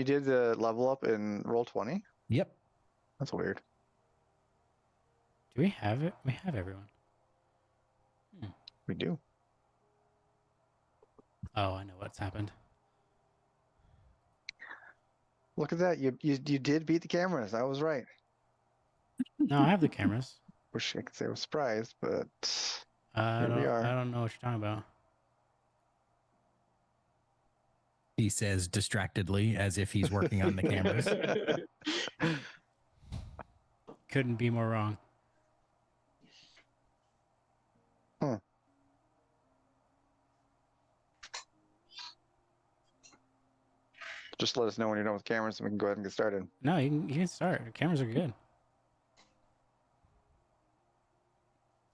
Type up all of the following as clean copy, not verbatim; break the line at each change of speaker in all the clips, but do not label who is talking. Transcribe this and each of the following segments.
you did the level up in Roll20?
Yep.
That's weird.
Do we have it? We have everyone.
We do.
Oh, I know what's happened.
Look at that. You did beat the cameras. I was right.
No, I have the cameras.
Wish I could say I was surprised, but
I
here we are.
don't know what you're talking about.
He says distractedly as if he's working on the cameras.
Couldn't be more wrong.
Huh. Just let us know when you're done with cameras and we can go ahead and get started.
No, you can start. The cameras are good.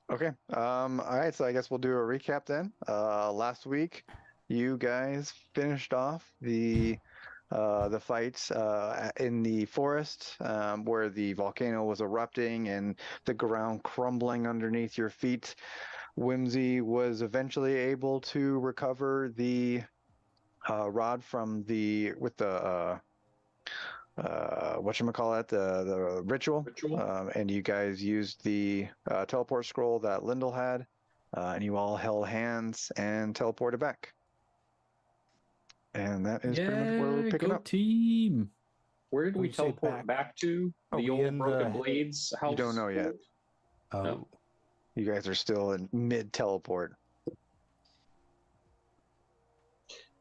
Okay. All right. So I guess we'll do a recap then. Last week, you guys finished off the fights in the forest where the volcano was erupting and the ground crumbling underneath your feet. Whimsy was eventually able to recover the rod from the whatchamacallit, the ritual. And you guys used the teleport scroll that Lyndall had, and you all held hands and teleported back. And that is pretty much where we're picking up.
Team.
Where did we
When you say
teleport back to?
Are
The
we
old
in
Broken
the-
Blades house?
You don't know yet.
Oh,
No.
You guys are still in mid-teleport.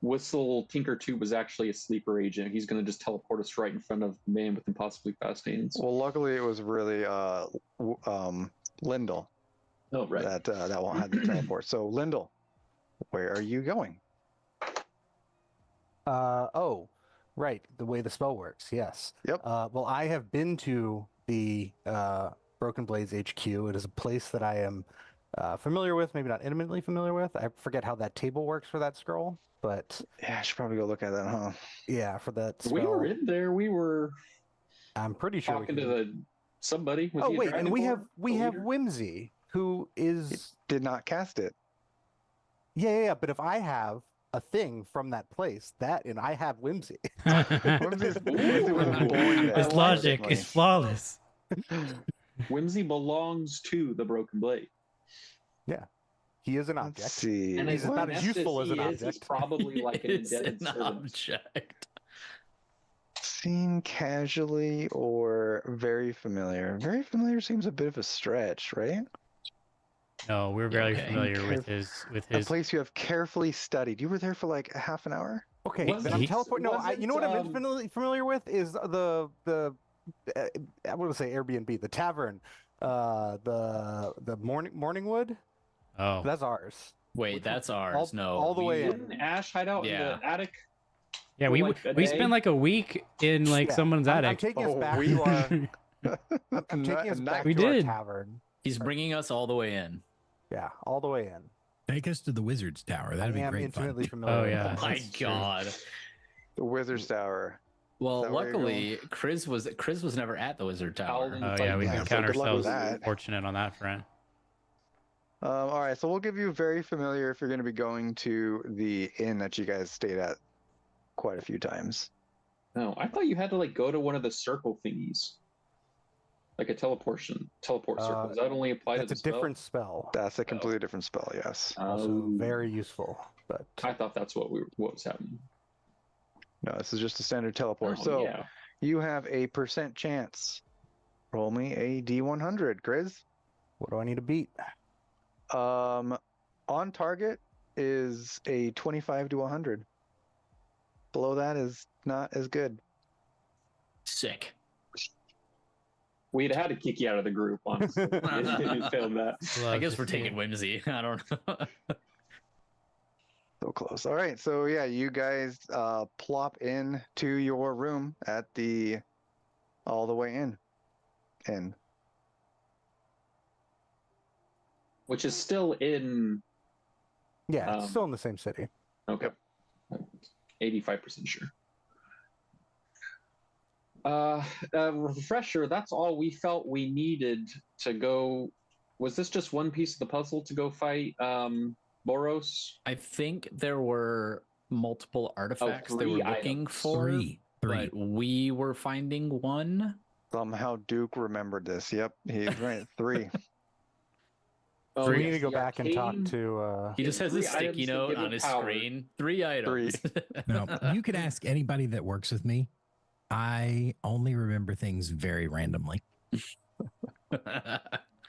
Whistle Tinker Tube was actually a sleeper agent. He's going to just teleport us right in front of the man with impossibly fast hands.
Well, luckily it was really Lyndall
Oh, right.
that one had the teleport. So Lyndall, where are you going?
oh, right. The way the spell works. Yes.
Yep.
Well, I have been to the Broken Blades HQ. It is a place that I am familiar with, maybe not intimately familiar with. I forget how that table works for that scroll, but
Yeah, I should probably go look at that, huh?
yeah, for that spell.
We were in there. We were
I'm pretty sure
talking
we
to
can...
somebody. Was
Oh
he a
wait, and we have
Dragonborn? The leader?
Whimsy, who is
Did not cast it.
yeah. But if I have a thing from that place, and I have Whimsy.
Whimsy wasn't born yet.
His logic is flawless.
Whimsy belongs to the Broken Blade.
He is an
Let's
object.
see.
And
He's
as
not as
messed
useful as
he
an
is, he's
object.
probably like an
It's
indebted
an
servant.
object.
Seen casually or very familiar? Very familiar seems a bit of a stretch, right?
No, we're very
okay.
familiar with his
A place you have carefully studied. You were there for like a half an hour?
Okay,
Was
then I'm
he-
teleporting. No, you know what I'm
wasn't,
familiar with is the I want to say Airbnb, the tavern, the Morningwood.
Oh,
That's ours.
Wait, that's ours. No,
all the way in.
Didn't Ash hide out in
Yeah.
the attic?
yeah.
for
We
like a
we
day?
spent like a week in like
Yeah,
someone's
I'm
attic.
taking us
Oh,
back
we
to our.
I'm
I'm taking us back
We
to our
did.
tavern.
he's bringing us all the way in.
Yeah, all the way in.
Take us to the Wizard's Tower. That'd
I
be
am
great
intimately
fun.
familiar.
Oh,
with
yeah.
that.
My
That's true.
God.
The Wizard's Tower.
Well,
that where you're
luckily, Chris was never at the Wizard Tower.
Alden-
Oh yeah, we
Yeah,
can
so
count
good luck with
ourselves
that.
fortunate on that front.
All right, so we'll give you very familiar if you're going to be going to the inn that you guys stayed at quite a few times.
No, I thought you had to like go to one of the circle thingies, like a teleport circle. Does that only apply to
That's
the
a different spell.
That's a completely different spell, yes.
spell?
Also
Oh.
very useful, but
I thought that's what was happening.
No, this is just a standard teleport.
Oh,
so
yeah.
you have a % chance. Roll me a D100, Grizz.
what do I need to beat?
On target is a 25 to 100. Below that is not as good.
Sick.
We'd had to kick you out of the group, honestly. if you failed that.
I
Love
guess
to
we're
see
taking
it.
Whimsy. I don't know.
So close. All right, so yeah, you guys plop in to your room at the all the way in.
Which is still in.
Yeah, it's still in the same city.
Okay. 85% sure. Refresher, that's all we felt we needed to go. Was this just one piece of the puzzle to go fight Boros?
I think there were multiple artifacts they were
three
looking
items.
for.
3.
but we were finding one.
Somehow Duke remembered this. Yep, he's right. 3.
Oh,
So we
yes,
need to go
the
back and talk
arcane-
to.
He
Yeah,
just has a
3
sticky
items that
note
give
on
him
his
power.
screen. 3 items.
No, you could ask anybody that works with me. I only remember things very randomly.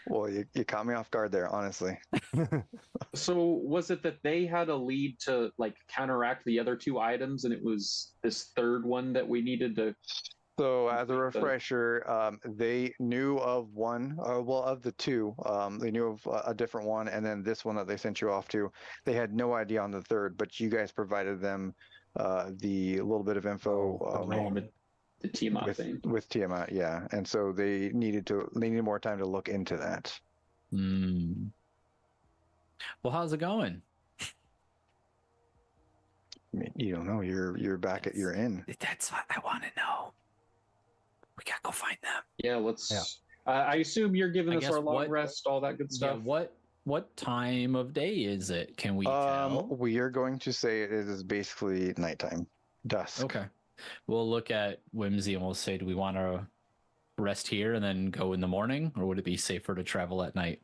Well, you caught me off guard there, honestly.
So was it that they had a lead to like counteract the other 2 items, and it was this third one that we needed to?
So, as a refresher, they knew of one, well, of the 2. They knew of a different one, and then this one that they sent you off to. They had no idea on the third, but you guys provided them the little bit of info
The Tiamat thing.
with Tiamat, yeah. And so they needed more time to look into that.
Hmm. Well, how's it going?
I mean, you don't know. You're back at your inn.
That's what I want to know. We gotta go find them.
Yeah, let's. I assume you're giving
I
us
guess
our long
what-
rest, all that good
Yeah.
stuff.
What time of day is it? Can we tell?
We are going to say it is basically nighttime, dusk.
Okay. We'll look at Whimsy and we'll say, do we want to rest here and then go in the morning, or would it be safer to travel at night?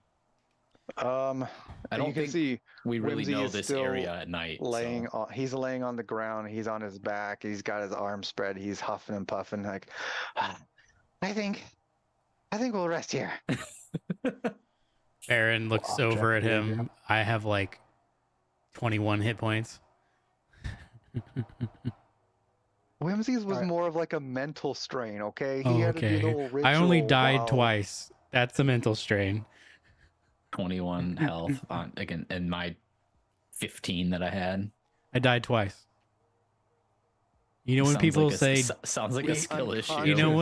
I
don't
you can
think
see
We really
Whimsy
know
is
this
still
area at night.
laying on. He's laying on the ground. He's on his back. He's got his arms spread. He's huffing and puffing. Like, I think we'll rest here.
Baron looks
Object
over at
behavior.
him. I have like 21 hit points.
Whimsy's was
Alright.
more of like a mental strain. Okay, he
Oh,
had to do the
okay.
whole ritual.
I only died
while-
twice. That's a mental strain.
21 health on again, and my 15 that I had.
I died twice. You know when
Sounds
people
like
say,
sounds like a skill issue.
you know
unconscious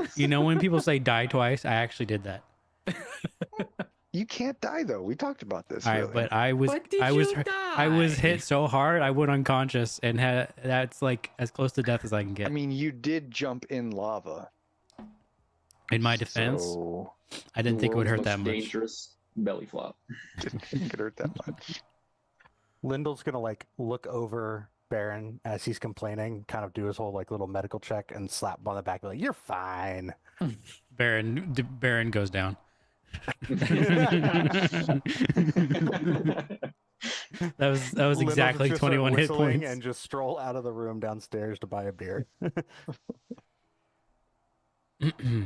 what, you know when people say die twice, I actually did that.
You can't die though. We talked about this.
All right,
really.
but I was hit so hard I went unconscious and that's like as close to death as I can get.
I mean, you did jump in lava.
In my defense,
So
I didn't think it would
World's
hurt that
most
much.
dangerous belly flop.
didn't think it hurt that much.
Lyndall's gonna like look over Baron as he's complaining, kind of do his whole like little medical check and slap him on the back, be like, "You're fine."
Baron goes down. That was
Lyndall
exactly
just start
21 hit
whistling
points.
and just stroll out of the room downstairs to buy a beer.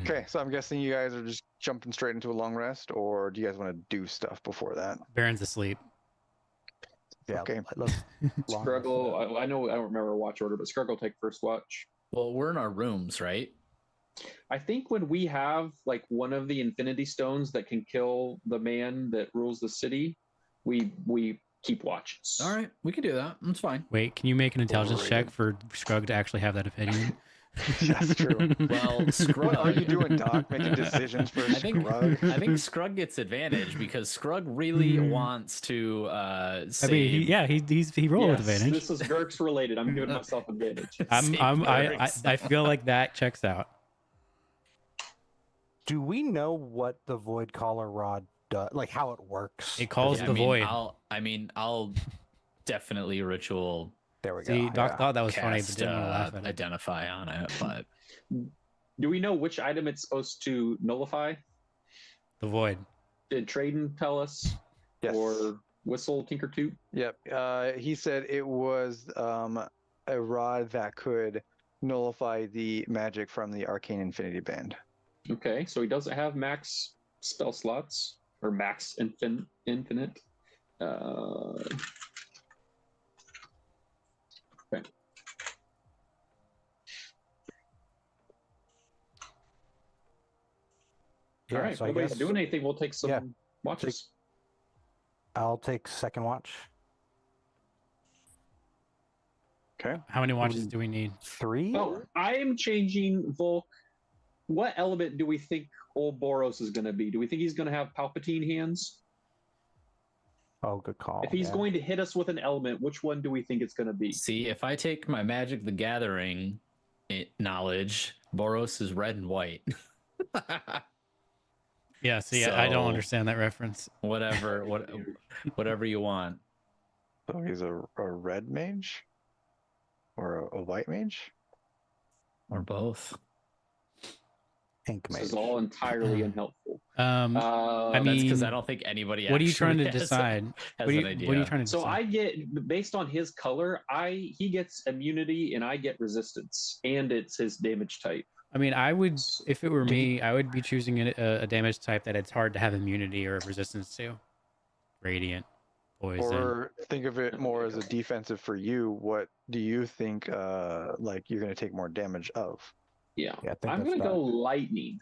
Okay, so I'm guessing you guys are just jumping straight into a long rest, or do you guys want to do stuff before that?
Baron's asleep.
Yeah,
Okay.
let's long rest.
Scruggle, I know I don't remember watch order, but Scruggle take first watch.
Well, we're in our rooms, right?
I think when we have like one of the Infinity Stones that can kill the man that rules the city, we keep watches.
All right, we can do that. That's fine.
Wait, can you make an intelligence check
Overrated.
for Scrug to actually have that opinion?
That's true.
Well,
What
Scrug.
are you doing, Doc? Making decisions for
I think
Scrug?
I think Scrug gets advantage because Scrug really wants to
I
save.
mean, he rolled with
Yes,
advantage.
this is Gerx related. I'm giving myself advantage.
save
I feel like that checks out.
Do we know what the Void Collar Rod does? Like how it works?
It calls
Yeah,
the void.
I'll definitely ritual
There we go.
See, Doc
yeah.
thought that was funny, but
cast
didn't want to laugh at it.
identify on it, but
Do we know which item it's supposed to nullify?
The void.
Did Traden tell us?
Yes.
Or Whistle Tinker Toot?
Yep. He said it was a rod that could nullify the magic from the Arcane Infinity Band.
Okay, so he doesn't have max spell slots or max infinite. Okay.
Yeah,
All right.
so I
Nobody's
guess
doing anything. We'll take some
yeah.
watches.
I'll take second watch.
Okay.
How many watches do we need?
3?
Oh, I am changing Volk. What element do we think old Boros is going to be? Do we think he's going to have Palpatine hands?
Oh, good call.
If he's
yeah.
going to hit us with an element, which one do we think it's going to be?
see, if I take my Magic the Gathering knowledge, Boros is red and white.
Yeah, see, I don't
So-
understand that reference.
whatever you want.
So he's a red mage? Or a white mage?
Or both.
Ink
This
mage.
is all entirely unhelpful.
I
That's
mean,
because I don't think anybody.
what are you trying to
actually
decide?
Has
What are
an
you,
idea.
what are you trying to
So
decide?
I get, based on his color, he gets immunity and I get resistance, and it's his damage type.
I mean, I would, if it were
Did
me, I would be choosing a damage type that it's hard to have immunity or resistance to. Radiant, poison.
Or think of it more as a defensive for you. What do you think like you're gonna take more damage of?
Yeah,
Yeah, I think
I'm
that's
gonna go
done.
lightning.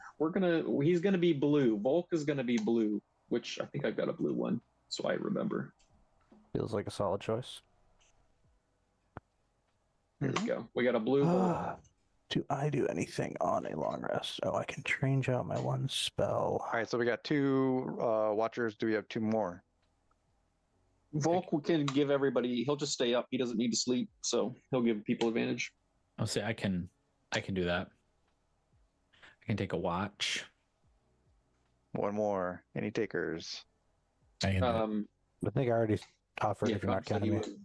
He's gonna be blue. Volk is gonna be blue, which I think I've got a blue one, so I remember.
Feels like a solid choice.
There we go. We got a blue Volk.
Do I do anything on a long rest? Oh, I can change out my one spell.
All right, so we got 2 watchers. Do we have 2 more?
Volk can give everybody. He'll just stay up. He doesn't need to sleep, so he'll give people advantage.
I'll say I can do that. I can take a watch.
1 more. Any takers?
I can do it.
I think I already offered
Yeah,
if you're not
Cobb said he
counting me.
would.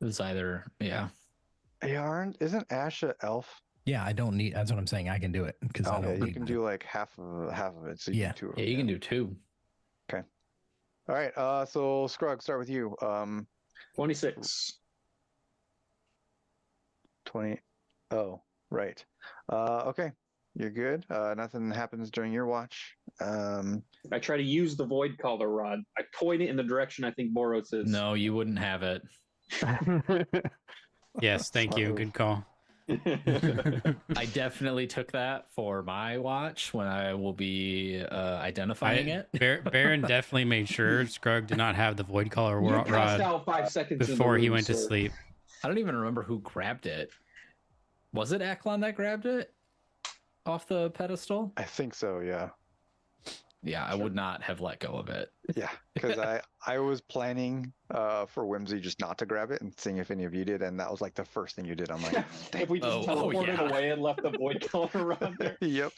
It was either
Yeah, isn't Ash a elf?
Yeah, I don't need. That's what I'm saying. I can do it because I
Yeah,
don't
you
need
can
it.
do like half of it. So you
Yeah.
do 2 of
Yeah,
them,
you can do 2.
All right. So Scrug, start with you.
26.
20. Oh, right. Okay. You're good. Nothing happens during your watch.
I try to use the void collar rod. I point it in the direction I think Boros is.
No, you wouldn't have it.
Yes, thank you.
Smart
Good call.
I definitely took that for my watch when I will be identifying it.
Baron definitely made sure Scrug did not have the void collar
You passed
rod
out 5 seconds in the
before he
room,
went to
sir.
sleep.
I don't even remember who grabbed it. Was it Aklon that grabbed it off the pedestal?
I think so. Yeah.
Yeah, I would not have let go of it.
Yeah. Because I was planning for Whimsy just not to grab it and seeing if any of you did, and that was like the first thing you did. I'm like,
If we just teleported
yeah.
away and left the void collar rod there.
yep.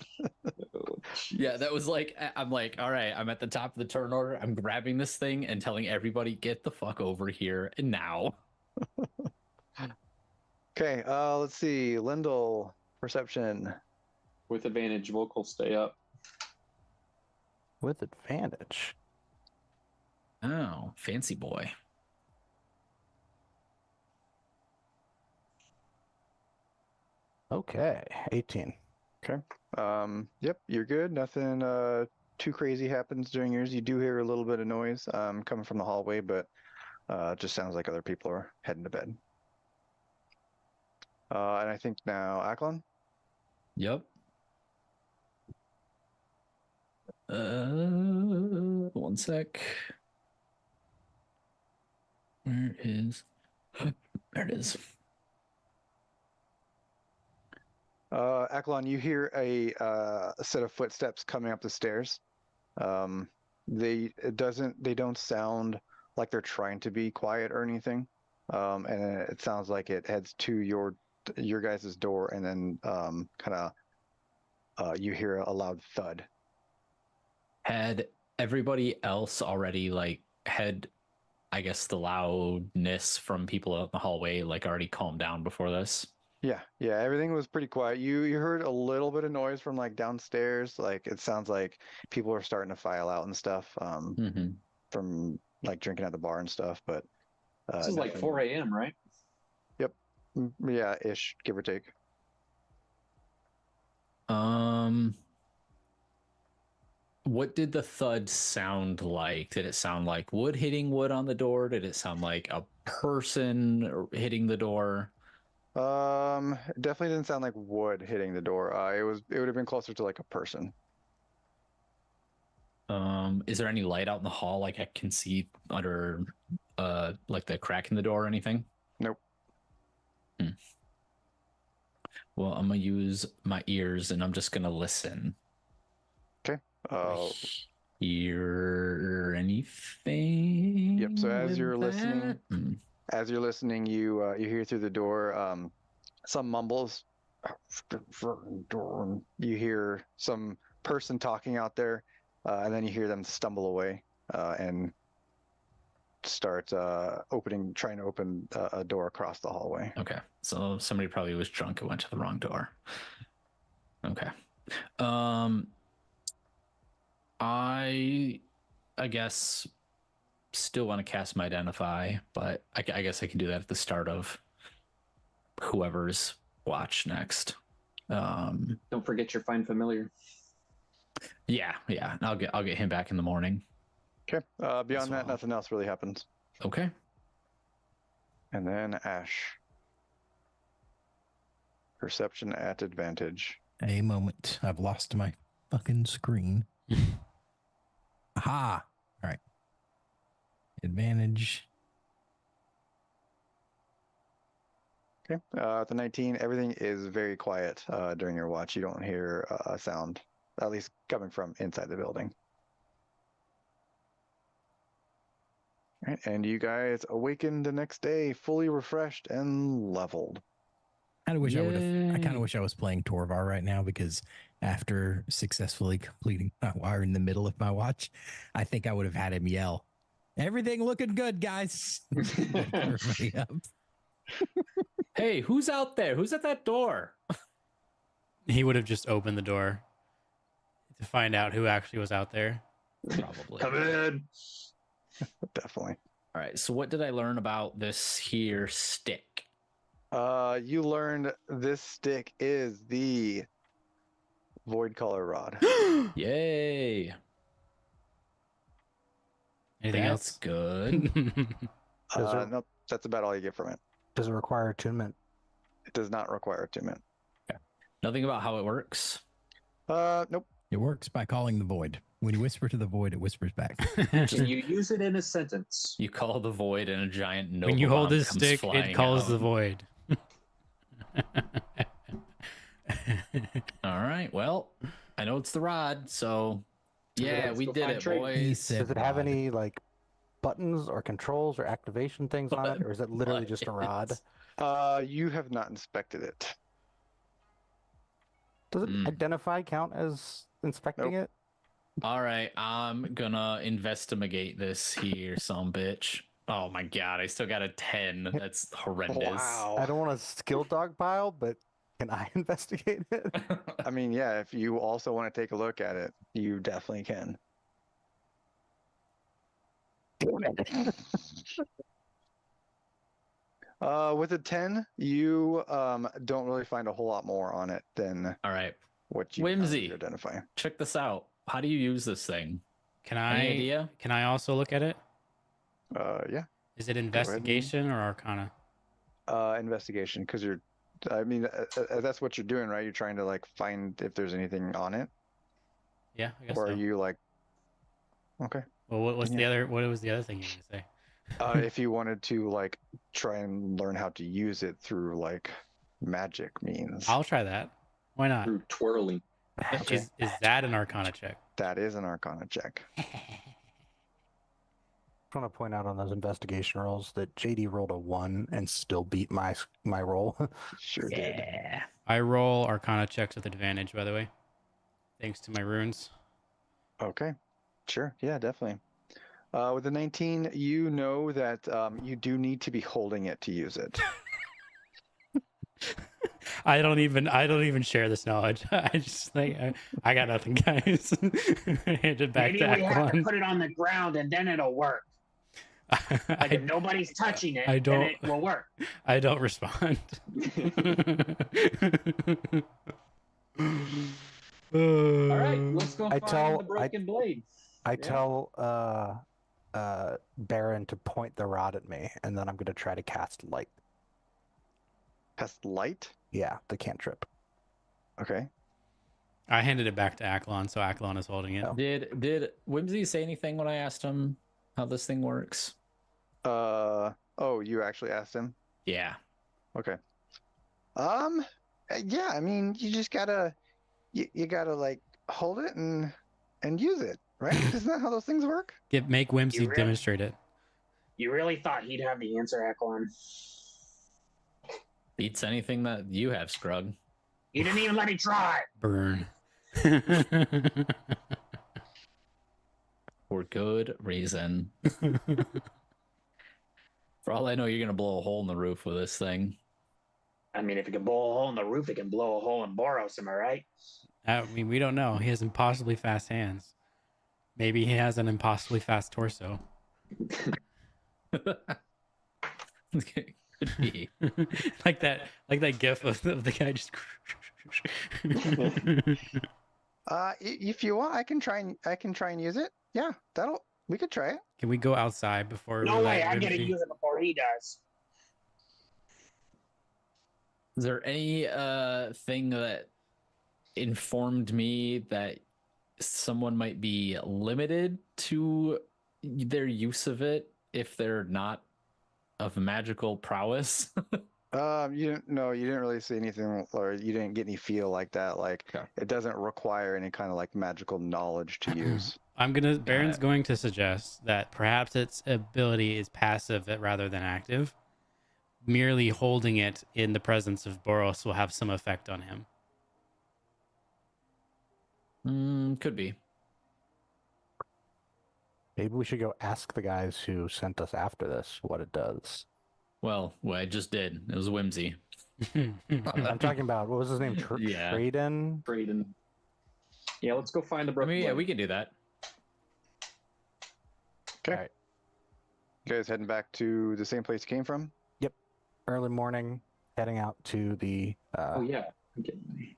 Yeah, that was like, I'm like, all right, I'm at the top of the turn order. I'm grabbing this thing and telling everybody, get the fuck over here and now.
Okay. Let's see. Lindell, perception.
With advantage, vocal stay up.
With advantage.
Oh, fancy boy.
Okay, 18.
Yep, you're good. Nothing too crazy happens during yours. You do hear a little bit of noise coming from the hallway, but it just sounds like other people are heading to bed. And I think now Aklon.
Yep. One sec. Where is? There it is.
Aklon, you hear a set of footsteps coming up the stairs. They don't sound like they're trying to be quiet or anything. And it sounds like it heads to your guys' door, and then kind of you hear a loud thud.
Had everybody else already had, I guess, the loudness from people out in the hallway already calmed down before this?
Yeah, everything was pretty quiet. You heard a little bit of noise from downstairs. It sounds like people are starting to file out and stuff from drinking at the bar and stuff. But
This is
nothing.
4 a.m., right?
Yeah, ish, give or take.
What did the thud sound like? Did it sound like wood hitting wood on the door? Did it sound like a person hitting the door?
It definitely didn't sound like wood hitting the door. It would have been closer to a person.
Is there any light out in the hall I can see under the crack in the door or anything?
Nope.
Well, I'm gonna use my ears and I'm just gonna listen.
Okay.
Hear anything?
Yep. So as
with
you're listening,
that?
you hear through the door some mumbles. You hear some person talking out there, and then you hear them stumble away and start trying to open a door across the hallway.
Okay, so somebody probably was drunk and went to the wrong door. Okay. I guess still want to cast my identify, but I guess I can do that at the start of whoever's watch next.
Don't forget your find familiar.
Yeah. I'll get him back in the morning.
Okay. Beyond that,
well.
nothing else really happens.
Okay.
And then Ash. Perception at advantage.
A moment. I've lost my fucking screen. Aha. All right. Advantage.
Okay. At the 19, everything is very quiet during your watch. You don't hear a sound, at least coming from inside the building. All right, and you guys awaken the next day, fully refreshed and leveled.
I kind of wish
Yay.
I was playing Torvar right now, because after successfully completing my wire in the middle of my watch, I think I would have had him yell, "Everything looking good, guys." Everybody up.
Hey, who's out there? Who's at that door?
He would have just opened the door to find out who actually was out there.
Probably.
Come in.
Definitely.
All right. So what did I learn about this here stick?
You learned this stick is the Void Color Rod.
Yay.
Anything
That's
else?
good.
Nope, that's about all you get from it.
Does it require attunement?
It does not require attunement.
Nothing about how it works.
Nope.
It works by calling the void. When you whisper to the void, it whispers back.
Can you use it in a sentence?
You call the void and a giant no.
When you hold this stick, it calls the void.
All right. Well, I know it's the rod, so yeah,
Let's
we
go
did
find
it,
Trey.
boys.
Does it have any like buttons or controls or activation things on it, or is it literally just a rod?
You have not inspected it.
Does it identify count as inspecting it?
All right, I'm gonna investigate this here, some bitch. Oh my god, I still got a 10. That's horrendous.
Wow.
I don't want to skill dog pile, but can I investigate it?
I mean, yeah, if you also want to take a look at it, you definitely can. With a 10, you don't really find a whole lot more on it than
All right,
what you
Whimsy.
identify.
check this out. How do you use this thing?
Can
Any idea?
Can I also look at it?
Yeah.
Is it investigation or arcana?
Investigation, because that's what you're doing, right? You're trying to like find if there's anything on it,
Yeah, I guess
or
so.
are you like, okay.
Well, what was
Yeah.
the other? What was the other thing you were gonna say?
If you wanted to like try and learn how to use it through like magic means,
I'll try that. Why not?
Through twirling.
Okay.
Is that an arcana check?
that is an Arcana check.
I want to point out on those investigation rolls that JD rolled a 1 and still beat my roll.
Sure did.
Yeah.
I roll arcana checks with advantage, by the way, thanks to my runes.
Okay. Sure. Yeah, definitely. With the 19, you know that you do need to be holding it to use it.
I don't even share this knowledge. I just think I got nothing, guys. Hand it back
Maybe
to
we have to
Aquilon.
put it on the ground and then it'll work. Like if nobody's touching it, then it will work.
I don't respond.
All right, let's go
I
find
tell-
the broken blade.
I
Yeah.
tell Baron to point the rod at me, and then I'm going to try to cast light.
Cast light.
Yeah, the cantrip.
Okay.
I handed it back to Aquilon, so Aquilon is holding it.
Oh.
Did Whimsy say anything when I asked him how this thing works?
Oh, you actually asked him?
Yeah.
Okay. Yeah, I mean, you just gotta, you gotta like hold it and use it, right? Isn't that how those things work?
Make Whimsy
You really-
demonstrate it.
You really thought he'd have the answer, Aquilon.
Beats anything that you have, Scrug.
You didn't even let me try.
Burn.
For good reason. For all I know, you're gonna blow a hole in the roof with this thing.
I mean, if it can blow a hole in the roof, it can blow a hole in Boros. Am I right?
I mean, we don't know. He has impossibly fast hands. Maybe he has an impossibly fast torso.
Could be.
like that gif of the guy just.
If you want, I can try and use it. Yeah, we could try it.
Can we go outside before?
No
we
way!
let
I'm gonna
Whimsy-
use it before he does.
Is there any thing that informed me that someone might be limited to their use of it if they're not of magical prowess?
You didn't really see anything, or you didn't get any feel like that. Like it doesn't require any kind of like magical knowledge to use.
Baron's going to suggest that perhaps its ability is passive rather than active. Merely holding it in the presence of Boros will have some effect on him.
Could be.
Maybe we should go ask the guys who sent us after this what it does.
Well, I just did. It was Whimsy.
I'm talking about, what was his name?
Yeah.
Traden?
Braden. Yeah, let's go find the
I
broken.
mean, yeah,
blade.
we could do that.
Okay.
All right.
You guys heading back to the same place you came from?
Early morning, heading out to the
Oh yeah. I'm getting ready.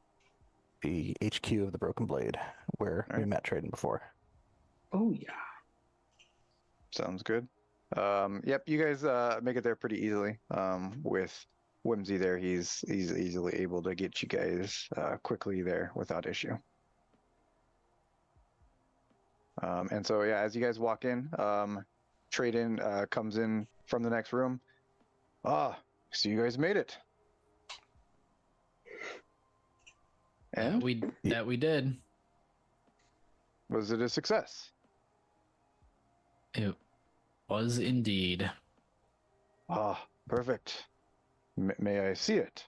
the HQ of the Broken Blade, where we
Alright.
met Traden before.
Oh yeah.
Sounds good. Yep, you guys make it there pretty easily. With Whimsy there, he's easily able to get you guys quickly there without issue. And so yeah, as you guys walk in, Traden comes in from the next room. So you guys made it. And
we did.
was it a success?
It was indeed.
Perfect. May I see it?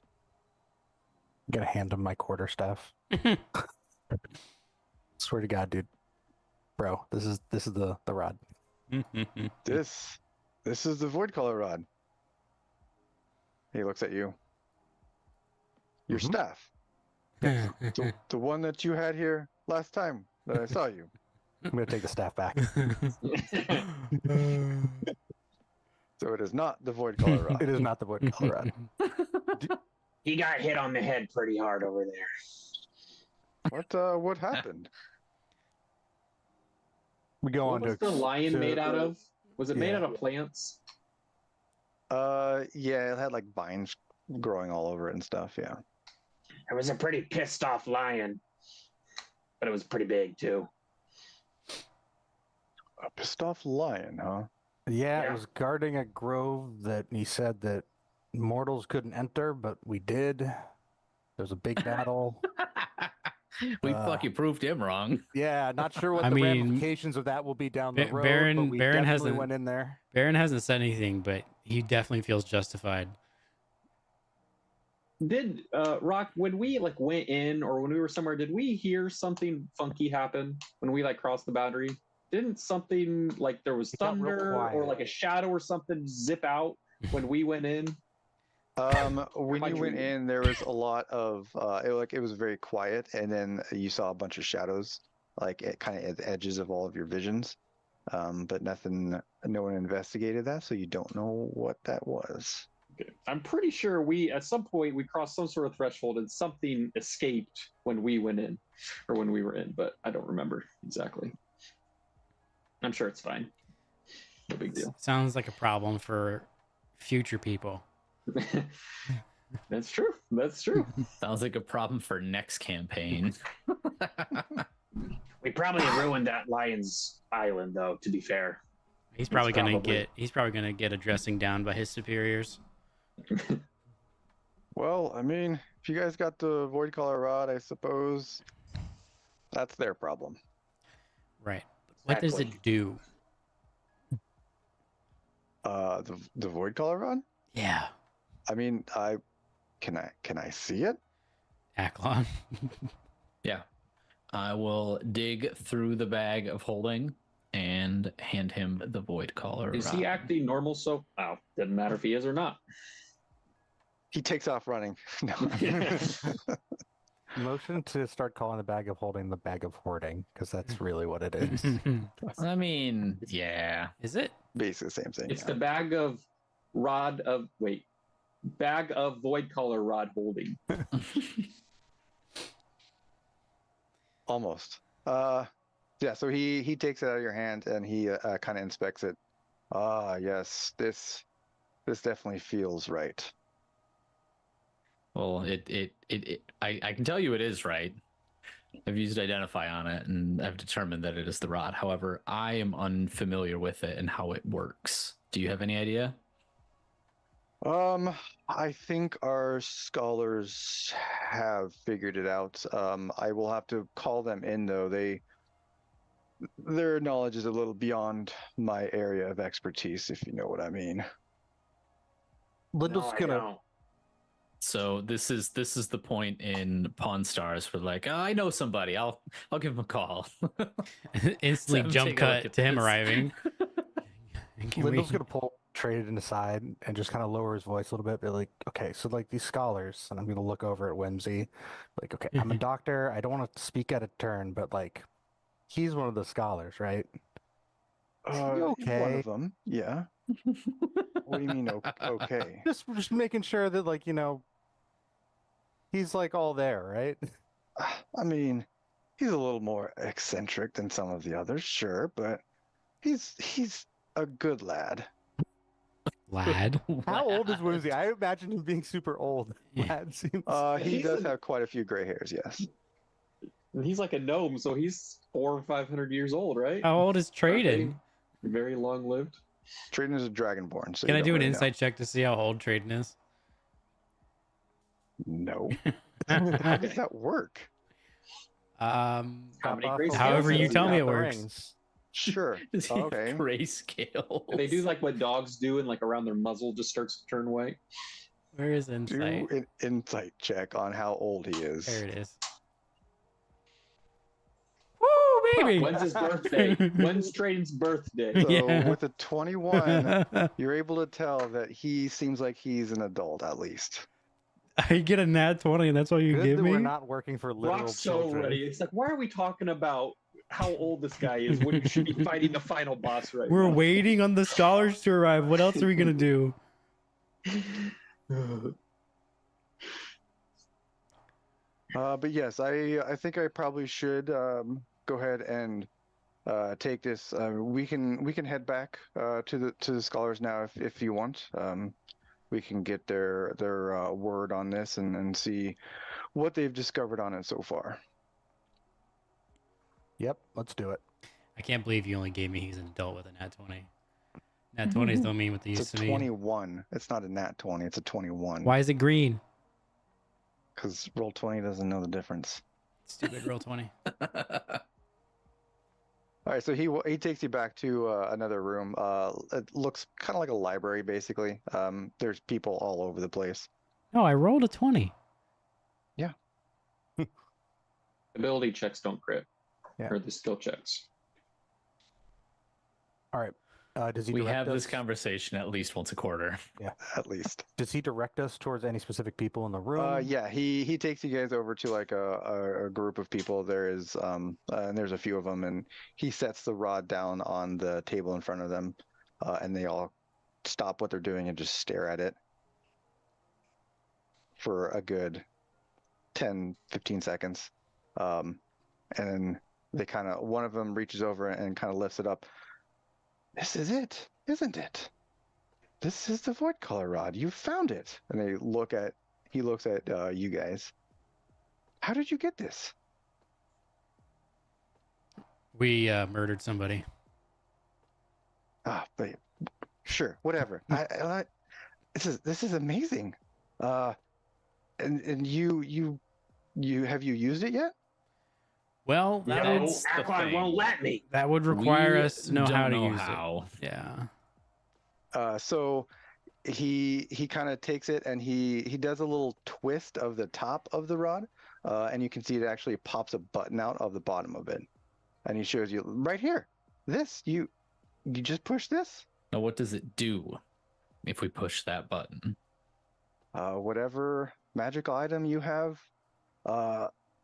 I'm gonna hand him my quarterstaff. Swear to God, dude. Bro, this is the rod.
This is the Void Color Rod. He looks at you. Your
Mhm.
staff. The one that you had here last time that I saw you.
I'm gonna take the staff back.
So it is not the Void Color Rod.
It is not the Void Color Rod.
He got hit on the head pretty hard over there.
What happened?
We go
What
on
was
to
the lion made out of? Was it made
Yeah.
out of plants?
Yeah, it had like vines growing all over it and stuff, yeah.
It was a pretty pissed off lion, but it was pretty big too.
A pissed off lion, huh?
Yeah, it
Yeah.
was guarding a grove that he said that mortals couldn't enter, but we did. There was a big battle.
We fucking proved him wrong.
Yeah, not sure what
I
the
mean,
ramifications of that will be down the road,
Baron-
but we
Baron
definitely
hasn't-
went in there.
Baron hasn't said anything, but he definitely feels justified.
Did Rock, when we like went in or when we were somewhere, did we hear something funky happen when we like crossed the boundary? Didn't something like there was
It got real
thunder or
quiet.
like a shadow or something zip out when we went in?
When
Am I
you went
dreaming?
in, there was a lot of it was very quiet, and then you saw a bunch of shadows, like it kind of at the edges of all of your visions. But nothing, no one investigated that, so you don't know what that was.
Okay. I'm pretty sure we at some point we crossed some sort of threshold and something escaped when we went in or when we were in, but I don't remember exactly. I'm sure it's fine. No big deal.
Sounds like a problem for future people.
That's true. That's true.
Sounds like a problem for next campaign.
We probably ruined that lion's island, though. To be fair,
He's probably gonna
probably-
get a dressing down by his superiors.
Well, I mean, if you guys got the Void Color Rod, I suppose that's their problem.
Right. What does it
Exactly.
do?
The Void Color Rod?
Yeah.
I mean, can I see it?
Aklon.
Yeah. I will dig through the bag of holding and hand him the void collar.
Is he acting normal? So, doesn't matter if he is or not.
He takes off running. No.
Motion to start calling the bag of holding the bag of hoarding, because that's really what it is.
I mean, yeah.
Is it?
Basically the same thing.
It's
yeah.
the bag of void color rod holding.
Almost. Yeah, so he takes it out of your hand and he kind of inspects it. Ah, yes, this definitely feels right.
Well, I can tell you it is right. I've used identify on it and I've determined that it is the rod. However, I am unfamiliar with it and how it works. Do you have any idea?
I think our scholars have figured it out. I will have to call them in though. Their knowledge is a little beyond my area of expertise, if you know what I mean.
Lyndall's
No, I
gonna.
don't.
So this is the point in Pawn Stars where like, oh, I know somebody. I'll give him a call.
Instantly
Have him
jump
take a look
cut
at
to him
this.
arriving. Can we-
Lyndall's gonna pull Trade aside and just kind of lower his voice a little bit, be like, okay, so like these scholars, and I'm gonna look over at Whimsy, like, okay, I'm a doctor. I don't want to speak out of turn, but like, he's one of the scholars, right?
One
Okay.
of them, yeah. What do you mean, okay?
Just making sure that, like, he's like all there, right?
I mean, he's a little more eccentric than some of the others, sure, but he's a good lad.
Lad.
How old is Whimsy? I imagine him being super old.
Yeah.
Lad seems.
He
He's
does have quite a few gray hairs, yes.
And he's like a gnome, so he's 400 or 500 years old, right?
How old is Traden?
Very long lived.
Traden is a dragonborn, so
Can
you
I do
don't
an
really
insight check to see how old Traden is?
know. No. How does that work?
How many gray
However
scales
you
does
tell
he
me
have?
it works.
Rings.
Sure.
Is he
Okay.
grayscale?
They do like what dogs do, and like around their muzzle just starts to turn white.
Where is
Do
insight?
an insight check on how old he is.
There it is. Woo, baby!
When's his birthday? When's Traden's birthday?
So
Yeah.
with a 21, you're able to tell that he seems like he's an adult at least.
I get a nat 20 and that's all you
Good
give
that
me?
we're not working for literal
Rock's so
children.
ready. It's like, why are we talking about how old this guy is when you should be fighting the final boss right
We're
now?
waiting on the scholars to arrive. What else are we going to do?
But yes, I think I probably should go ahead and take this. We can head back to the scholars now if you want. We can get their word on this and see what they've discovered on it so far.
Yep, let's do it.
I can't believe you only gave me he's an adult with a nat 20. Nat 20s don't mean what they
It's
used
a
to mean.
21. It's not a nat 20. It's a 21.
Why is it green?
Because roll 20 doesn't know the difference.
Stupid roll 20.
All right, so he takes you back to another room. It looks kind of like a library, basically. There's people all over the place.
No, I rolled a 20.
Ability checks don't crit.
Yeah.
Or the skill checks.
All right. Does he
We
direct
have
us?
this conversation at least once a quarter.
At least.
Does he direct us towards any specific people in the room?
Yeah, he takes you guys over to like a group of people. There is and there's a few of them, and he sets the rod down on the table in front of them, and they all stop what they're doing and just stare at it for a good 10-15 seconds. And they one of them reaches over and kind of lifts it up. This is it, isn't it? This is the void color rod. You found it. And he looks at you guys. How did you get this?
We murdered somebody.
But sure, whatever. This is amazing. And you have you used it yet?
Well, that would
That's the
Aquan
thing.
won't let me.
require
We
us to know
don't
how to
know
use
how.
it. Yeah.
So he kind of takes it and he does a little twist of the top of the rod, and you can see it actually pops a button out of the bottom of it, and he shows you right here. this. You just push this.
Now, what does it do if we push that button?
Whatever magical item you have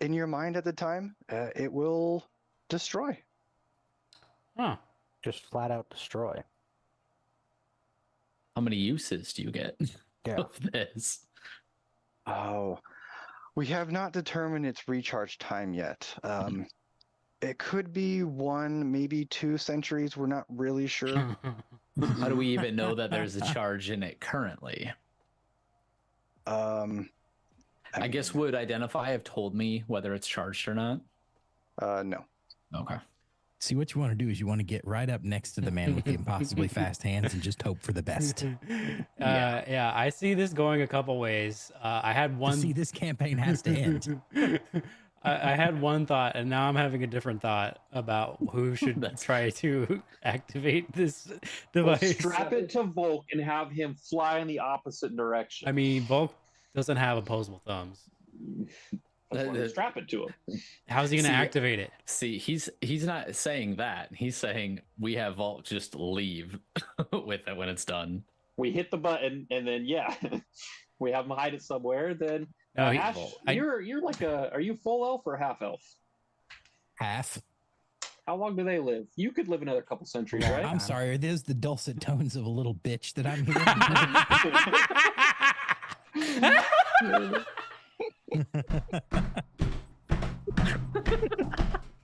in your mind at the time, it will destroy.
Huh.
Just flat out destroy.
How many uses do you get
Yeah.
of this?
Oh, we have not determined its recharge time yet. It could be 1, maybe 2 centuries. We're not really sure.
How do we even know that there's a charge in it currently? I guess would Identify have told me whether it's charged or not?
No.
Okay.
See, what you want to do is you want to get right up next to the man with the impossibly fast hands and just hope for the best.
Yeah, I see this going a couple ways. I had one.
See, this campaign has to end.
I had one thought, and now I'm having a different thought about who should try to activate this
We'll
device.
strap it to Volk and have him fly in the opposite direction.
I mean, Volk doesn't have opposable thumbs.
That's why we strap it to him.
How's he going to activate it?
See, he's not saying that. He's saying we have Vault just leave with it when it's done.
We hit the button, and then we have him hide it somewhere. Then
No,
Ash, you're like are you full elf or half elf?
Half.
How long do they live? You could live another couple centuries, right?
I'm sorry. Are those the dulcet tones of a little bitch that I'm hearing?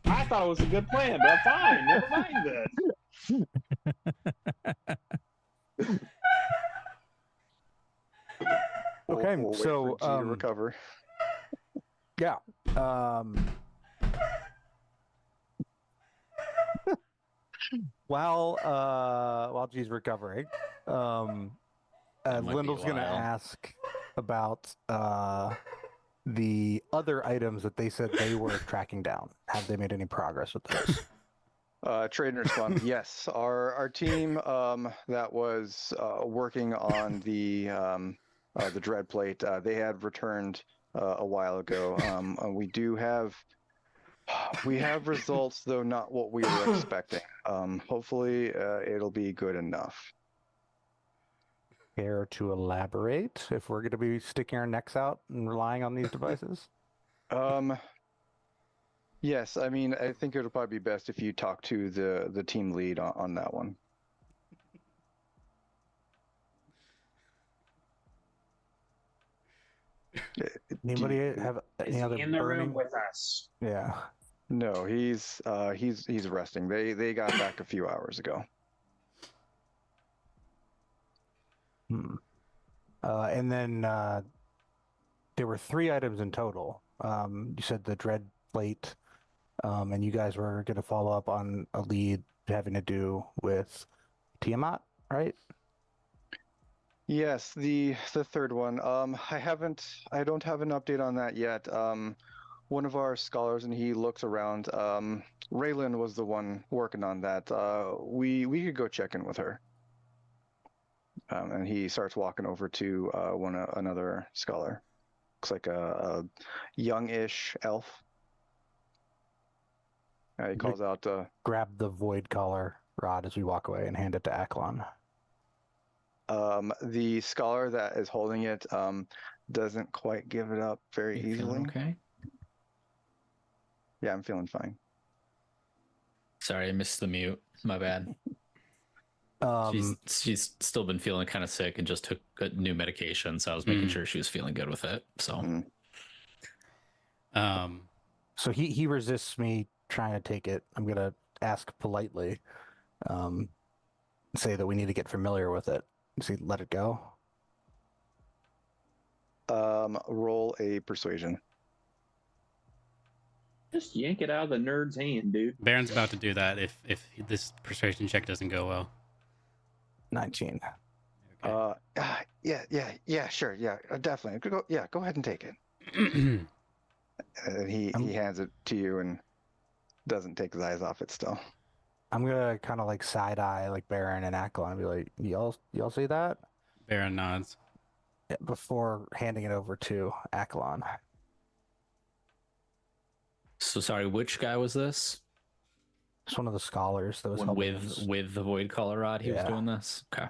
I thought it was a good plan, but fine. Never mind then.
Okay,
We'll wait
so
for G to recover.
yeah. While G's recovering,
That might be a
Lyndall's gonna
while.
ask about the other items that they said they were tracking down. Have they made any progress with those?
Trader's Fund. Yes, our team that was working on the dread plate. They had returned a while ago. We do have results, though not what we were expecting. Hopefully, it'll be good enough.
Care to elaborate if we're going to be sticking our necks out and relying on these devices?
Yes, I mean, I think it'll probably be best if you talk to the team lead on that one.
Anybody have
Is
any
he
other
in the room
burning?
with us?
Yeah.
No, he's resting. They got back a few hours ago.
And then there were 3 items in total. You said the dread plate, and you guys were going to follow up on a lead having to do with Tiamat, right?
Yes, the third one. I don't have an update on that yet. One of our scholars, and he looks around. Raylan was the one working on that. We could go check in with her. And he starts walking over to another scholar. Looks like a youngish elf. He calls out.
Grab the void collar rod as we walk away and hand it to Aklon.
The scholar that is holding it doesn't quite give it up very
You feeling
easily.
okay?
Yeah, I'm feeling fine.
Sorry, I missed the mute. My bad. She's still been feeling kind of sick and just took a new medication, so I was making sure she was feeling good with it. So,
So he resists me trying to take it. I'm gonna ask politely, say that we need to get familiar with it. See, let it go.
Roll a persuasion.
Just yank it out of the nerd's hand, dude.
Baron's about to do that if this persuasion check doesn't go well.
19.
Yeah, sure, yeah, definitely. Go ahead and take it. And he hands it to you and doesn't take his eyes off it still.
I'm gonna kind of like side eye like Baron and Aklon and be like, y'all see that?
Baron nods.
Before handing it over to Aklon.
so sorry, which guy was this?
It's one of the scholars that was helping us,
with the void color rod. He was
Yeah.
doing this. Okay.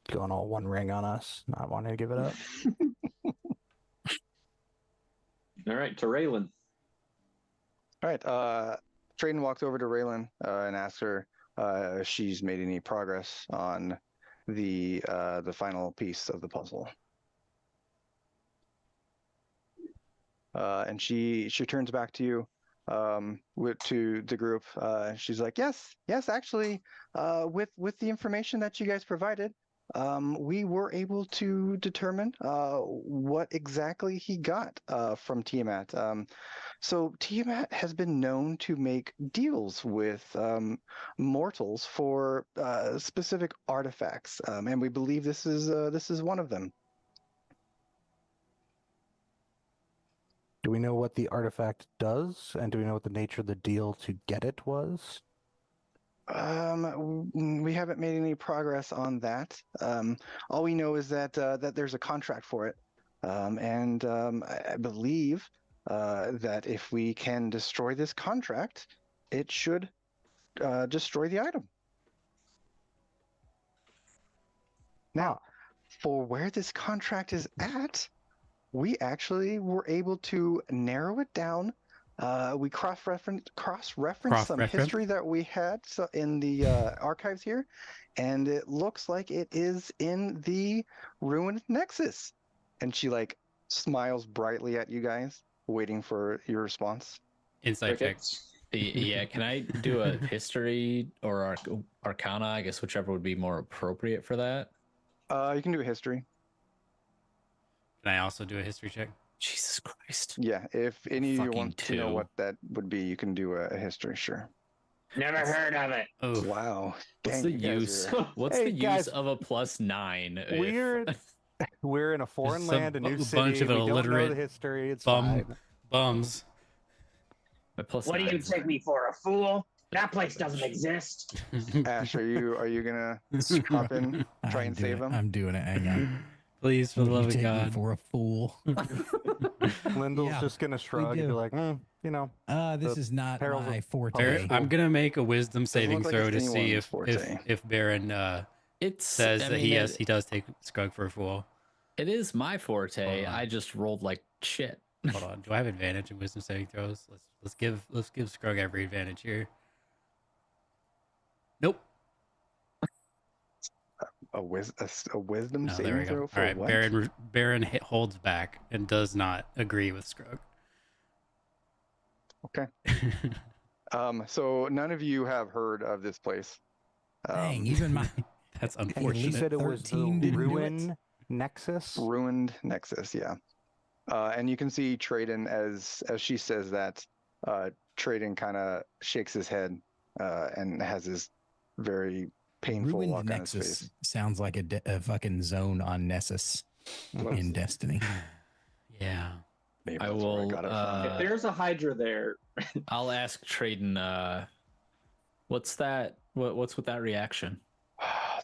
going all One Ring on us, not wanting to give it up.
All right, to Raylan.
All right. Trayden walks over to Raylan and asks her if she's made any progress on the final piece of the puzzle. And she turns back to you, to the group. She's like, yes, actually, with the information that you guys provided, we were able to determine what exactly he got from Tiamat. So Tiamat has been known to make deals with mortals for specific artifacts, and we believe this is one of them.
Do we know what the artifact does, and do we know what the nature of the deal to get it was?
We haven't made any progress on that. All we know is that there's a contract for it, and I believe that if we can destroy this contract, it should destroy the item. Now, for where this contract is at, we actually were able to narrow it down. We cross-referenced some history that we had in the archives here, and it looks like it is in the ruined Nexus. And she like smiles brightly at you guys, waiting for your response.
Insight check.
Yeah, can I do a history or arcana? I guess whichever would be more appropriate for that.
You can do a history.
Can I also do a history check?
Jesus Christ.
Yeah, if any of you
Fucking
want to know
two.
what that would be, you can do a history, sure.
Never heard of it.
Oh,
Wow.
What's
Dang,
the
you guys
use?
are-
What's
Hey,
the
guys,
use of a +9?
We're in a foreign
Just a
land, a new
bunch
city.
of
We don't know
illiterate
the history. It's
bum-
fine.
bums.
My +9.
What do you take me for, a fool? That place doesn't exist.
Ash, are you gonna hop in, try and save him?
I'm doing it. Hang on.
Please, for the
You
love of
take me
God.
for a fool.
Lyndall's
Yeah,
just gonna shrug and be
do.
like, you know,
This
The
is not
perils
my
of
forte.
public
I'm gonna make a wisdom saving
look like
throw
it's
to see
anyone's
if Baron
It's
says
I
that
mean,
he does take Scrug for a fool.
It is my forte.
Hold on.
I just rolled like shit.
Hold on, do I have advantage in wisdom saving throws? Let's give Scrug every advantage here. Nope.
A wisdom
No, there
saving
we
throw
go.
for
All right,
what?
Baron holds back and does not agree with Scrug.
Okay. So none of you have heard of this place.
Dang, even my
That's
you
unfortunate.
said it was the
13 didn't do it.
ruin nexus.
Ruined Nexus, yeah. And you can see Trayden as she says that. Trayden kind of shakes his head and has this very painful
ruined
look on his
Nexus
face.
sounds like a fucking zone on Nessus in Destiny.
Yeah.
Maybe
I
that's where
will,
got it from.
If there's a Hydra there,
I'll ask Trayden. What's that? What's with that reaction?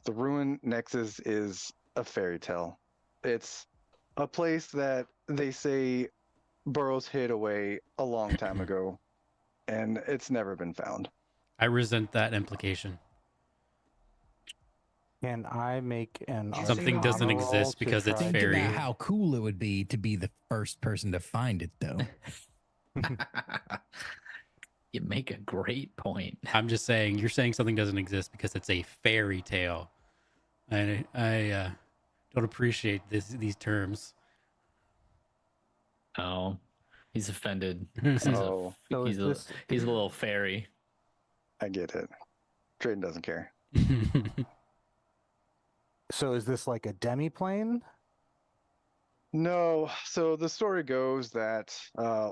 The Ruined Nexus is a fairy tale. It's a place that they say Burroughs hid away a long time ago, and it's never been found.
I resent that implication.
Can I make an
Something doesn't
Arcana roll
exist
to
because it's
try-
Think
fairy.
about how cool it would be to be the first person to find it, though.
You make a great point.
I'm just saying, you're saying something doesn't exist because it's a fairy tale. And I don't appreciate these terms.
Oh, he's offended.
Oh,
So
He's
is
a little fairy.
I get it. Trayden doesn't care.
So is this like a demi-plane?
No, so the story goes that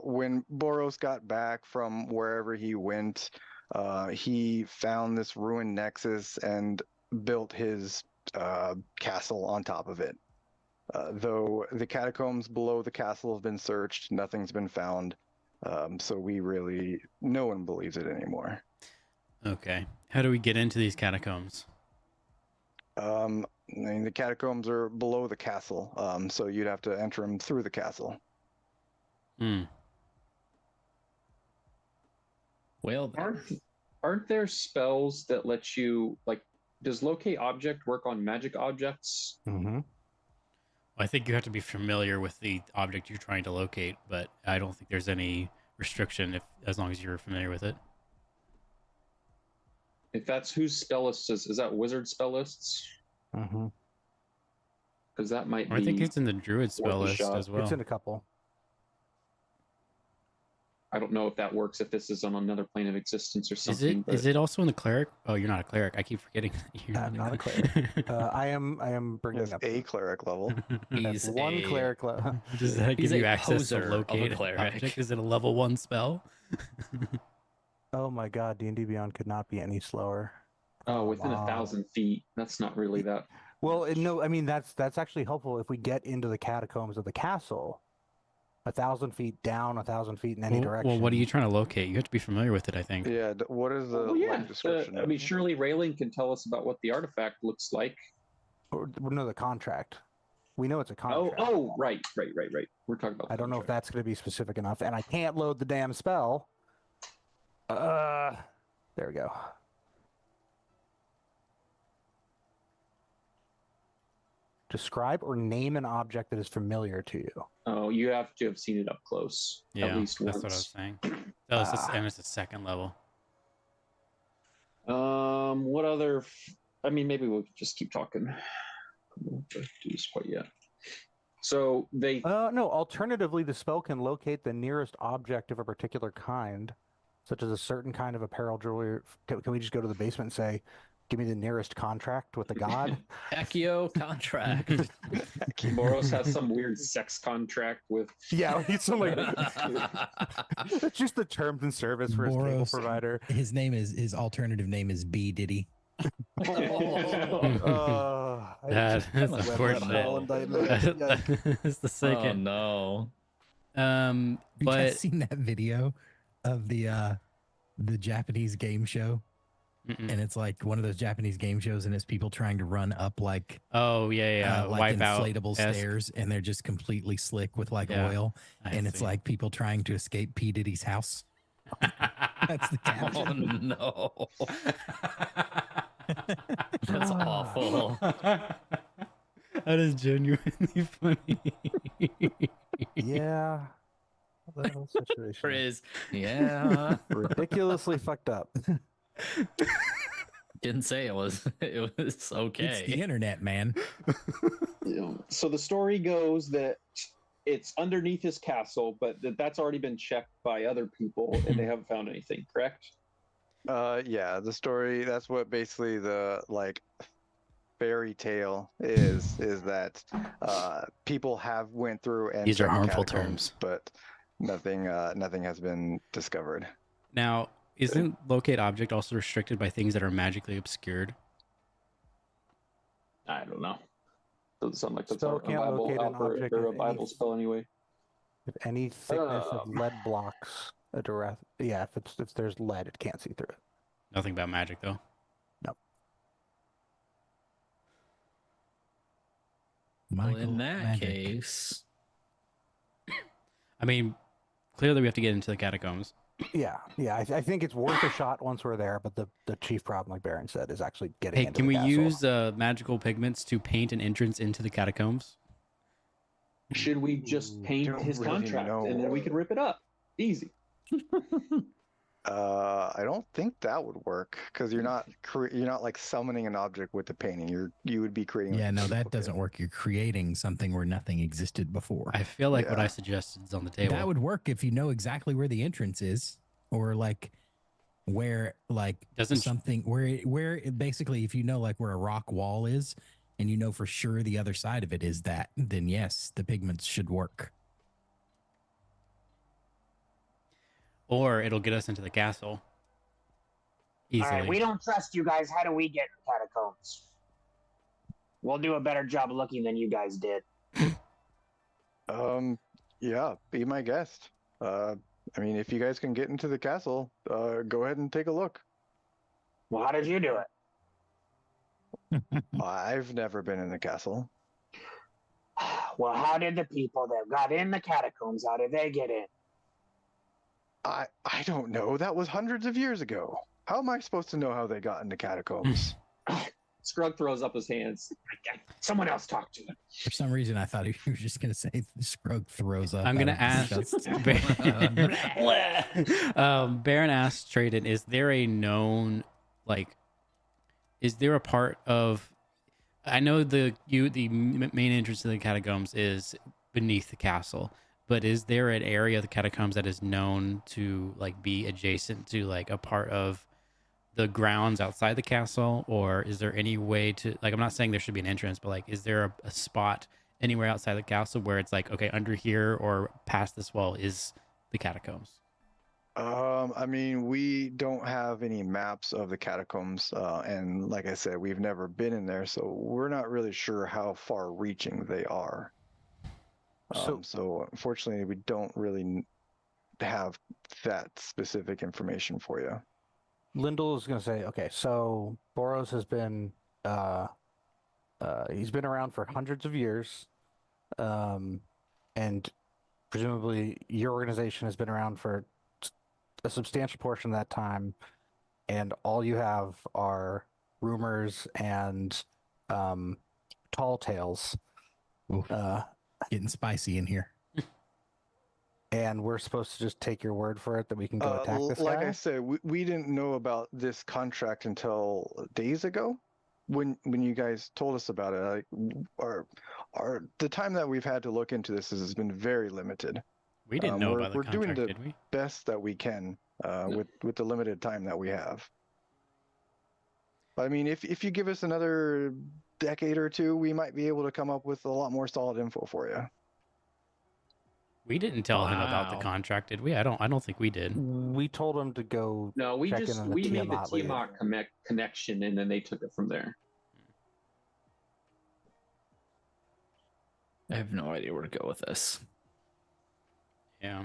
when Boros got back from wherever he went, he found this ruined nexus and built his castle on top of it. Though the catacombs below the castle have been searched, nothing's been found. So no one believes it anymore.
Okay. How do we get into these catacombs?
I mean, the catacombs are below the castle, so you'd have to enter them through the castle.
Hmm.
Well,
Aren't there spells that let you like? Does locate object work on magic objects?
Mm-hmm.
I think you have to be familiar with the object you're trying to locate, but I don't think there's any restriction as long as you're familiar with it.
If that's whose spell list is that wizard spell lists?
Mm-hmm.
Because that might
Or
be.
I think it's in the druid spell
worth a
list
shot.
as well.
It's in a couple.
I don't know if that works. If this is on another plane of existence or
Is
something.
it? Is it also in the cleric? Oh, you're not a cleric. I keep forgetting. You're
I'm not a cleric. I am bringing
It's
up
a cleric level.
He's
one
a,
cleric level.
Does that
He's
give you
a
access to
poser of a
locate an
cleric.
object? Is it a level 1 spell?
Oh my god, D&D Beyond could not be any slower.
Oh, within
Wow.
1,000 feet. That's not really that.
Well, no, I mean that's actually helpful if we get into the catacombs of the castle. 1,000 feet down, 1,000 feet in any direction.
Well, what are you trying to locate? You have to be familiar with it, I think.
Yeah. What is the
Oh yeah.
like, description?
I mean, surely Raylan can tell us about what the artifact looks like.
Or, no, the contract. We know it's a
Oh,
contract.
right. We're talking about.
I don't know if that's going to be specific enough, and I can't load the damn spell. There we go. Describe or name an object that is familiar to you.
Oh, you have to have seen it up close.
Yeah,
at least
that's
once.
what I was saying. And it's a second level.
What other? I mean, maybe we'll just keep talking. We won't do this quite yet. So they.
No. Alternatively, the spell can locate the nearest object of a particular kind, such as a certain kind of apparel, jewelry. Can we just go to the basement and say, "Give me the nearest contract with the god"?
Echio contract.
Boros has some weird sex contract with.
Yeah, he's some like. It's just the terms and service for his cable
Boros.
provider.
His alternative name is B Diddy.
That is unfortunate. That's the
Oh
second.
no.
Have you
But
guys seen that video of the Japanese game show?
Mm-mm.
And it's like one of those Japanese game shows, and it's people trying to run up like
oh yeah,
like
Wipeout
inflatable
esque.
stairs, and they're just completely slick with like
Yeah,
oil,
I
and it's
see.
like people trying to escape P Diddy's house. That's the
Oh
caption.
no. That's awful.
That is genuinely funny.
Yeah. What the hell situation?
Frizz. Yeah.
Ridiculously fucked up.
Didn't say it was
It's the
okay.
internet, man.
So the story goes that it's underneath his castle, but that's already been checked by other people, and they haven't found anything. Correct?
Yeah, the story, that's what basically the like fairy tale is that people have went through and
These are
checked
harmful
catacombs,
terms.
but nothing has been discovered.
Now, isn't locate object also restricted by things that are magically obscured?
I don't know. Doesn't sound like that's
Spell
a
can't
Bible
locate an object
or a
if
Bible
any-
spell anyway.
If any thickness of lead blocks a direct, yeah, if there's lead, it can't see through it.
Nothing about magic though.
Well,
Michael,
in that
magic.
case,
I mean, clearly we have to get into the catacombs.
Yeah. I think it's worth a shot once we're there, but the chief problem, like Baron said, is actually getting
Hey,
into
can
the
we
castle.
use magical pigments to paint an entrance into the catacombs?
Should we just paint
Don't
his
really
contract
know.
and then we can rip it up? Easy.
I don't think that would work because you're not like summoning an object with the painting. You would be creating.
Yeah,
like, a
no, that
duplicate.
doesn't work. You're creating something where nothing existed before.
I feel like what
Yeah.
I suggested is on the table.
That would work if you know exactly where the entrance is, or like where like
Doesn't-
something where basically if you know like where a rock wall is, and you know for sure the other side of it is that, then yes, the pigments should work.
Or it'll get us into the castle easily.
All right, we don't trust you guys. How do we get in the catacombs? We'll do a better job looking than you guys did.
Yeah, be my guest. I mean, if you guys can get into the castle, go ahead and take a look.
Well, how did you do it?
I've never been in the castle.
Well, how did the people that got in the catacombs, how did they get in?
I don't know. That was hundreds of years ago. How am I supposed to know how they got into catacombs?
Scrug throws up his hands.
Someone else talk to him.
For some reason, I thought you were just going to say Scrug throws up.
I'm gonna
out of
ask.
disgust.
Baron asks Trayden, is there a known, like, is there a part of? I know the main entrance to the catacombs is beneath the castle, but is there an area of the catacombs that is known to like be adjacent to like a part of the grounds outside the castle, or is there any way to, like, I'm not saying there should be an entrance, but like, is there a spot anywhere outside the castle where it's like, okay, under here or past this wall is the catacombs?
I mean, we don't have any maps of the catacombs, and like I said, we've never been in there, so we're not really sure how far-reaching they are. So unfortunately, we don't really have that specific information for you.
Lyndall is going to say, okay, so Boros has been, he's been around for hundreds of years, and presumably your organization has been around for a substantial portion of that time, and all you have are rumors and tall tales.
Oof, getting spicy in here.
And we're supposed to just take your word for it that we can go attack this
like
guy?
I said, we didn't know about this contract until days ago, when you guys told us about it. Like, the time that we've had to look into this has been very limited.
We didn't know
we're,
about the
we're doing
contract,
the
did we?
best that we can with the limited time that we have. I mean, if you give us another decade or two, we might be able to come up with a lot more solid info for you.
We didn't tell him about the
Wow.
contract, did we? I don't think we did.
We told him to go.
No, we
check
just
in on the
we made the
Tiamat lady.
Tiamat connection, and then they took it from there.
I have no idea where to go with this.
Yeah.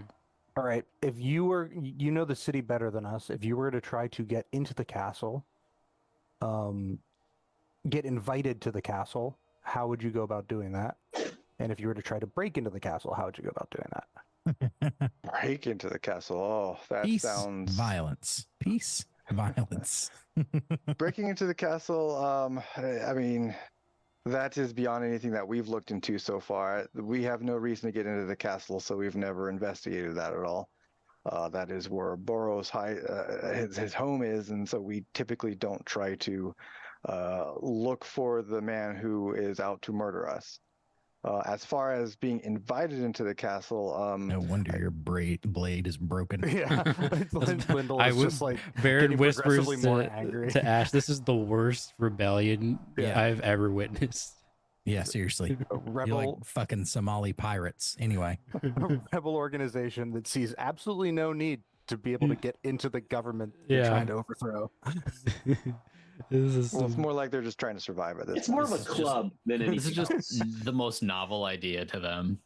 All right. If you were, you know the city better than us. If you were to try to get into the castle, get invited to the castle, how would you go about doing that? And if you were to try to break into the castle, how would you go about doing that?
Break into the castle. Oh, that
Peace,
sounds
violence. Peace, violence.
breaking into the castle. I mean, that is beyond anything that we've looked into so far. We have no reason to get into the castle, so we've never investigated that at all. That is where Boros his home is, and so we typically don't try to look for the man who is out to murder us. As far as being invited into the castle,
No wonder your blade is broken.
Yeah. Lyndall
I
is
would-
just like
Baron
getting
whispers
progressively more angry.
to Ash, this is the worst rebellion
Yeah.
I've ever witnessed.
Yeah, seriously.
a
You're
rebel
like fucking Somali pirates. Anyway,
a rebel organization that sees absolutely no need to be able to get into the government they're
Yeah.
trying to overthrow.
This is
well, it's more like they're just trying to survive at this.
It's more of a
This is just-
club than anything
This is just
else.
the most novel idea to them.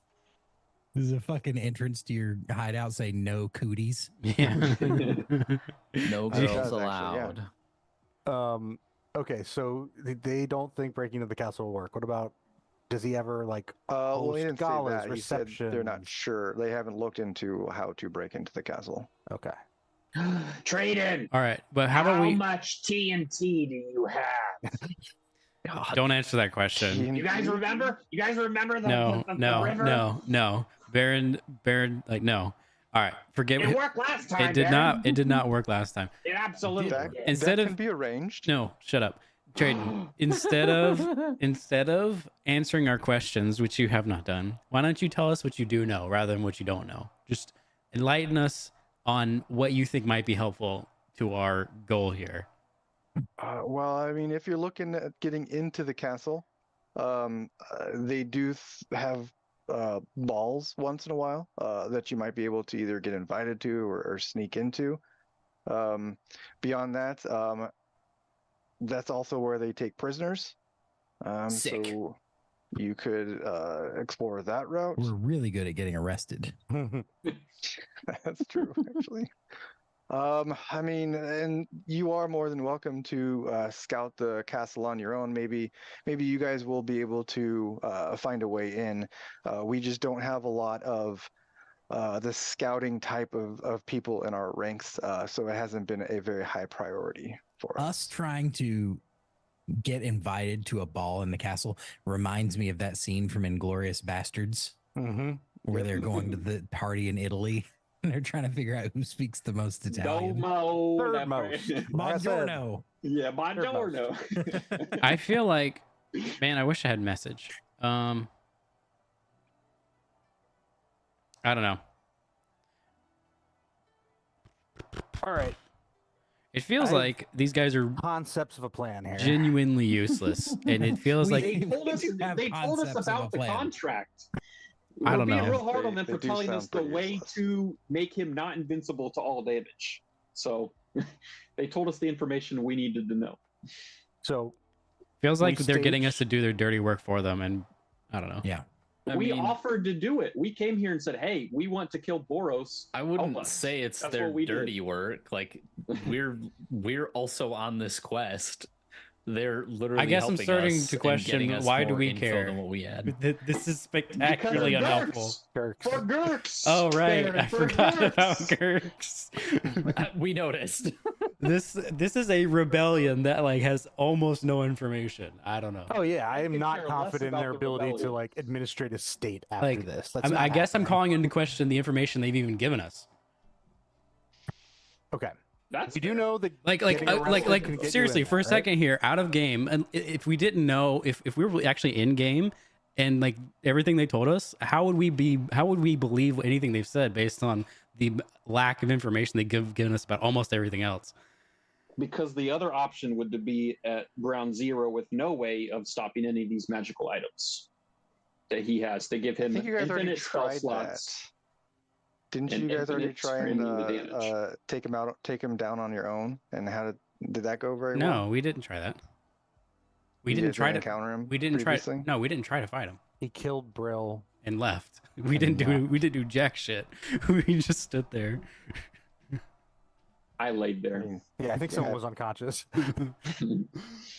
this is a fucking entrance to your hideout. Say no cooties.
yeah.
No
It
girls
does, actually,
allowed.
Okay, so they don't think breaking into the castle will work. What about, does he ever like
Well, he
host
didn't say
galas,
that. He said they're not
receptions?
sure. They haven't looked into how to break into the castle.
Okay.
Trade-in.
All right, but how about we
much TNT do you have?
God.
don't answer that question?
You guys remember? You guys remember the,
No,
the
no,
river?
no. Baron, like no. All right, forget
It
it.
worked last time.
It did
Baron.
not. It did not work last time.
It absolutely
That,
did.
Instead
that
of-
can be arranged.
No, shut up. Trayden, instead of answering our questions, which you have not done, why don't you tell us what you do know rather than what you don't know? Just enlighten us on what you think might be helpful to our goal here.
Well, I mean, if you're looking at getting into the castle, they do have balls once in a while that you might be able to either get invited to or sneak into. Beyond that, that's also where they take prisoners.
Sick.
So you could explore that route.
We're really good at getting arrested.
That's true, actually. I mean, and you are more than welcome to scout the castle on your own. Maybe you guys will be able to find a way in. We just don't have a lot of the scouting type of people in our ranks, so it hasn't been a very high priority for us.
Us trying to get invited to a ball in the castle reminds me of that scene from Inglorious Bastards
Mm-hmm.
where they're going to the party in Italy and they're trying to figure out who speaks the most Italian.
Domo.
Third
that part.
most. Like I said,
Buongiorno.
Yeah,
Third most.
Buongiorno.
I feel like, man, I wish I had message. I don't know.
All right.
It feels
I-
like these guys are
Concepts of a plan here.
genuinely useless, and it feels like
They told us.
do have
They told us
concepts of a
about the
plan.
contract.
I
We're
don't
being
know.
real hard on them
They
for
do
telling us
sound
the
pretty
way
useless.
to make him not invincible to all damage. So they told us the information we needed to know.
So
feels like
we
they're getting us
stage-
to do their dirty work for them, and I don't know.
Yeah.
We offered to do it. We came here and said, "Hey, we want to kill Boros."
I
Help
wouldn't
us.
say it's
That's
their
what we did.
dirty work. Like we're also on this quest. They're literally.
I guess I'm
helping
starting
us
to
and
question
getting us
why do
more
we
info
care?
than what we had.
This is
Because
spectacularly
of
unhelpful.
Gurks.
Jerks.
For Gurks.
Oh right,
Baron,
I
for
forgot about
Gurks.
Gurks.
We noticed.
this is a rebellion that like has almost no information. I don't know.
Oh yeah, I am
could
not
care less
confident in
about
their
the
ability to
rebellion.
like administrate a state after
Like,
this. That's
I
not
guess I'm
happening.
calling into question the information they've even given us.
Okay,
That's
we do
fair.
know that
Like
getting arrested can get you
seriously,
in
for a
there, right?
second here, out of game, and if we didn't know, if we were actually in game, and like everything they told us, how would we believe anything they've said based on the lack of information they've given us about almost everything else?
Because the other option would be at ground zero with no way of stopping any of these magical items that he has. They give
I
him
think you guys already
infinite spell
tried
slots.
that. Didn't
and
you guys already
infinite
try and
scrambling to damage.
take him down on your own? And did that go very
No,
well?
we didn't try that. We
You
didn't
guys
try
didn't
to
encounter him.
We didn't try.
previously?
No, we didn't try to fight him
He killed Brill.
and left. We didn't do.
left.
We didn't do jack shit. We just stood there.
I laid
I
there.
mean,
Yeah, I think someone
Yeah.
was unconscious.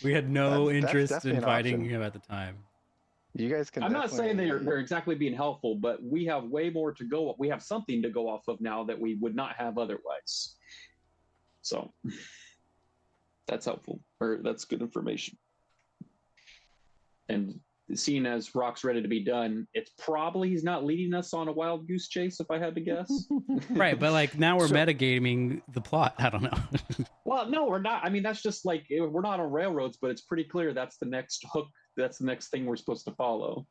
We had no
That's
interest
definitely
in
an
fighting
option.
him at the time.
you guys can.
I'm not saying
definitely-
they're exactly being helpful, but we have way more to go. We have something to go off of now that we would not have otherwise. So that's helpful, or that's good information. And seeing as Rock's ready to be done, it's probably he's not leading us on a wild goose chase, if I had to guess.
Right, but like now we're
So-
metagaming the plot. I don't know.
Well, no, we're not. I mean, that's just like we're not on railroads, but it's pretty clear that's the next hook. That's the next thing we're supposed to follow.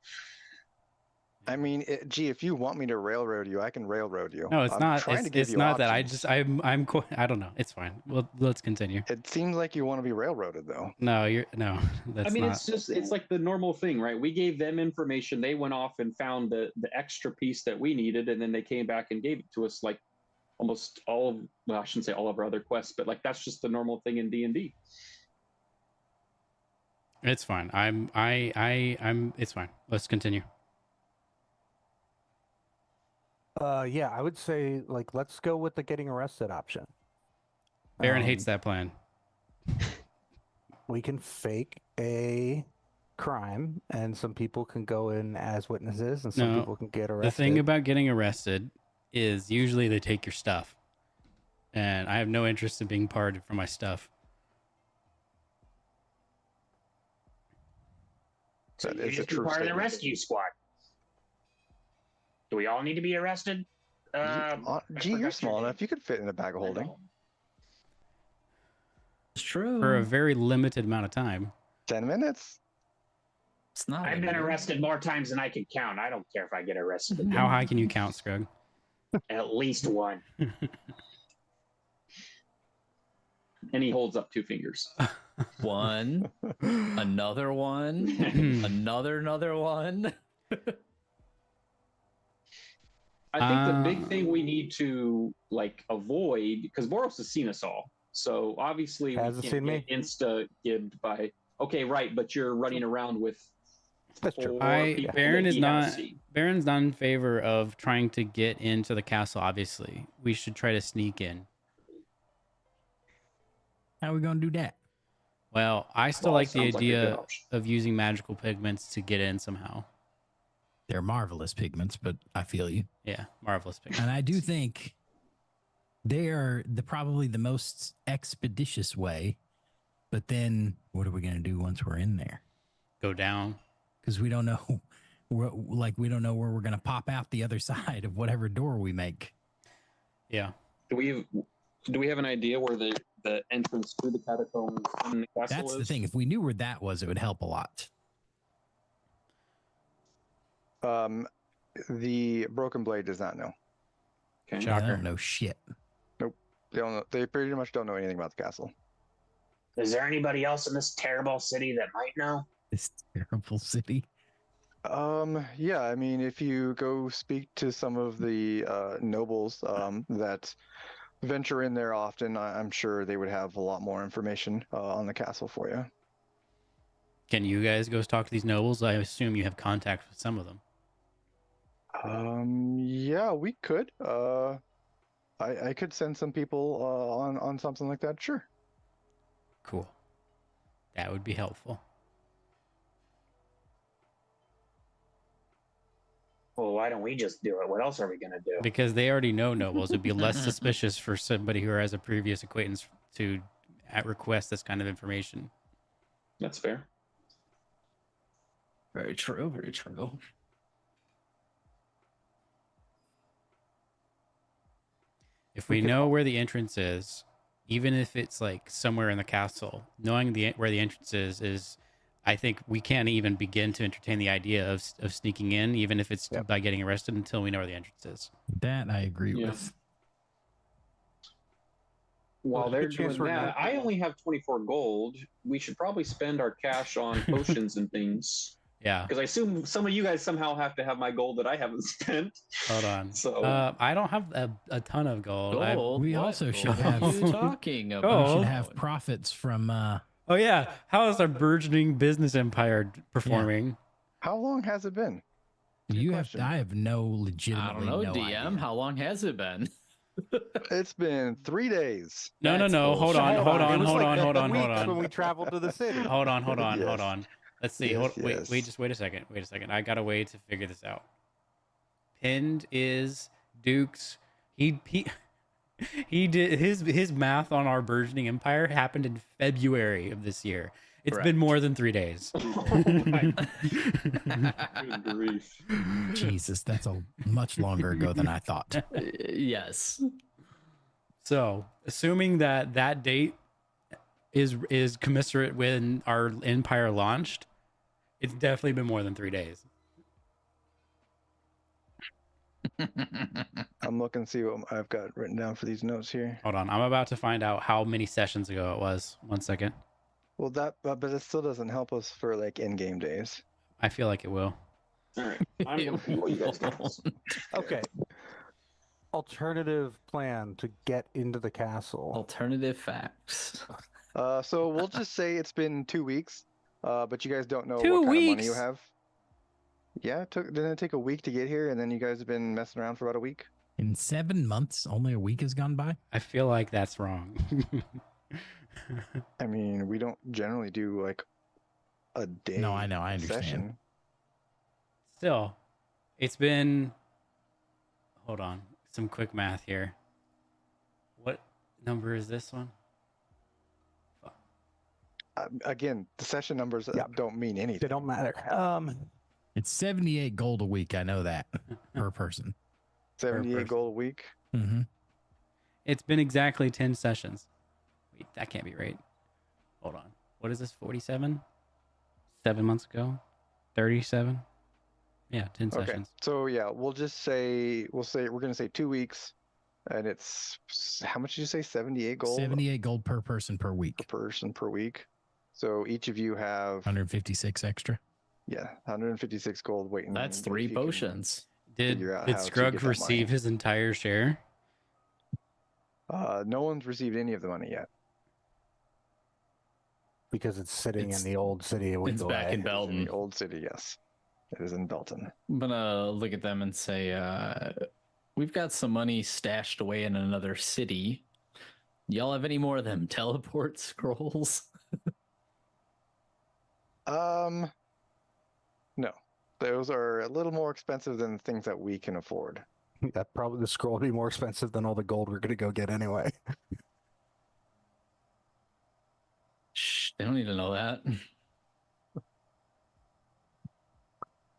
I mean, gee, if you want me to railroad you, I can railroad you.
No, it's
I'm
not.
Trying
It's,
to give
it's
you
not that.
options.
I don't know. It's fine. Well, let's continue.
It seems like you want to be railroaded, though.
No, that's
I mean,
not.
it's like the normal thing, right? We gave them information. They went off and found the extra piece that we needed, and then they came back and gave it to us. Like almost all of, well, I shouldn't say all of our other quests, but like that's just the normal thing in D&D.
It's fine. I'm. It's fine. Let's continue.
Yeah, I would say like let's go with the getting arrested option.
Baron
Um,
hates that plan.
We can fake a crime, and some people can go in as witnesses, and some
No,
people can get arrested.
The thing about getting arrested is usually they take your stuff, and I have no interest in being parted from my stuff.
So
That
you
is a
just be
true
part of the
statement.
rescue squad. Do we all need to be arrested?
Gee,
I
you're
forgot your
small
name.
enough. You could fit in a bag of holding.
It's true.
For a very limited amount of time.
10 minutes.
It's not.
I've been
limited.
arrested more times than I can count. I don't care if I get arrested. again.
How high can you count, Scrug?
At least one.
And he holds up two fingers.
One, another one, another one.
I think the big thing we need to like avoid, because Boros has seen us all, so obviously we
Hasn't
can't
seen
get insta-gibbed by. Okay, right, but you're running around with.
That's true.
four people
Baron
that
is
he
not.
has seen.
Baron's not in favor of trying to get into the castle. Obviously, we should try to sneak in.
How are we gonna do that?
Well, I still
Well,
like the
sounds like a good
idea
option.
of using magical pigments to get in somehow.
They're marvelous pigments, but I feel you.
Yeah, marvelous picture.
And I do think they are probably the most expeditious way. But then what are we going to do once we're in there?
Go down.
Because we don't know. We don't know where we're going to pop out the other side of whatever door we make.
Yeah.
Do we have an idea where the entrance to the catacombs in the castle
That's
is?
the thing. If we knew where that was, it would help a lot.
The Broken Blade does not know.
Okay.
Yeah, I
Shocker.
don't know shit.
They don't know. They pretty much don't know anything about the castle.
Is there anybody else in this terrible city that might know?
This terrible city.
Yeah, I mean, if you go speak to some of the nobles that venture in there often, I'm sure they would have a lot more information on the castle for you.
Can you guys go talk to these nobles? I assume you have contact with some of them.
Yeah, we could. I could send some people on something like that. Sure.
Cool. That would be helpful.
Well, why don't we just do it? What else are we gonna do?
Because they already know nobles. It'd be less suspicious for somebody who has a previous acquaintance to request this kind of information.
That's fair.
Very true. Very true.
If we know where the entrance is, even if it's like somewhere in the castle, knowing where the entrance is, I think we can't even begin to entertain the idea of sneaking in, even if it's by getting arrested, until we know where the entrance is.
That I agree
Yeah.
with.
While
There's a
they're
good chance
doing
we're
that,
not-
I only have 24 gold. We should probably spend our cash on potions and things.
Yeah.
Because I assume some of you guys somehow have to have my gold that I haven't spent.
Hold on.
So
I don't have a ton of gold.
Gold?
we
What
also should
gold
have-
are you talking about?
Gold?
We should have profits from.
Oh yeah. How is our burgeoning business empire performing?
How long has it been?
You have.
question.
I have no
I
legitimately
don't know,
no
DM.
idea.
How long has it been?
It's been 3 days.
No.
That's
Hold
bullshit.
on.
It was like
Hold on.
when we traveled to the city.
Hold on.
Yes.
Let's see.
Yes,
Wait,
yes.
just wait a second. I got a way to figure this out. Pinned is Duke's. He did his math on our burgeoning empire happened in February of this year. It's
Correct.
been more than 3 days.
oh my good grief.
Jesus, that's a much longer ago than I thought.
Yes.
So, assuming that date is commensurate when our empire launched, it's definitely been more than 3 days.
I'm looking to see what I've got written down for these notes here.
Hold on, I'm about to find out how many sessions ago it was. 1 second.
Well, but it still doesn't help us for like in-game days.
I feel like it will.
All right. I'm going to see what you guys got.
Okay. Alternative plan to get into the castle.
Alternative facts.
So we'll just say it's been 2 weeks, but you guys don't know
2
what kind of money you
weeks?
have. Yeah, didn't it take a week to get here, and then you guys have been messing around for about a week?
In 7 months, only a week has gone by.
I feel like that's wrong.
I mean, we don't generally do like a day.
No, I know, I understand.
Session.
Still, it's been. Hold on, some quick math here. What number is this one?
Again, the session numbers don't mean
They
anything.
don't matter.
It's 78 gold a week. I know that per person.
78
person.
gold a week.
Mm-hmm.
It's been exactly 10 sessions. Wait, that can't be right. Hold on. What is this? 47? 7 months ago? 37? Yeah, 10
Okay.
sessions.
So yeah, we're gonna say 2 weeks, and it's how much did you say? 78 gold
78 gold per person per week.
per person per week. So each of you have
156 extra.
156 gold waiting.
That's
if
3
you can-
potions.
Did
figure out
did
how to
Scruggs
get that
receive
money.
his entire share?
No one's received any of the money yet.
Because it's sitting
It's-
in the old city a week
It's
away.
back in
It is in
Belton.
the old city, yes. It is in Belton.
I'm gonna look at them and say, we've got some money stashed away in another city. Y'all have any more of them teleport scrolls?
No. Those are a little more expensive than the things that we can afford.
Yeah, probably the scroll will be more expensive than all the gold we're gonna go get anyway.
Shh, they don't need to know that.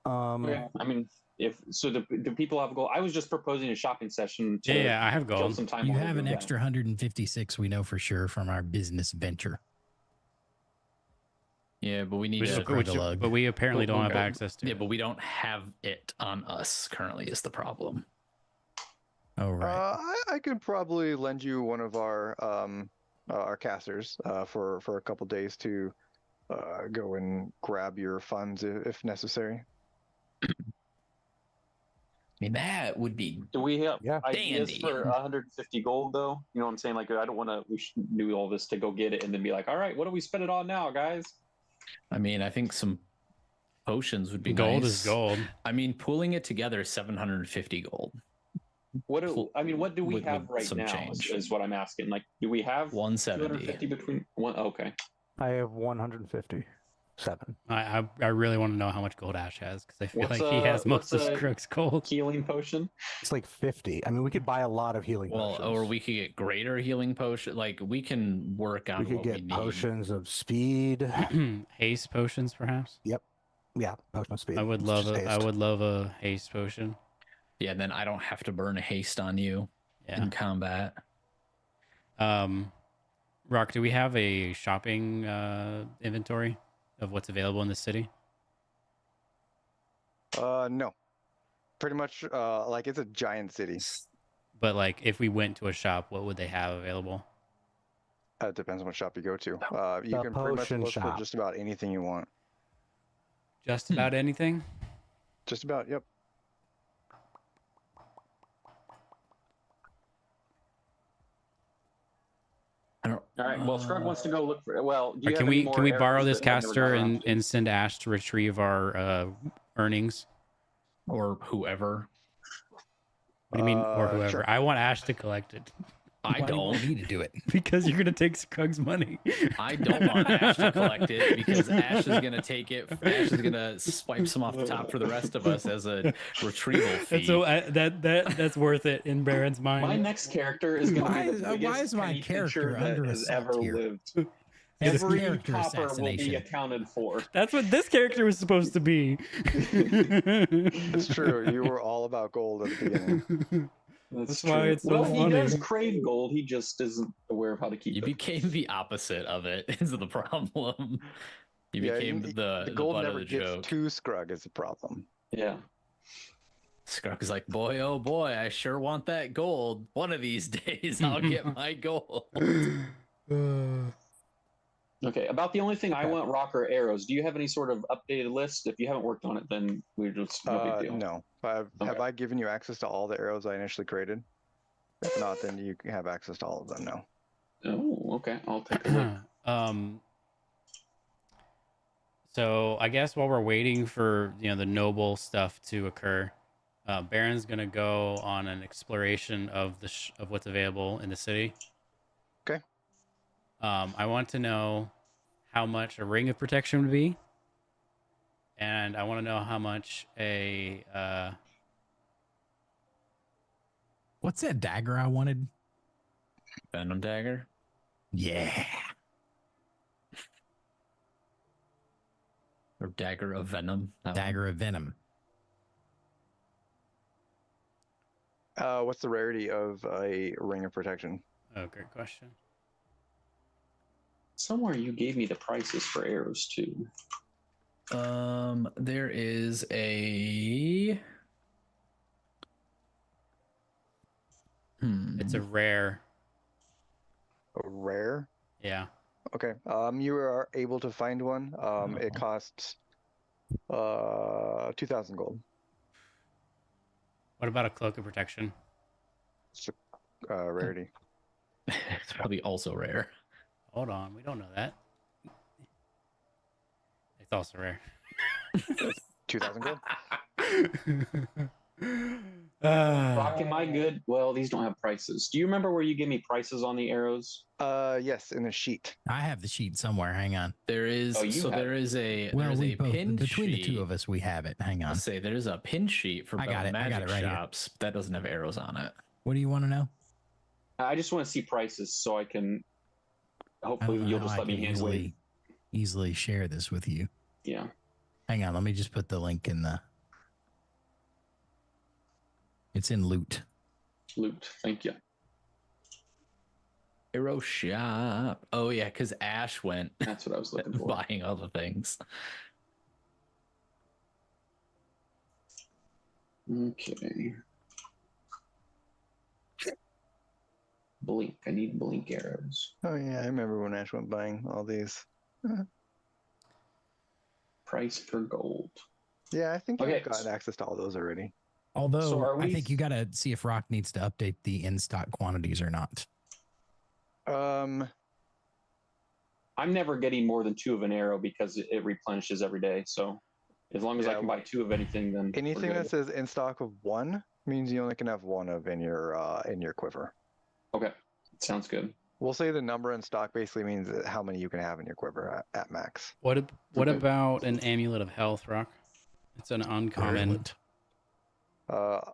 Okay. I mean, if so, do people have gold? I was just proposing a shopping session to
Yeah, I have
kill
gold.
some time.
You
while we're
have an
doing that.
extra 156, we know for sure, from our business venture.
Yeah, but we need
Which,
to.
Craig a lug.
but we apparently don't have
but-
access to.
Yeah,
it.
but we don't have it on us currently. Is the problem?
Oh, right.
I could probably lend you one of our casters for a couple days to go and grab your funds if necessary.
I mean, that would be.
Do we have
Yeah.
ideas
Dandy.
for 150 gold though? You know what I'm saying? Like, I don't want to. We should do all this to go get it and then be like, all right, what do we spend it on now, guys?
I mean, I think some potions would be
Gold
nice.
is gold.
I mean, pooling it together is 750 gold.
What do we
with
have right
some
now?
change.
Is what I'm asking. Like, do we have
170.
250 between one? Okay.
I have 157.
I really want to know how much gold Ash has because I feel
What's,
like he has most of
what's,
Scrook's gold.
Healing potion.
It's like 50. I mean, we could buy a lot of healing
Well,
potions.
or we could get greater healing potion. Like we can work on
we could
what we
get
need.
potions of speed.
Haste potions, perhaps.
Yeah, potion of speed.
I would
It's
love
just
a. I
haste.
would love a haste potion.
Yeah, then I don't have to burn a haste on you
Yeah.
in combat.
Rock, do we have a shopping inventory of what's available in the city?
No, pretty much. Like it's a giant city.
But like, if we went to a shop, what would they have available?
It depends on what shop you go to. You
The
can pretty much
potion
look for
shop.
just about anything you want.
Just about anything.
Just about. Yep.
I don't.
All right. Well, Scrub wants to go look for. Well, do
Or
you
can
have any
we
more
can we borrow
arrows
this
that I've never got
caster
around to?
and send Ash to retrieve our earnings?
Or whoever.
What do you mean, or whoever?
Sure.
I want Ash to collect it
I
Why do you want
don't.
me to do it.
because you're gonna take Scrug's money.
I don't want Ash to collect it because Ash is gonna take it. Ash is gonna swipe some off the top for the rest of us as a retrieval fee.
And so that's worth it in Baron's mind.
My next character is going
Why
to be
is-
the
why
biggest
is my
penny
character
pincher that
under
has
assault
ever
here?
lived.
It's
Every
character
copper will be
assassination.
accounted for.
That's what this character was supposed to be.
It's true. You were all about gold at the beginning.
That's
true.
why it's so
well, he
funny.
does crave gold. He just isn't aware of how to keep
You
it.
became the opposite of it. Is the problem? You
Yeah,
became the
gold
butt of
never
the
gets
joke.
to Scrug is the problem.
Yeah.
Scrug is like, boy, oh boy, I sure want that gold. One of these days, I'll get my gold.
Okay. About the only thing I
Okay.
want, rock or arrows. Do you have any sort of updated list? If you haven't worked on it, then we're just no big deal.
No. Have
Okay.
I given you access to all the arrows I initially created? If not, then you can have access to all of them now.
Oh, okay. I'll take a look.
So I guess while we're waiting for the noble stuff to occur, Baron's gonna go on an exploration of of what's available in the city.
Okay.
I want to know how much a ring of protection would be, and I want to know how much a
What's that dagger I wanted?
Venom dagger.
Yeah.
Or dagger of venom. That one.
Dagger of venom.
What's the rarity of a ring of protection?
oh, great question.
Somewhere you gave me the prices for arrows too.
There is a.
It's a rare.
A rare?
Yeah.
Okay. You are able to find one. It costs 2,000 gold.
What about a cloak of protection?
It's a rarity.
It's probably also rare.
Hold on, we don't know that. It's also rare.
2,000 gold.
Rock, am I good? Well, these don't have prices. Do you remember where you gave me prices on the arrows?
Yes, in a sheet.
I have the sheet somewhere. Hang on.
There is
Oh, you have
there
it.
is a
Well,
there's
we
a
both
pin
between the two
sheet.
of us, we have it. Hang on.
Let's say there's a pin sheet for
I got
Belt
it. I got
Magic
it right here.
shops that doesn't have arrows on it.
What do you want to know?
I just want to see prices so I can.
I
Hopefully,
don't know
you'll
how
just
I
let me
can
hand wave.
easily share this with you.
Yeah.
Hang on. Let me just put the link in the. It's in loot.
Loot. Thank you.
Arrow shop. Oh yeah, because Ash went
That's what I was looking for.
buying all the things.
Okay. Blink. I need blink arrows.
Oh yeah, I remember when Ash went buying all these.
Price per gold.
Yeah, I think
Okay.
you've got access to all those already.
Although
So are
I
we-
think you got to see if Rock needs to update the in-stock quantities or not.
I'm never getting more than 2 of an arrow because it replenishes every day. So as long as I
Yeah,
can buy 2 of anything, then we're
anything
good.
that says in stock of 1 means you only can have 1 of in your quiver.
Okay, sounds good.
We'll say the number in stock basically means how many you can have in your quiver at max.
What
Okay.
about an amulet of health, Rock? It's an uncommon.
Amulet.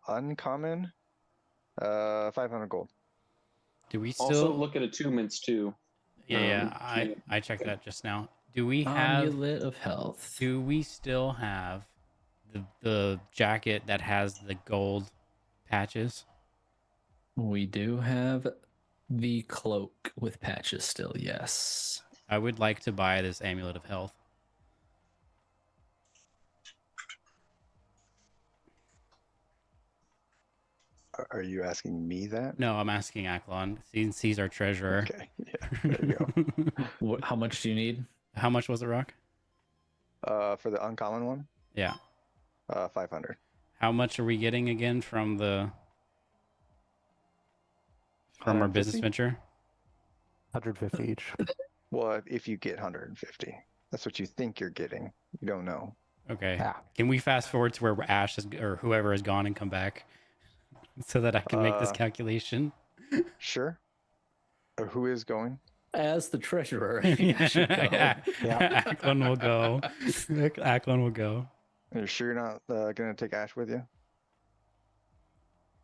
Uncommon, 500 gold.
Do we still?
Also, look at attunements too.
Yeah, I checked that just now. Do we have?
Amulet of Health.
Do we still have the jacket that has the gold patches?
We do have the cloak with patches still, yes.
I would like to buy this amulet of health.
Are you asking me that?
No, I'm asking Aklon. Since he's our treasurer.
Okay, yeah, there you go.
How much do you need?
How much was it, Rock?
For the uncommon one,
Yeah.
500.
How much are we getting again from our business
150?
venture?
150 each.
Well, if you get 150, that's what you think you're getting. You don't know.
Okay.
Yeah.
Can we fast forward to where Ash is, or whoever has gone and come back, so that I can make this calculation?
Sure. Or who is going?
As the treasurer, I think I should go.
Aklon will go. Aklon will go.
Are you sure you're not going to take Ash with you?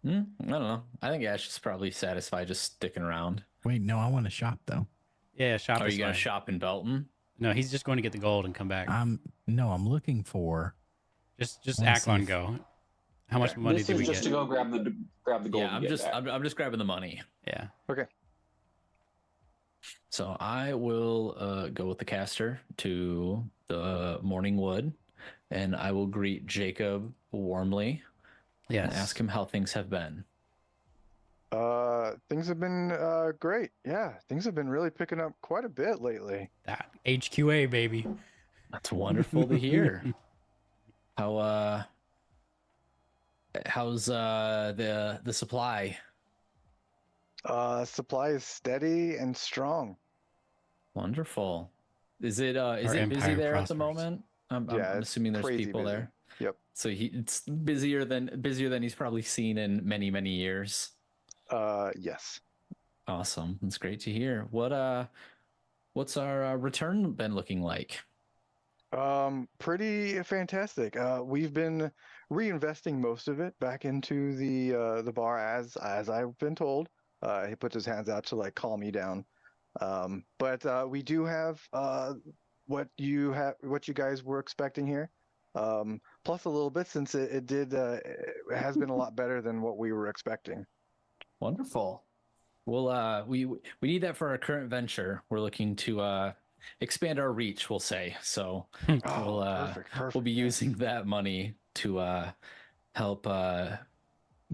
I don't know. I think Ash is probably satisfied just sticking around.
Wait, no, I want to shop though.
Yeah, shop.
Are
is
you going to
fine.
shop in Belton?
No, he's just going to get the gold and come back.
I'm looking for.
Just
Let's see
Aklon
if-
go. How much money
This
do
is
we
just
get?
to go grab the gold.
Yeah,
and
I'm
get
just
back.
I'm just grabbing the money.
Yeah.
Okay.
So I will go with the caster to the Morning Wood, and I will greet Jacob warmly
Yes.
and ask him how things have been.
Things have been great. Yeah, things have been really picking up quite a bit lately.
That HQA baby.
That's wonderful to hear. How's the supply?
Supply is steady and strong.
Wonderful. Is it
Our
busy
empire
there at the
prospers.
moment? I'm
Yeah,
I'm
it's
assuming there's
crazy
people
busy.
there.
Yep.
So it's busier than he's probably seen in many years.
Yes.
Awesome. That's great to hear. What's our return been looking like?
Pretty fantastic. We've been reinvesting most of it back into the bar as I've been told. He puts his hands out to like calm me down. But we do have what you guys were expecting here. Plus a little bit since it has been a lot better than what we were expecting.
Wonderful. Well, we need that for our current venture. We're looking to expand our reach, we'll say. So
Perfect.
we'll be
yeah.
using that money to help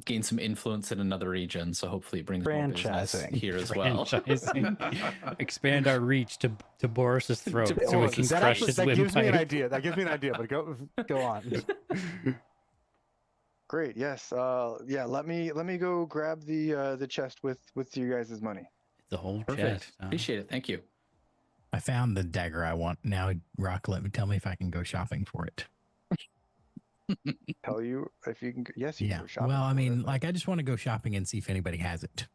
gain some influence in another region. So hopefully it brings more business
Franchising.
here as well.
Franchising. Expand our reach to Boris's throat so we
Oh,
can
that
crush
actually-
his
that gives me an
windpipe.
idea. That gives me an idea. But go on.
Great. Yes. Yeah. Let me go grab the chest with you guys' money.
The whole
Perfect.
chest.
Appreciate it. Thank you.
I found the dagger I want. Now, Rock, tell me if I can go shopping for it.
tell you if you can. Yes, you can
Yeah.
go shopping.
Well, I
for
mean,
it, but-
like, I just want to go shopping and see if anybody has it.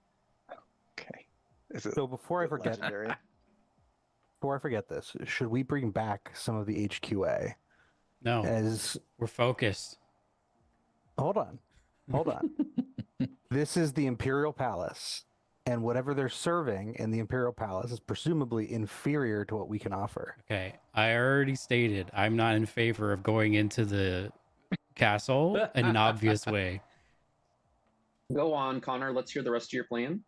okay. Is it
So before I forget,
legendary?
this, should we bring back some of the HQA
No,
as?
we're focused.
Hold on. This is the Imperial Palace, and whatever they're serving in the Imperial Palace is presumably inferior to what we can offer.
Okay, I already stated I'm not in favor of going into the castle in an obvious way.
Go on, Connor. Let's hear the rest of your plan.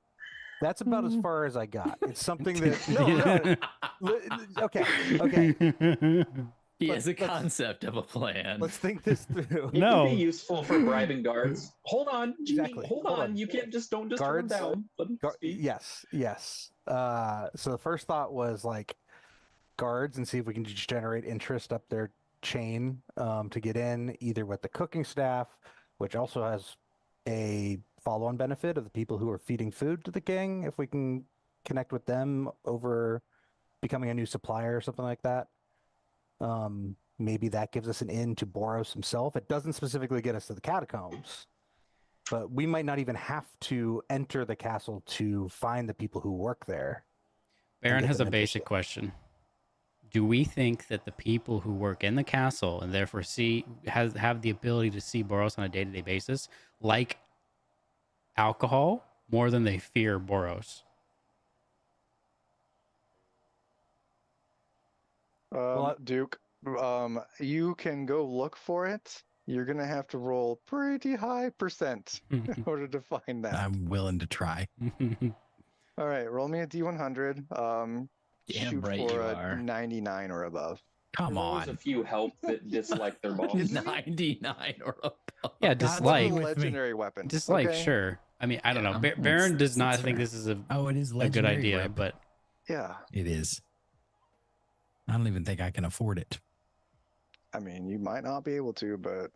That's about as far as I got. It's something that okay.
He has a
Let's-
concept of a plan.
Let's think this through.
It
No.
can be useful for bribing guards. Hold on, Jimmy,
Exactly.
Hold
Hold
on.
on.
You can't just turn them
Guards-
down. Let them speak.
Yes. So the first thought was like guards and see if we can just generate interest up their chain to get in, either with the cooking staff, which also has a follow-on benefit of the people who are feeding food to the king, if we can connect with them over becoming a new supplier or something like that. Maybe that gives us an in to Boros himself. It doesn't specifically get us to the catacombs, but we might not even have to enter the castle to find the people who work there.
Baron
get
has a
them
basic
interested.
question. Do we think that the people who work in the castle and therefore have the ability to see Boros on a day-to-day basis like alcohol more than they fear Boros?
Duke, you can go look for it. You're gonna have to roll pretty high percent in order to find that.
I'm willing to try.
All right, roll me a D100.
Damn
Shoot
right
for
you
a
are.
99 or above.
Come
There's always a
on.
few help that dislike their boss.
99 or above.
Yeah,
God's
dislike.
with me.
legendary weapon.
Dislike,
okay?
sure. I mean, I don't know.
Yeah,
Baron does not
that's
think
fair.
this is a
Oh, it is
good
legendary.
idea,
Rip.
but
Yeah,
It is. I don't even think I can afford it.
I mean, you might not be able to, but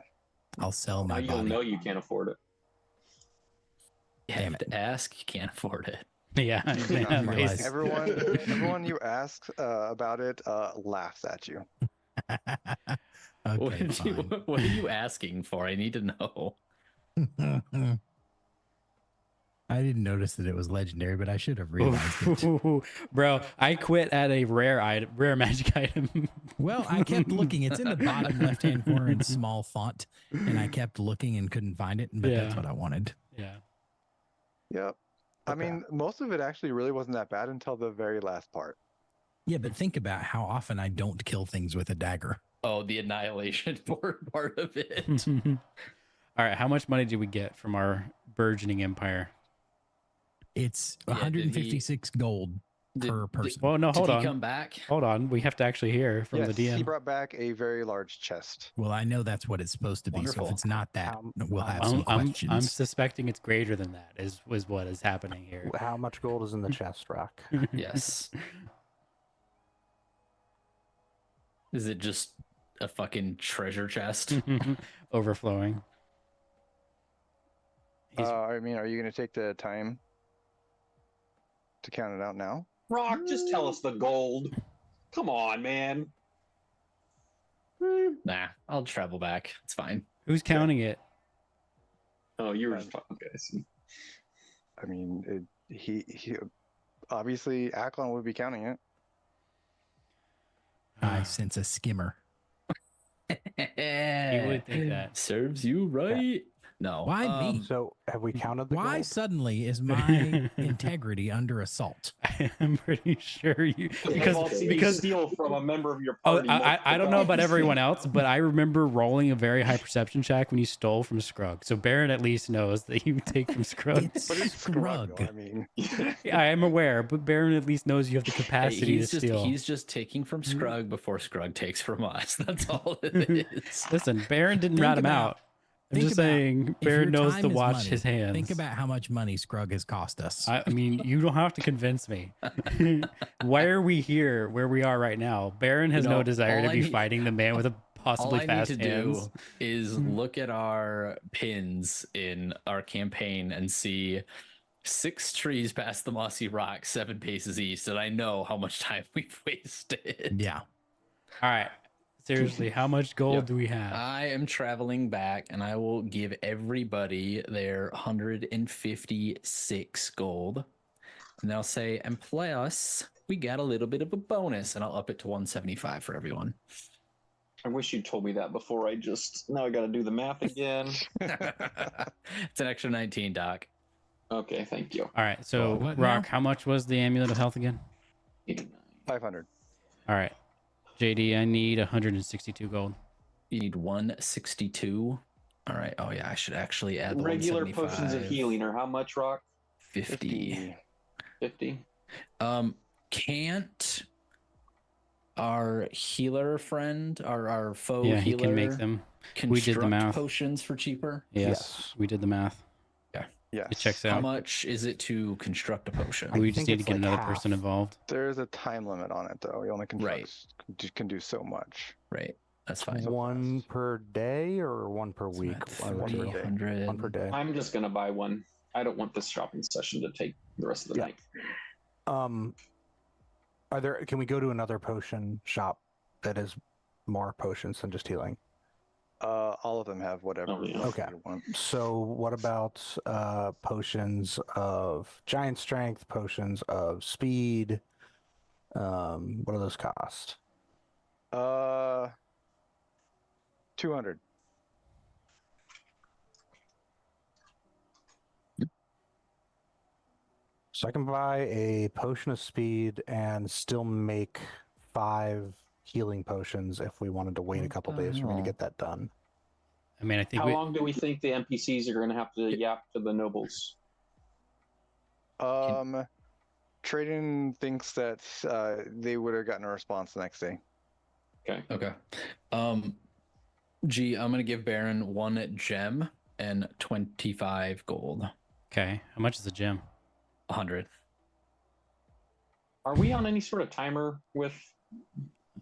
I'll sell
Now
my
you'll
body.
know you can't afford it.
You
Damn
have to ask, you can't afford it.
yeah.
you
yeah,
know,
realize-
basically.
everyone you ask about it laughs at you.
Okay, fine.
What are you asking for? I need to know.
I didn't notice that it was legendary, but I should have realized it.
Bro, I quit at a rare magic item.
Well, I kept looking. It's in the bottom left-hand corner in small font, and I kept looking and couldn't find it, but that's
Yeah.
what I wanted.
Yeah.
Yep. I
Okay.
mean, most of it actually really wasn't that bad until the very last part.
Yeah, but think about how often I don't kill things with a dagger.
Oh, the annihilation part of it.
All right, how much money did we get from our burgeoning empire?
It's
Yeah, did
156 gold per person.
Well, no, hold
Did
on.
he come back?
Hold on. We have to actually hear from
Yes,
the DM.
he brought back a very large chest.
Well, I know that's what it's supposed to be. So
Wonderful.
if it's not that,
How-
we'll
how
have
much-
some
I'm
questions.
suspecting it's greater than that. Is what is happening here.
How much gold is in the chest, Rock?
Yes. Is it just a fucking treasure chest?
Overflowing. He's-
I mean, are you going to take the time to count it out now?
Rock, just tell us the gold. Come on, man.
Nah, I'll travel back. It's fine.
Who's counting it?
Oh, you were fucking guys.
I mean, he obviously Aklon would be counting it.
I sense a skimmer.
You would think that.
Serves you right. No.
Why me?
So have we counted the
Why
gold?
suddenly is my integrity under assault?
I'm pretty sure you
Because
because
steal from a member of your
oh
party.
I don't know about everyone else, but I remember rolling a very high perception check when you stole from Scrug. So Baron at least knows that you take from Scrug.
It's
But it's Scrug,
Scrug.
though, I mean,
Yeah, I am aware, but Baron at least knows you have the
Hey,
capacity to steal.
he's just taking from Scrug before Scrug takes from us. That's all it is.
Listen, Baron didn't
Think
at him
about-
out. I'm
think
just
about
saying,
if
Baron
your
knows
time
to
is
watch
money,
his hands.
Think about how much money Scrug has cost us.
I mean, you don't have to convince me. Why are we here where we are right now? Baron has
You
no
know,
desire to
all I
be
need-
fighting the man with a
All
possibly
I need
fast
to
hands.
do is look at our pins in our campaign and see 6 trees past the mossy rock, 7 paces east, and I know how much time we've wasted.
Yeah.
All right. Seriously, how much gold do we have?
I am traveling back, and I will give everybody their 156 gold. And I'll say, and plus, we got a little bit of a bonus, and I'll up it to 175 for everyone.
I wish you told me that before. Now I got to do the math again.
It's an extra 19, Doc.
Okay, thank you.
All right, so
What
Rock,
now?
how much was the amulet of health again?
500.
All right, JD, I need 162 gold.
You need 162. All right. Oh yeah, I should actually add the
Regular
175.
potions of healing are how much, Rock?
50.
50.
Can't our healer friend, our foe
Yeah,
healer,
he can make them.
construct
We did the math.
potions for cheaper?
Yes, we did the math.
Yes.
It checks
How
out.
much is it to construct a potion?
I
We just
think
need to
it's
get
like
another
half.
person involved.
There's a time limit on it, though. You only can,
Right.
can do so much.
Right. That's fine.
One per day or one per
So
week?
at
I wasn't sure.
300.
One per day.
I'm just going to buy one. I don't want this shopping session to take the rest of the
Yeah.
night.
Can we go to another potion shop that is more potions than just healing?
All of them have whatever
Oh, yeah.
Okay.
you want.
So what about potions of giant strength, potions of speed? What do those cost?
200.
So I can buy a potion of speed and still make 5 healing potions if we wanted to wait a
What
couple
the
days for me to
hell?
get that done.
I mean, I think
How long do we think the NPCs are going to have to yap to the nobles?
Trading thinks that they would have gotten a response the next day.
Okay.
Okay. G, I'm gonna give Baron 1 gem and 25 gold.
Okay, how much is a gem?
100.
Are we on any sort of timer with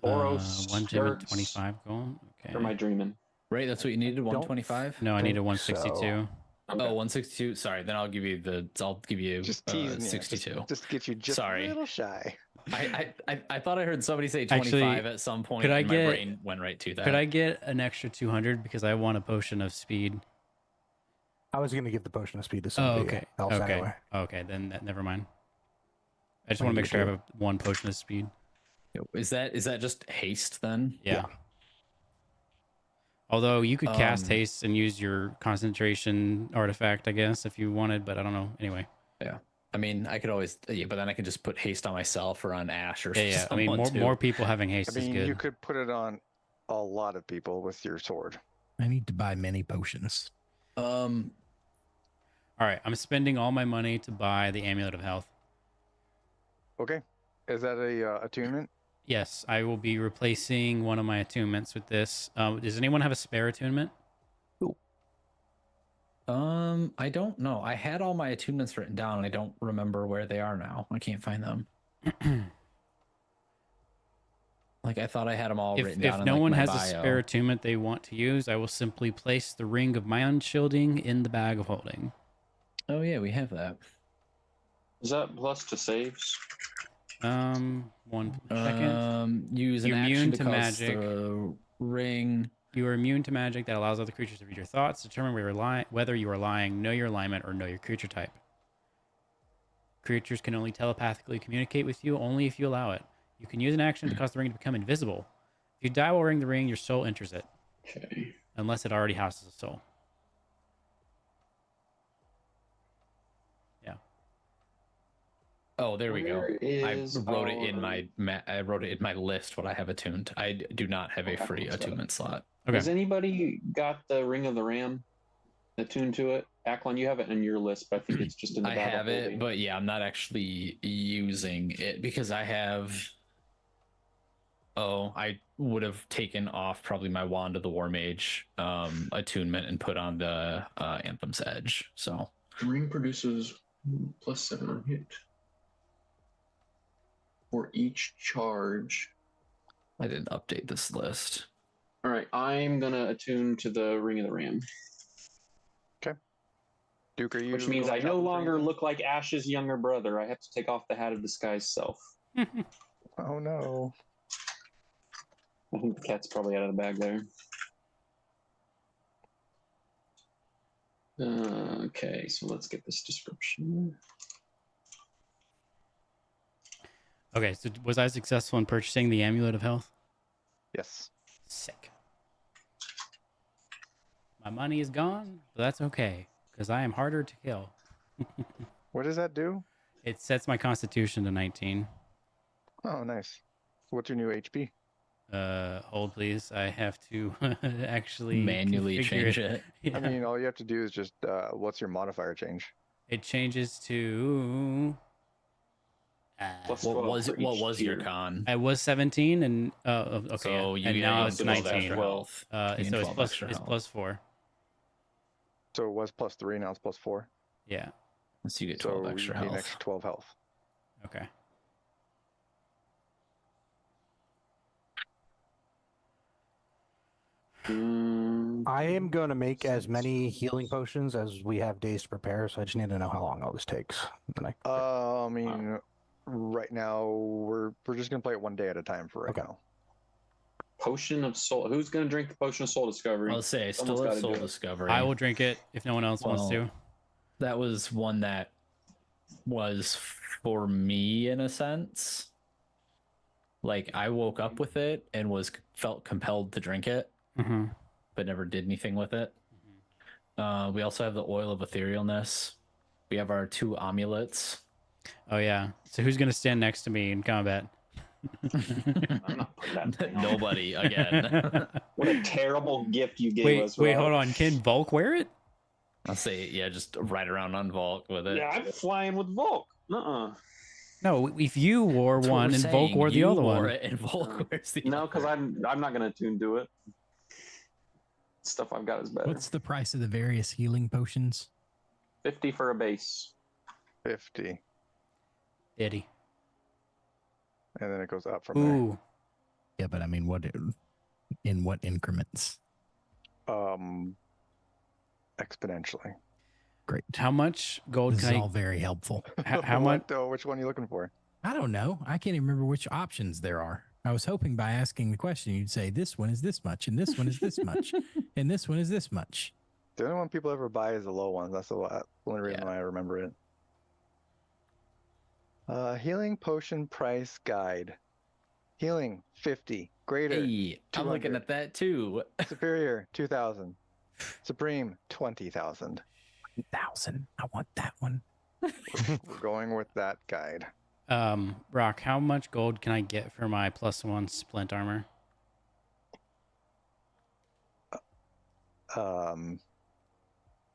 Boros?
1 gem and
skirts?
25 gold. Okay.
Or am I dreaming?
Right, that's what you needed. 125.
No, I need a
think
162.
so.
Oh, 162. Sorry, then I'll give you
Just teasing you.
62.
Just to get you just
Sorry.
a little shy.
I thought I heard somebody say 25
Actually,
at some point.
could I
and
get-
my brain went right to that.
Could I get an extra 200 because I want a potion of speed?
I was going to give the potion of speed to
Oh,
somebody
okay.
else
Okay.
anyway.
Okay, then never mind. I just
I
want to
need
make sure I
to-
have one potion of speed.
Is that just haste then?
Yeah. Although you could cast
Um,
haste and use your concentration artifact, I guess, if you wanted, but I don't know. Anyway.
I mean, I could always, but then I could just put haste on myself or on Ash or
Yeah. I mean,
someone too.
more people having
I
haste is
mean,
good.
you could put it on a lot of people with your sword.
I need to buy many potions.
All right, I'm spending all my money to buy the amulet of health.
Okay. Is that a attunement?
Yes, I will be replacing one of my attunements with this. Does anyone have a spare attunement?
I don't know. I had all my attunements written down and I don't remember where they are now. I can't find them. Like I thought I had them all written down.
If
in,
no
like,
one
my
has
bio.
a spare attunement they want to use, I will simply place the ring of my unshielding in the bag of holding.
Oh yeah, we have that.
Is that plus to saves?
1 second.
Use an
You're
action
immune
to
to
cause
magic.
the ring.
You are immune to magic that allows other creatures to read your thoughts, determine whether you are lying, know your alignment, or know your creature type. Creatures can only telepathically communicate with you only if you allow it. You can use an action to cause the ring to become invisible. If you die while wearing the ring, your soul enters it,
Okay.
unless it already houses a soul. Yeah.
Oh, there we go.
Where
I
is
wrote it in
our-
I wrote it in my list what I have attuned. I do not have a
Okay,
free
so-
attunement slot.
Okay.
Has anybody got the Ring of the Ram attuned to it? Aklon, you have it in your list, but I think it's just in the
I
battle
have it,
holding.
but yeah, I'm not actually using it because I have. Oh, I would have taken off probably my Wand of the War Mage attunement and put on the Anthem's Edge. So
The ring produces +7 on hit for each charge.
I didn't update this list.
All right, I'm gonna attune to the Ring of the Ram,
Duke, are you?
which means I
going
no
shopping for
longer
anything?
look like Ash's younger brother. I have to take off the hat of disguise self.
Oh no.
I think the cat's probably out of the bag there. Okay, so let's get this description.
Okay, so was I successful in purchasing the amulet of health?
Yes.
Sick. My money is gone, but that's okay because I am harder to kill.
What does that do?
It sets my constitution to 19.
Oh, nice. What's your new HP?
Hold please. I have to actually
Manually
configure
change it.
Yeah.
I mean, all you have to do is just what's your modifier change?
It changes to.
Plus
What
12
was
for
it? What
each
was your
tier.
con?
I was 17 and okay,
So you
and
gain
now it's
12
19.
extra
health. You gain
So
12 extra
it's
health.
plus 4.
So it was +3, now it's +4.
Yeah.
So you get 12
So
extra
you gain
health.
extra 12 health.
Okay.
I am going to make as many healing potions as we have days to prepare, so I just need to know how long all this takes. Then
I mean, right now we're just gonna play it one day at a time for right
Okay.
now.
Potion of soul. Who's going to drink the potion of soul discovery?
I'll say I
Someone's
still have
gotta
soul
do it.
discovery.
I will drink it if no one else wants to.
That was one that was for me in a sense. Like I woke up with it and felt compelled to drink it,
Mm-hmm.
but never did anything with it. We also have the oil of etherealness. We have our 2 amulets.
Oh yeah. So who's gonna stand next to me in combat?
I'm not putting that thing on.
Nobody again.
What a terrible gift you gave
wait,
us.
wait,
Rob.
hold on. Can Volk wear it?
I'll say, yeah, just ride around on Volk with it.
Yeah, I'm flying with Volk. Uh-uh.
No, if you wore
That's what
one
we're
and Volk
saying.
wore the
You
other
wore
one.
it and Volk wears the
No, because
other.
I'm not going to tune to it. Stuff I've got is better.
What's the price of the various healing potions?
50 for a base.
50,
Diddy.
and then it goes up from there.
Ooh.
Yeah, but I mean, in what increments?
Exponentially.
Great.
How much gold
This is
can
all very helpful.
how much?
What, though? Which one are you looking for?
I don't know. I can't even remember which options there are. I was hoping by asking the question, you'd say this one is this much, and this one is this much, and this one is this much.
The only one people ever buy is the low ones. That's the only reason
Yeah.
why I remember it. Healing potion price guide. Healing 50. Greater.
Hey, I'm looking
200.
at that too.
Superior 2,000. Supreme 20,000.
1,000. I want that one.
We're going with that guide.
Rock, how much gold can I get for my +1 splint armor?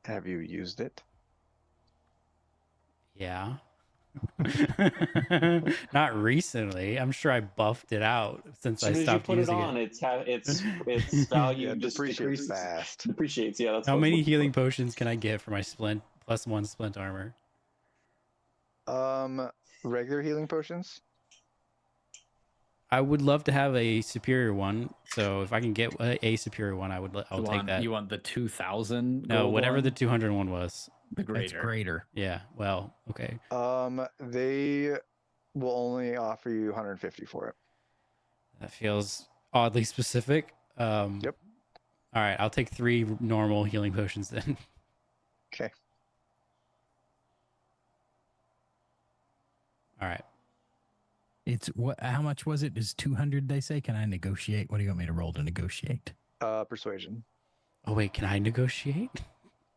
Have you used it?
Yeah. Not recently. I'm sure I buffed it out since
As
I
soon as you
stopped
put it
using
on,
it.
its value
Yeah,
just
depreciates
decreases.
fast.
Depreciates, yeah. That's
How
what I'm
many
looking for.
healing potions can I get for my +1 splint armor?
Regular healing potions?
I would love to have a superior one. So if I can get a superior one, I'll take that.
You want the 2,000?
No,
gold
whatever
one?
the 200 one was.
The
That's
greater.
greater.
Yeah. Well, okay.
They will only offer you 150 for it.
That feels oddly specific.
Yep.
All right, I'll take 3 normal healing potions then.
Okay.
All right.
It's what? How much was it? Is 200? They say. Can I negotiate? What do you want me to roll to negotiate?
Persuasion.
Oh wait, can I negotiate?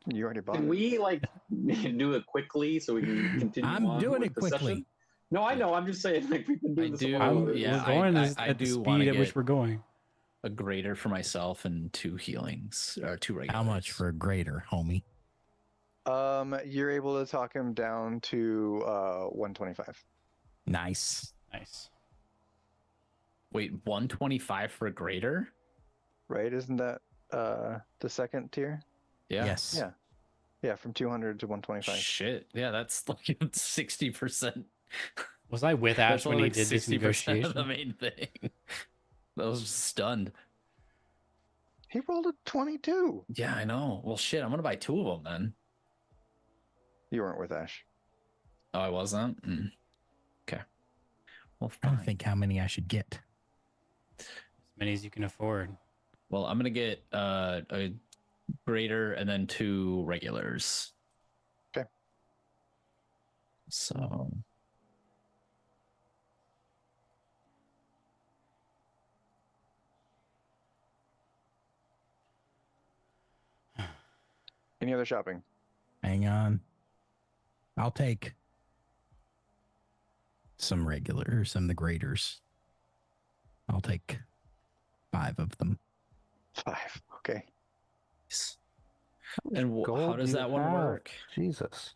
You already bought
Can
it.
we like do it quickly so we can continue?
I'm
on
doing
with
it
the
quickly.
session? No, I know. I'm just saying, like we've been doing
I
this
do,
a while.
yeah.
We're going
I
at the
do wanna
speed at which
get-
we're going.
A greater for myself and 2 healings or 2 regulars.
How much for a greater, homie?
You're able to talk him down to 125.
Nice.
Nice.
Wait, 125 for a greater?
Right? Isn't that the second tier?
Yeah.
Yes.
Yeah. Yeah, from 200 to 125.
Shit. Yeah, that's like 60%.
Was I with Ash
That's
when
only
he
like
did this
60%
negotiation?
of the main thing. I was just stunned.
He rolled a 22.
Yeah, I know. Well, shit, I'm gonna buy 2 of them then.
You weren't with Ash.
Oh, I wasn't. Okay. Well,
I
fine.
don't think how many I should get.
many as you can afford.
Well, I'm gonna get a greater and then 2 regulars.
Okay.
So
Any other shopping?
Hang on. I'll take some regular, some of the graders. I'll take 5 of them.
5. Okay.
and how
Gold
does
do
that
you
one
have?
work?
Jesus.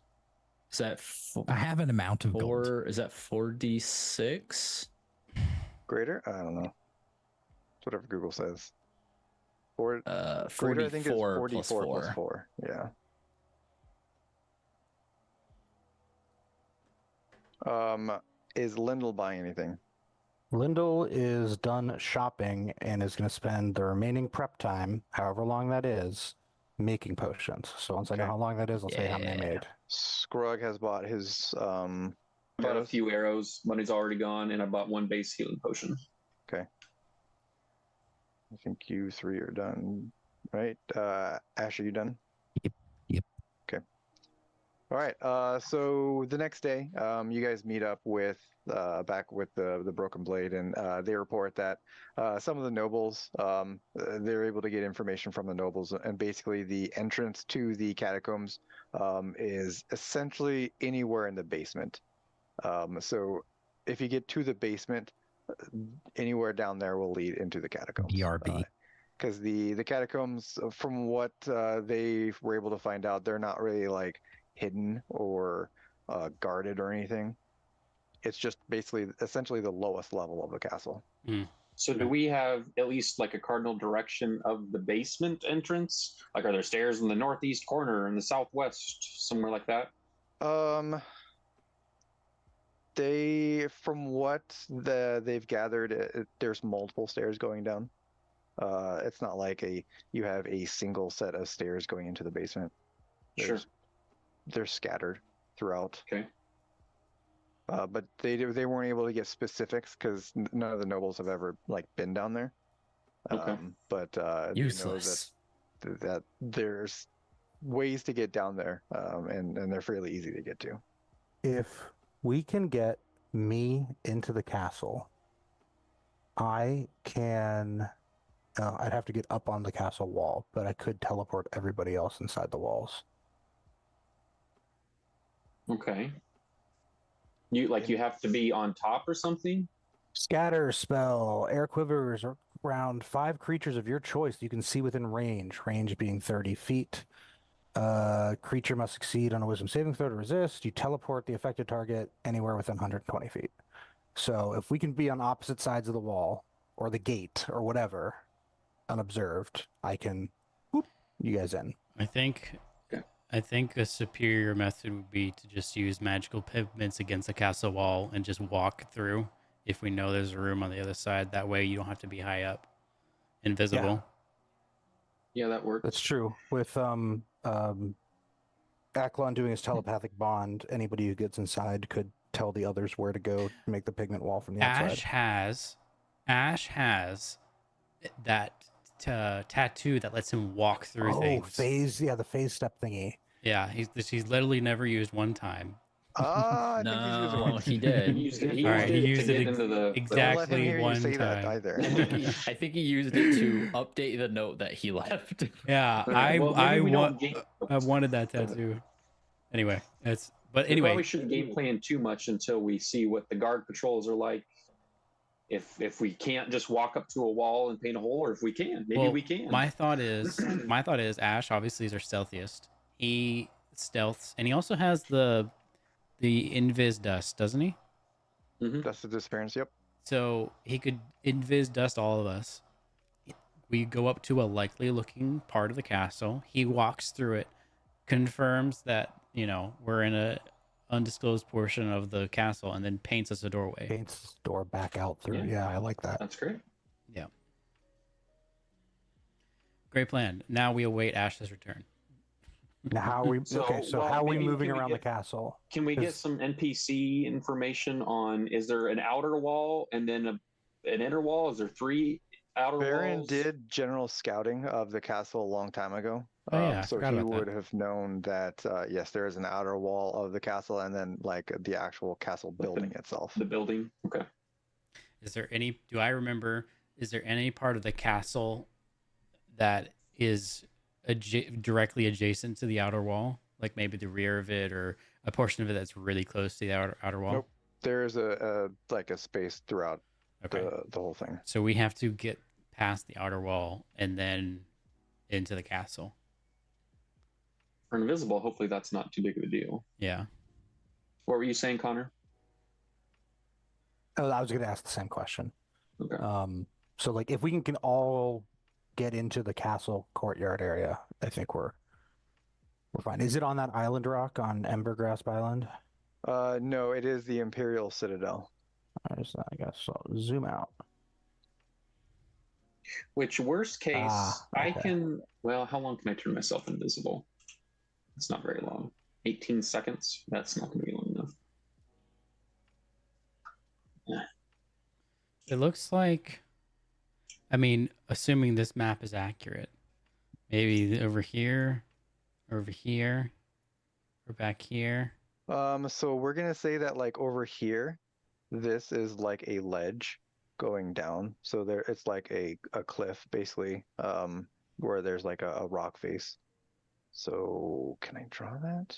Is that
I have an amount of gold.
4? Is that 4d6?
Greater? I don't know. It's whatever Google says. Greater, I think, is
44
44
plus 4.
plus 4. Yeah. Is Lindell buying anything?
Lyndall is done shopping and is going to spend the remaining prep time, however long that is, making potions. So once I know
Okay.
how long that is, I'll say how many I
Yeah.
made.
Scrug has bought his
Bought a
arrows.
few arrows. Money's already gone, and I bought 1 base healing potion.
I think you 3 are done, right? Ash, are you done?
Yep.
Okay. All right. So the next day, you guys meet up with back with the Broken Blade, and they report that some of the nobles, they're able to get information from the nobles, and basically the entrance to the catacombs is essentially anywhere in the basement. So if you get to the basement, anywhere down there will lead into the catacombs.
BRB.
Because the catacombs, from what they were able to find out, they're not really like hidden or guarded or anything. It's just basically essentially the lowest level of the castle.
So do we have at least like a cardinal direction of the basement entrance? Like, are there stairs in the northeast corner, in the southwest, somewhere like that?
From what they've gathered, there's multiple stairs going down. It's not like you have a single set of stairs going into the basement.
Sure.
They're scattered throughout.
Okay.
But they weren't able to get specifics because none of the nobles have ever like been down there.
Okay.
But
Useless.
they know that there's ways to get down there, and they're fairly easy to get to.
If we can get me into the castle, I can. I'd have to get up on the castle wall, but I could teleport everybody else inside the walls.
Okay. You have to be on top or something?
Scatter spell, air quivers around 5 creatures of your choice you can see within range, range being 30 feet. Creature must succeed on a wisdom saving throw to resist. You teleport the affected target anywhere within 120 feet. So if we can be on opposite sides of the wall or the gate or whatever, unobserved, I can whoop you guys in.
I think a superior method would be to just use magical pigments against the castle wall and just walk through if we know there's a room on the other side. That way you don't have to be high up, invisible.
Yeah, that works.
That's true. With Aklon doing his telepathic bond, anybody who gets inside could tell the others where to go to make the pigment wall from the outside.
Ash has that tattoo that lets him walk through things.
Phase, the phase step thingy.
Yeah, he's literally never used one time.
I think he's using one.
No, he did.
He used it.
All right, he used
to
it
get into the
exactly
Don't let him hear
one
you say
time.
that either.
I think he used it to update the note that he left.
Yeah,
All right, well, maybe we don't game-
I wanted that tattoo. Anyway,
We
anyway.
probably shouldn't game plan too much until we see what the guard patrols are like. If we can't just walk up to a wall and paint a hole, or if we can, maybe we can.
My thought is Ash obviously is our stealthiest. He stealths, and he also has the invis dust, doesn't he?
That's the disappearance. Yep.
So he could invis dust all of us. We go up to a likely looking part of the castle. He walks through it, confirms that we're in a undisclosed portion of the castle, and then paints us a doorway.
Paints the door back out through. Yeah, I like that.
That's great.
Yeah. Great plan. Now we await Ash's return.
Now how are we?
So,
okay, so
well,
how are we
maybe
moving
can we
around
get-
the castle?
Can we get
Is-
some NPC information on? Is there an outer wall and then an inner wall? Is there 3 outer
Baron
walls.
did general scouting of the castle a long time ago.
Oh, yeah, I
So
forgot
he
about that.
would have known that yes, there is an outer wall of the castle, and then like the actual castle building itself.
The building. Okay.
Is there any? Do I remember? Is there any part of the castle that is directly adjacent to the outer wall, like maybe the rear of it or a portion of it that's really close to the outer wall?
Nope. There's a like a space throughout
Okay.
the whole thing.
So we have to get past the outer wall and then into the castle.
For invisible, hopefully that's not too big of a deal.
Yeah.
What were you saying, Connor?
Oh, I was going to ask the same question.
Okay.
So like if we can all get into the castle courtyard area, I think we're fine. Is it on that island rock on Embergrasp Island?
No, it is the Imperial Citadel.
I guess I'll zoom out.
Which worst case, I
okay.
can. Well, how long can I turn myself invisible? It's not very long. 18 seconds. That's not going to be long enough.
It looks like, I mean, assuming this map is accurate, maybe over here, or back here.
So we're gonna say that like over here, this is like a ledge going down. So there, it's like a cliff basically, where there's like a rock face. So can I draw that?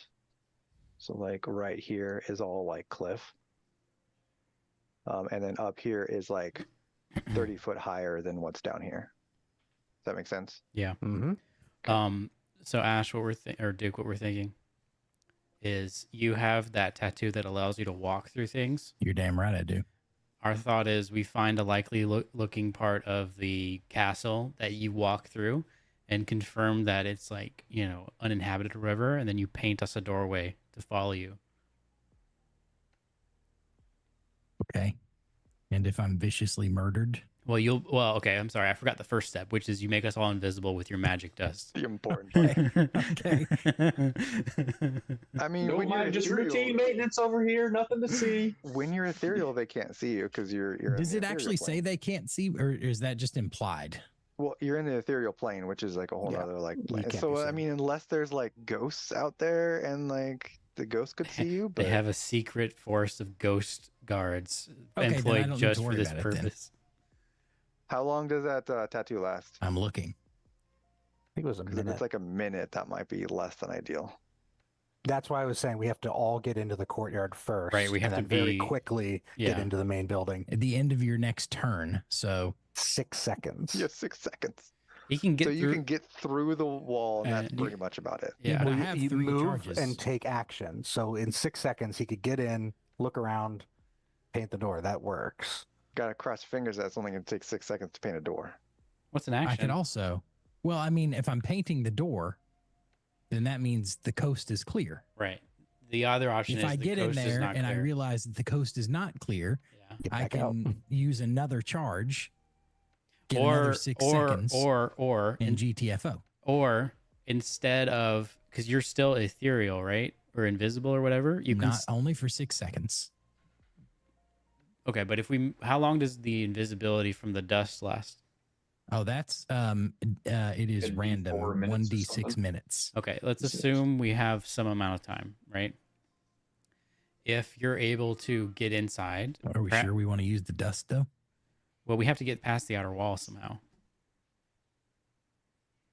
So like right here is all like cliff. And then up here is like 30 foot higher than what's down here. Does that make sense?
Yeah.
Mm-hmm.
So Ash, or Duke, what we're thinking is you have that tattoo that allows you to walk through things.
You're damn right I do.
Our thought is we find a likely looking part of the castle that you walk through and confirm that it's like, uninhabited or whatever, and then you paint us a doorway to follow you.
Okay. And if I'm viciously murdered,
okay, I'm sorry. I forgot the first step, which is you make us all invisible with your magic dust.
The important part.
okay.
I mean,
Don't
when you're
mind, just
ethereal,
routine maintenance over here. Nothing to see.
when you're ethereal, they can't see you because you're.
Does
in
it
the
actually
ethereal
say
plane.
they can't see, or is that just implied?
Well, you're in the ethereal plane, which is like a whole
Yeah,
other like
you
plane.
can't
So
be
I
seen.
mean, unless there's like ghosts out there and like the ghosts could see you, but
They have a secret force of ghost guards
Okay, then I
employed
don't need
just
to
for
worry
this
about it then.
purpose.
how long does that tattoo last?
I'm looking.
I think it was a
Because if
minute.
it's like a minute, that might be less than ideal.
That's why I was saying we have to all get into the courtyard first.
Right, we have
and
to
then very
be-
quickly get
yeah.
into the main building.
At the end of your next turn. So
6 seconds.
You have 6 seconds,
He can get
so
through.
you can get through the wall, and that's
And
pretty much about it.
Yeah.
but I
Well,
have
you
3
move
charges.
and take action. So in 6 seconds, he could get in, look around, paint the door. That works.
Gotta cross your fingers. That's only gonna take 6 seconds to paint a door.
What's an
I
action?
could also, well, I mean, if I'm painting the door, then that means the coast is clear.
Right. The other option
If
is
I
the
get in
coast is
there
not
and I
clear.
realize that the coast is not clear,
Yeah.
Get
I
back out.
can use another charge, get another 6 seconds,
or
and GTFO.
or instead of, because you're still ethereal, right, or invisible or whatever, you can.
Not only for 6 seconds.
Okay, but how long does the invisibility from the dust last?
Oh, that's it is
Could be
random.
4 minutes or
1d6
something.
minutes.
Okay, let's
Six.
assume we have some amount of time, right? If you're able to get inside,
Are we sure we want to use the dust though?
well, we have to get past the outer wall somehow.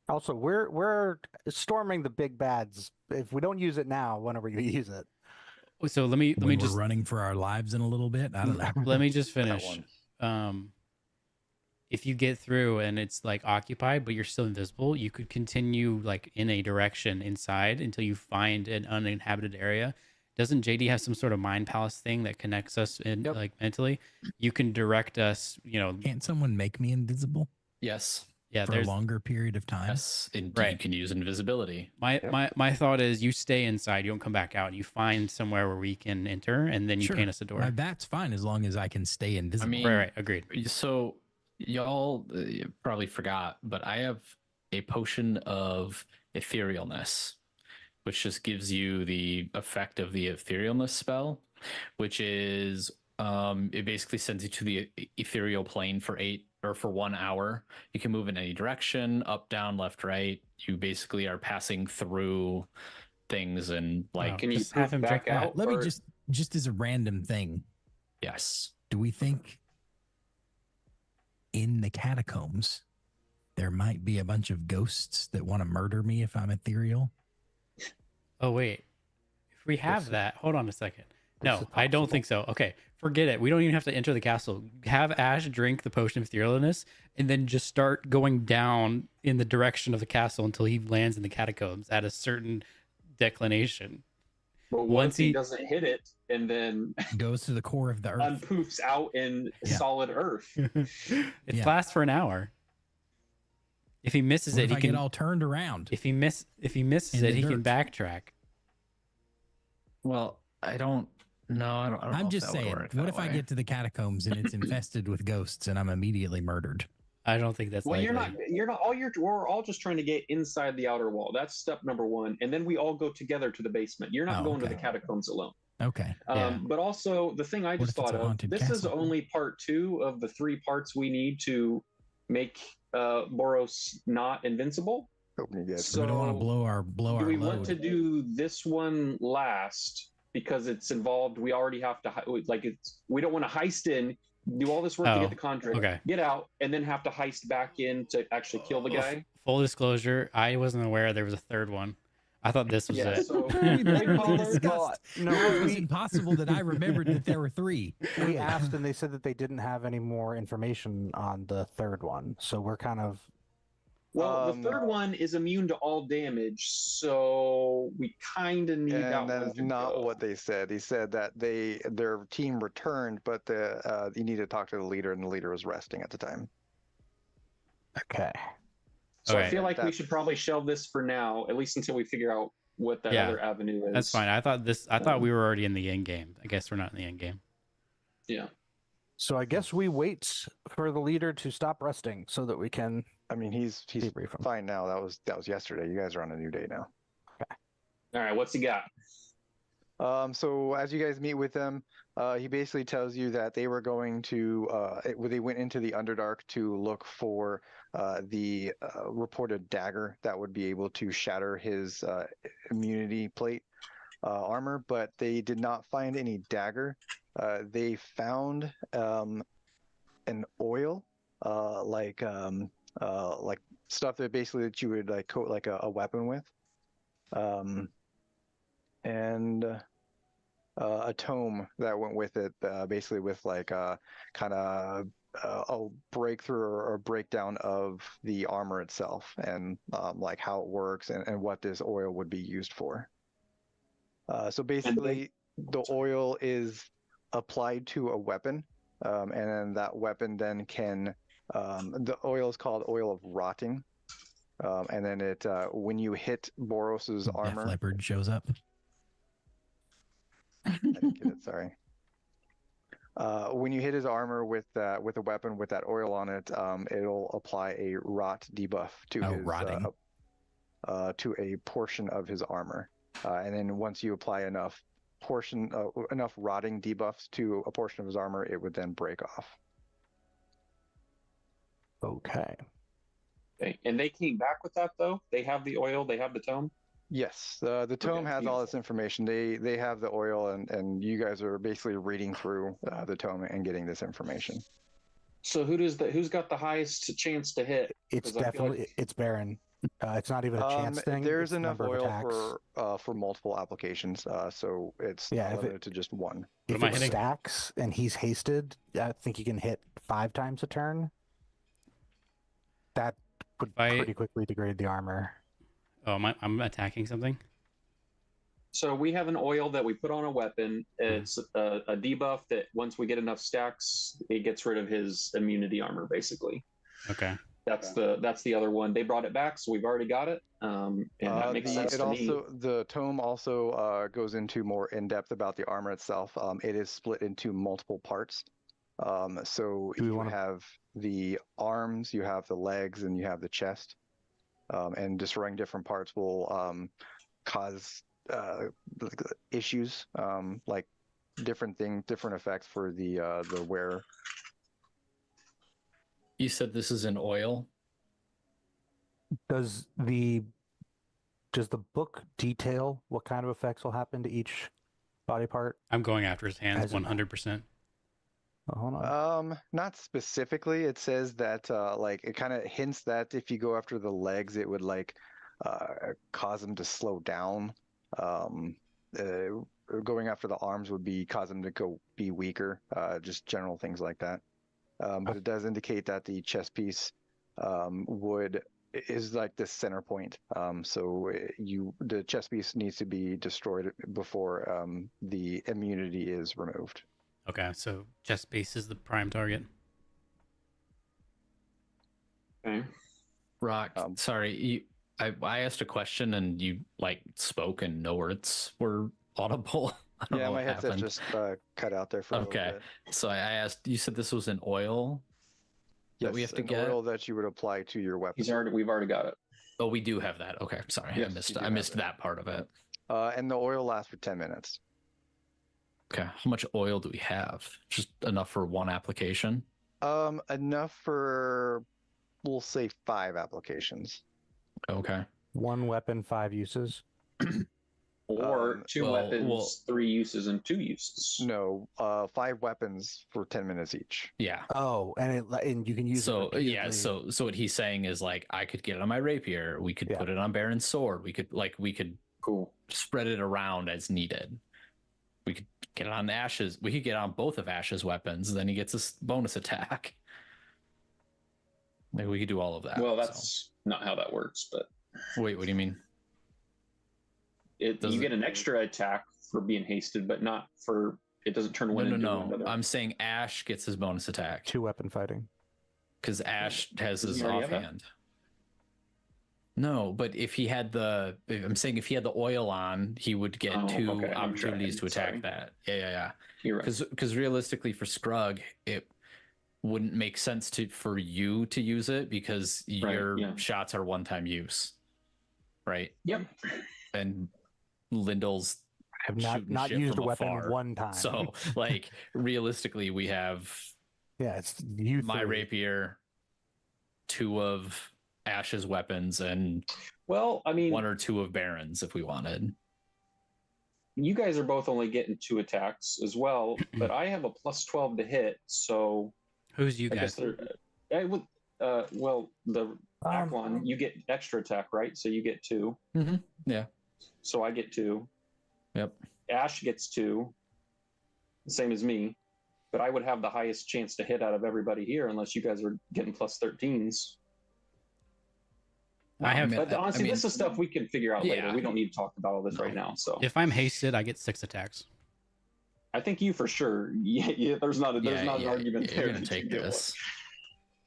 Also, we're storming the big bads. If we don't use it now, when are we going to use it?
So let me
When we're
just
running for our lives in a little bit. I don't know.
let me just
That
finish.
one.
If you get through and it's like occupied, but you're still invisible, you could continue like in a direction inside until you find an uninhabited area. Doesn't JD have some sort of mind palace thing that connects us in
Yep.
like mentally? You can direct us,
Can't someone make me invisible
Yes.
yeah,
for a
there's
longer period of time?
Yes. And
Right.
you can use invisibility.
my thought is you stay inside, you don't come back out. You find somewhere where we can enter and then you
Sure.
paint us a door.
That's fine as long as I can stay invisible.
mean-
Right, agreed.
So y'all probably forgot, but I have a potion of etherealness, which just gives you the effect of the etherealness spell, which is It basically sends you to the ethereal plane for 1 hour. You can move in any direction, up, down, left, right. You basically are passing through things and like,
Can you
just have
poof
him
back
drink that.
out?
Let me
or-
just as a random thing,
yes.
do we think in the catacombs there might be a bunch of ghosts that want to murder me if I'm ethereal?
Oh wait, if we have
This-
that, hold on a second.
this
No,
is
I don't
possible.
think so. Okay, forget it. We don't even have to enter the castle. Have Ash drink the potion of etherealness, and then just start going down in the direction of the castle until he lands in the catacombs at a certain declination.
But
Once
once he
he-
doesn't hit it, and then
Goes to the core of the earth.
unpoofs out in
Yeah.
solid earth.
It
Yeah.
lasts for an hour. If he misses
What
it,
if
he
I
can.
get all turned around?
If he misses
In
it,
the
he can
dirt.
backtrack.
Well, I don't know. I don't know
I'm
if
just
that would
saying,
work
what
that
if I
way.
get to the catacombs and it's infested with ghosts and I'm immediately murdered?
I don't think that's
Well,
likely.
you're not. We're all just trying to get inside the outer wall. That's step number one, and then we all go together to the basement. You're not
Oh,
going to
okay.
the catacombs alone.
Okay.
Yeah.
But also, the thing I
What
just
if it's
thought
a
of,
haunted
this is
castle?
only part 2 of the 3 parts we need to make Boros not invincible.
Hoping you guys.
So
we don't want to blow our
do we want to
load.
do this one last because it's involved? We already have to we don't want to heist in, do all this work to
Oh,
get the contract,
okay.
get out, and then have to heist back in to actually kill the guy.
Full disclosure, I wasn't aware there was a third one. I thought this was
Yeah,
it.
so
We
Caller,
discussed.
No,
It was
we,
impossible that I remembered that there were 3.
we asked and they said that they didn't have any more information on the third one. So we're kind of
well, the third one is immune to all damage, so we kind of need that
And that
one
is
to
not
go.
what they said. He said that their team returned, but you need to talk to the leader, and the leader was resting at the time.
okay.
So I
Okay.
feel like we
That-
should probably shelve this for now, at least until we figure out what that
Yeah,
other avenue is.
That's fine. I thought we were already in the end game. I guess we're not in the end game.
Yeah.
So I guess we wait for the leader to stop resting so that we can
I mean, he's
debrief him.
fine now. That was yesterday. You guys are on a new day now.
All right. What's he got?
So as you guys meet with him, he basically tells you that they were going to, they went into the Underdark to look for the reported dagger that would be able to shatter his immunity plate armor, but they did not find any dagger. They found an oil, like stuff that basically that you would like coat like a weapon with. And a tome that went with it, basically with like a kind of a breakthrough or breakdown of the armor itself and like how it works and what this oil would be used for. So basically, the oil is applied to a weapon, and then that weapon then can, the oil is called oil of rotting. And then it, when you hit Boros's
Def
armor,
Leopard shows up.
I didn't get it. Sorry. When you hit his armor with a weapon with that oil on it, it'll apply a rot debuff to his
rotting.
To a portion of his armor, and then once you apply enough rotting debuffs to a portion of his armor, it would then break off.
Okay.
Okay. And they came back with that though. They have the oil. They have the tome.
Yes, the tome has all this information. They have the oil, and you guys are basically reading through the tome and getting this information.
So who's got the highest chance to hit?
It's
'Cause I feel
definitely
like-
it's Baron. It's not even a chance thing.
There's
it's
enough
number of
oil
attacks.
for multiple applications, so it's
Yeah,
not
if it-
limited to just one.
What
If
am I
it
hitting?
stacks and he's hasted, I think he can hit 5 times a turn. That would
If I-
pretty quickly degrade the armor.
Oh, I'm attacking something.
So we have an oil that we put on a weapon. It's a debuff that once we get enough stacks, it gets rid of his immunity armor, basically.
Okay.
That's the other one. They brought it back, so we've already got it. And that makes sense to me.
The tome also goes into more in depth about the armor itself. It is split into multiple parts. So
Do we
you
wanna-
have the arms, you have the legs, and you have the chest. And destroying different parts will cause issues, like different effects for the wearer.
You said this is in oil.
Does the book detail what kind of effects will happen to each body part?
I'm going after his hands
As in-
100%.
Oh, hold on.
Not specifically. It says that like it kind of hints that if you go after the legs, it would like cause them to slow down. Going after the arms would cause them to be weaker. Just general things like that. But it does indicate that the chest piece is like the center point. So the chest piece needs to be destroyed before the immunity is removed.
Okay, so chest base is the prime target.
Okay.
Rock, sorry, I asked a question and you like spoke and no words were audible. I don't know
My
what
headset
happened.
just cut out there for a little bit.
So I asked. You said this was an oil that we have to
an
get.
oil that you would apply to your weapon.
We've already got it.
Oh, we do have that. Okay, sorry,
Yes,
I missed that part of it.
And the oil lasts for 10 minutes.
Okay, how much oil do we have? Just enough for one application?
Enough for, we'll say 5 applications.
Okay.
One weapon, 5 uses.
Or 2 weapons, 3 uses, and 2 uses.
No, 5 weapons for 10 minutes each.
Yeah.
Oh, and you can use
so
it repeatedly.
yeah. So what he's saying is like I could get it on my rapier. We could put it on Baron's sword. We could
Cool.
spread it around as needed. We could get it on Ash's. We could get on both of Ash's weapons. Then he gets a bonus attack. Like we could do all of that.
Well, that's not how that works. But
wait, what do you mean?
You get an extra attack for being hasted, but not for it doesn't turn one into another.
I'm saying Ash gets his bonus attack.
2 weapon fighting.
Because Ash has his
Doesn't he already have
offhand. No, but if he had the oil on, he would get 2 opportunities to attack that. Yeah.
You're right.
Because realistically, for Scrug, it wouldn't make sense for you to use it because your shots are one-time use, right?
Yep.
And Lindell's
I have not used a weapon
afar.
one time.
So, like, realistically, we have
it's you.
My
3.
rapier, 2 of Ash's weapons, and
1
or 2 of Baron's if we wanted.
You guys are both only getting 2 attacks as well, but I have a plus 12 to hit. So
who's you guys?
Well, the back one, you get extra attack, right? So you get 2.
Mm-hmm. Yeah.
So I get 2.
Yep.
Ash gets 2, the same as me, but I would have the highest chance to hit out of everybody here unless you guys are getting plus 13s. But honestly, this is stuff we can figure out later. We don't need to talk about all this right now. So
if I'm hasted, I get 6 attacks.
I think you for sure. Yeah, there's not an argument there.
You're gonna take this.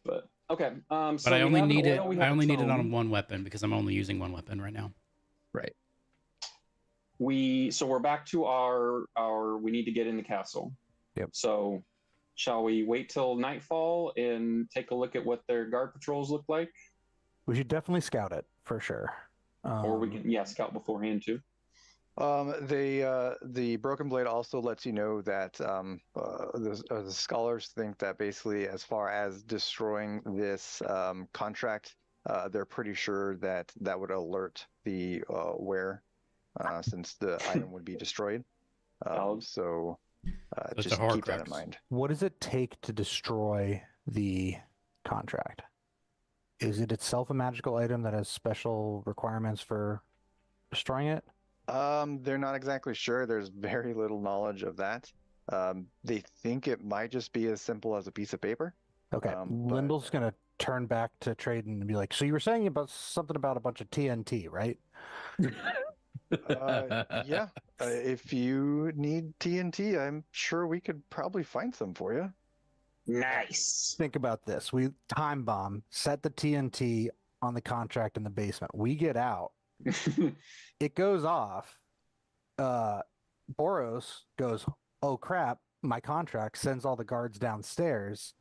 But okay.
But I only need it. I only need it on 1 weapon because I'm only using 1 weapon right now.
Right.
So we're back to our we need to get in the castle.
Yep.
So shall we wait till nightfall and take a look at what their guard patrols look like?
We should definitely scout it for sure.
Or we can scout beforehand too.
The Broken Blade also lets you know that the scholars think that basically as far as destroying this contract, they're pretty sure that would alert the wearer since the item would be destroyed. So just keep that in mind.
What does it take to destroy the contract? Is it itself a magical item that has special requirements for destroying it?
They're not exactly sure. There's very little knowledge of that. They think it might just be as simple as a piece of paper.
Okay. Lindell's going to turn back to Traden and be like, so you were saying something about a bunch of TNT, right?
Yeah. If you need TNT, I'm sure we could probably find some for you.
Nice.
Think about this. We time bomb, set the TNT on the contract in the basement. We get out. It goes off. Boros goes, oh crap, my contract, sends all the guards downstairs.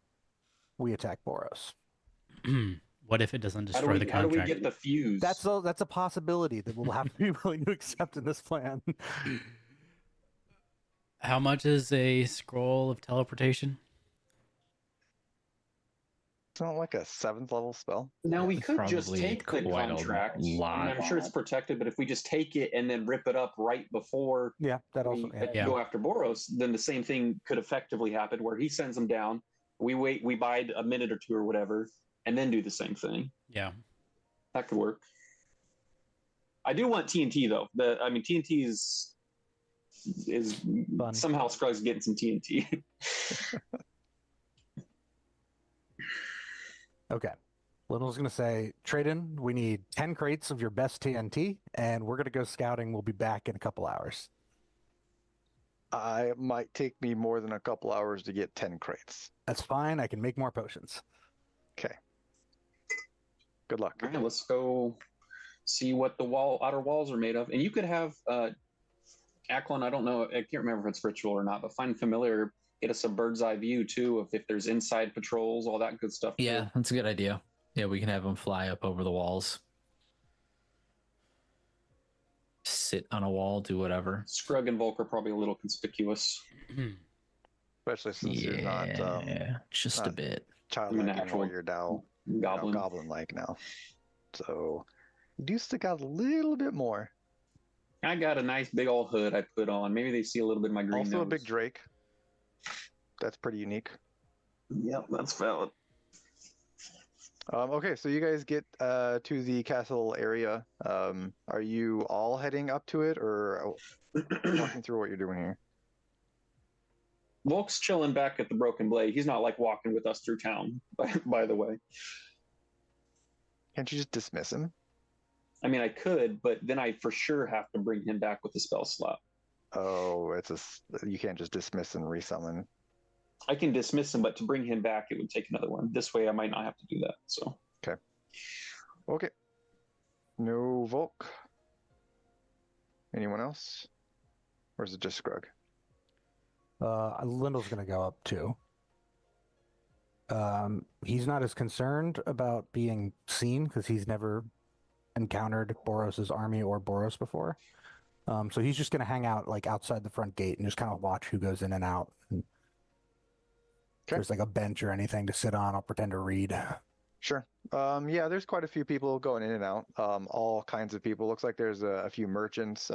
We attack Boros.
What if it doesn't destroy the contract?
How do we get the fuse?
That's a possibility that we'll have to be willing to accept in this plan.
How much is a scroll of teleportation?
It's not like a 7th level spell.
Now we
It's
could just
probably
take the
quite a
contract. I mean,
lot.
I'm sure it's protected, but if we just take it and then rip it up right before
Yeah, that
we
also. Yeah.
Yeah.
go after Boros, then the same thing could effectively happen where he sends them down. We wait, we bide a minute or two or whatever, and then do the same thing.
Yeah.
That could work. I do want TNT though. I mean, TNT is
Fun.
somehow Scruggs getting some TNT.
Okay. Little's going to say, trade in. We need 10 crates of your best TNT, and we're going to go scouting. We'll be back in a couple hours.
I might take me more than a couple hours to get 10 crates.
That's fine. I can make more potions.
Okay. Good luck.
All right, let's go see what the outer walls are made of. And you could have Aklon, I don't know, I can't remember if it's ritual or not, but find familiar, get us a bird's eye view too of if there's inside patrols, all that good stuff.
Yeah,
too.
that's a good idea. Yeah, we can have them fly up over the walls. Sit on a wall, do whatever.
Scrug and Volk are probably a little conspicuous.
Especially since you're not
just a
not
bit.
childlike
an
anymore.
actual
You're now
Goblin.
goblin-like now. So you do stick out a little bit more.
I got a nice big old hood I put on. Maybe they see a little bit of my green
Also
nose.
a big drake. That's pretty unique.
Yep, that's valid.
Okay, so you guys get to the castle area. Are you all heading up to it, or walking through what you're doing here?
Volk's chilling back at the Broken Blade. He's not like walking with us through town, by the way.
Can't you just dismiss him?
I mean, I could, but then I for sure have to bring him back with a spell slot.
Oh, you can't just dismiss and resummon.
I can dismiss him, but to bring him back, it would take another one. This way, I might not have to do that. So
Okay. No Volk. Anyone else? Or is it just Scrug?
Lindell's going to go up too. He's not as concerned about being seen because he's never encountered Boros's army or Boros before. So he's just going to hang out like outside the front gate and just kind of watch who goes in and out. And if there's like a bench or anything to sit on, I'll pretend to read.
Sure. Yeah, there's quite a few people going in and out. All kinds of people. Looks like there's a few merchants.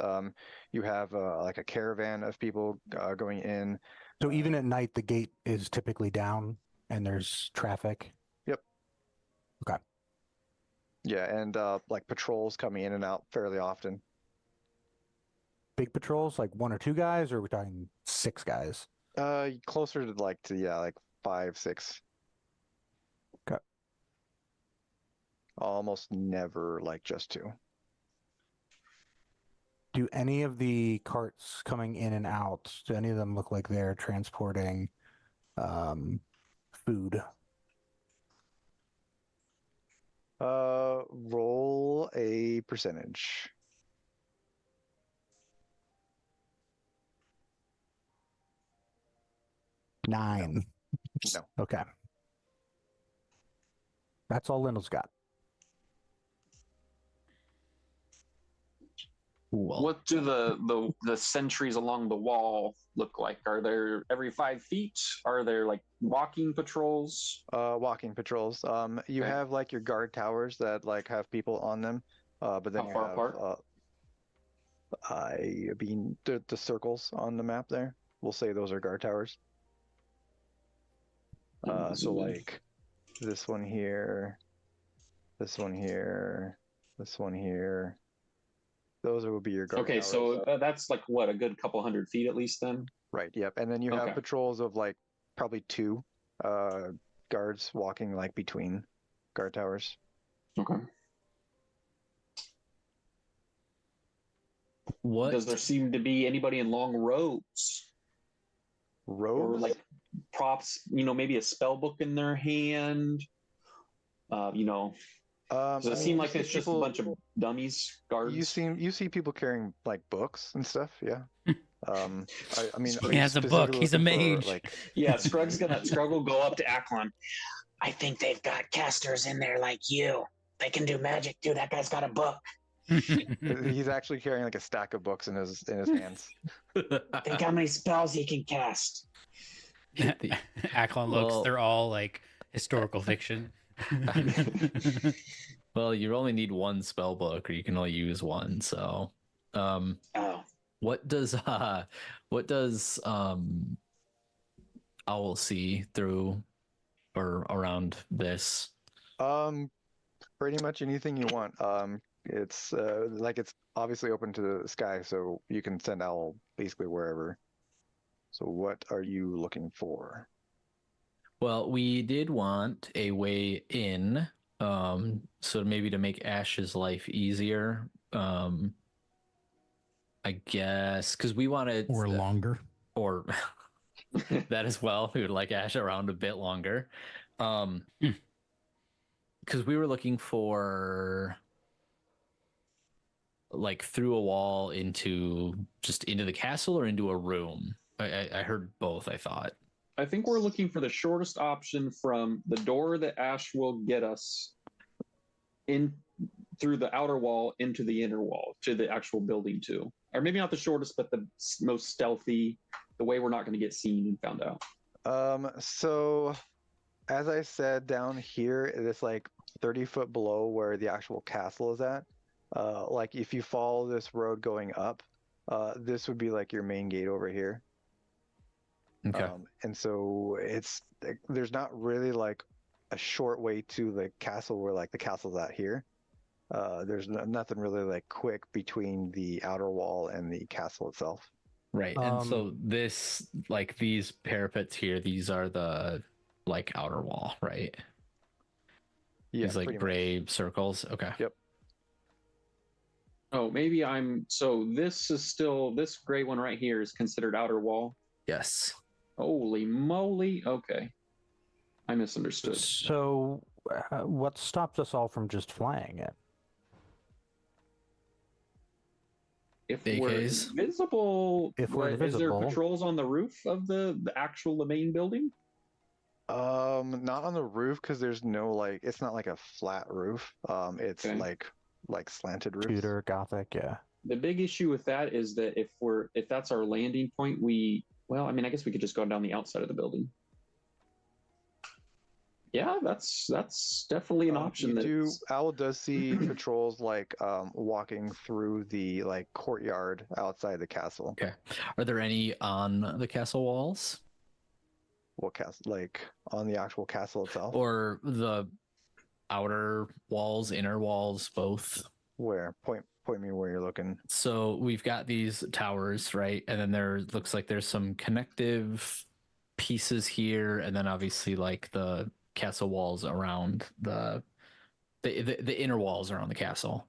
You have like a caravan of people going in.
So even at night, the gate is typically down and there's traffic.
Yep.
Okay.
Yeah, and like patrols coming in and out fairly often.
Big patrols, like 1 or 2 guys, or are we talking 6 guys?
Closer to like 5, 6.
Okay.
Almost never like just 2.
Do any of the carts coming in and out, do any of them look like they're transporting food?
Roll a percentage.
Nine.
No.
Okay. That's all Lindell's got.
Well,
what do the sentries along the wall look like? Are there every 5 feet? Are there like walking patrols?
Walking patrols. You
Okay.
have like your guard towers that like have people on them. But then
How
you
far
have
apart?
I mean the circles on the map there. We'll say those are guard towers. So like this one here, this one here, this one here. Those will be your guard
Okay,
towers.
so that's like what, a good couple 100 feet at least then?
Right, yep. And then you have
Okay.
patrols of like probably 2 guards walking like between guard towers.
Okay.
what?
Does there seem to be anybody in long robes? Or
Robes?
like props, maybe a spell book in their hand? Does it seem like it's just a bunch of dummies, guards?
You see people carrying like books and stuff, yeah. I mean,
He has a book.
specifically
He's a
looking for,
mage.
like,
Yeah, Scrug will go up to Aklon.
I think they've got casters in there like you. They can do magic too. That guy's got a book.
He's actually carrying like a stack of books in his hands.
Think how many spells he can cast.
Aklon looks.
Well-
They're all like historical fiction.
Well, you only need one spell book, or you can only use one. So,
Oh,
what does Owl see through or around this?
Pretty much anything you want. It's like it's obviously open to the sky, so you can send owl basically wherever. So what are you looking for?
Well, we did want a way in, so maybe to make Ash's life easier. I guess because we wanted
Or longer.
or that as well. We would like Ash around a bit longer. Because we were looking for like through a wall into the castle or into a room. I heard both, I thought.
I think we're looking for the shortest option from the door that Ash will get us in through the outer wall into the inner wall to the actual building too. Or maybe not the shortest, but the most stealthy, the way we're not going to get seen and found out.
So as I said, down here, it's like 30 foot below where the actual castle is at. Like if you follow this road going up, this would be like your main gate over here.
Okay.
And so there's not really like a short way to the castle where like the castle's at here. There's nothing really like quick between the outer wall and the castle itself.
Right. And so this, like these parapets here, these are the like outer wall, right?
Yeah,
These like
pretty
gray circles. Okay.
Yep.
Oh, maybe so this is still, this gray one right here is considered outer wall.
Yes.
Holy moly. Okay. I misunderstood.
So, what stopped us all from just flying it?
If
AKs?
we're invisible,
If we're
is there
invisible-
patrols on the roof of the main building?
Not on the roof because there's no like it's not like a flat roof. It's
Okay.
like slanted roofs.
Tudor, Gothic, yeah.
The big issue with that is that if that's our landing point, I mean, I guess we could just go down the outside of the building. Yeah, that's definitely an option.
Owl does see patrols like walking through the like courtyard outside the castle.
Okay. Are there any on the castle walls
What castle? Like on the actual castle itself?
or the outer walls, inner walls, both?
Where? Point me where you're looking.
So we've got these towers, right? And then there looks like there's some connective pieces here, and then obviously like the castle walls around the inner walls around the castle.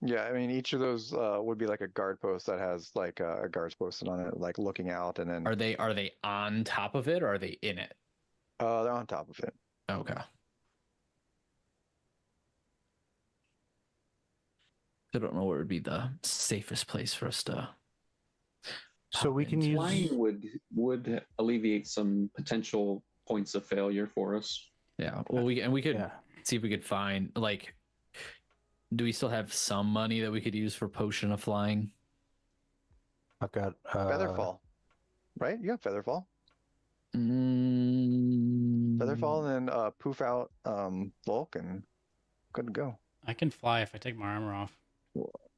Yeah, I mean each of those would be like a guard post that has like a guards posted on it, like looking out, and then
Are they on top of it or are they in it?
they're on top of it.
Okay. I don't know where would be the safest place for us to.
So we can use.
Flying would alleviate some potential points of failure for us.
Yeah. Well, we could
Yeah.
see if we could find like. Do we still have some money that we could use for potion of flying?
I've got
Featherfall, right? You got Featherfall.
Mm,
Featherfall, and then poof out bulk, and good to go.
I can fly if I take my armor off.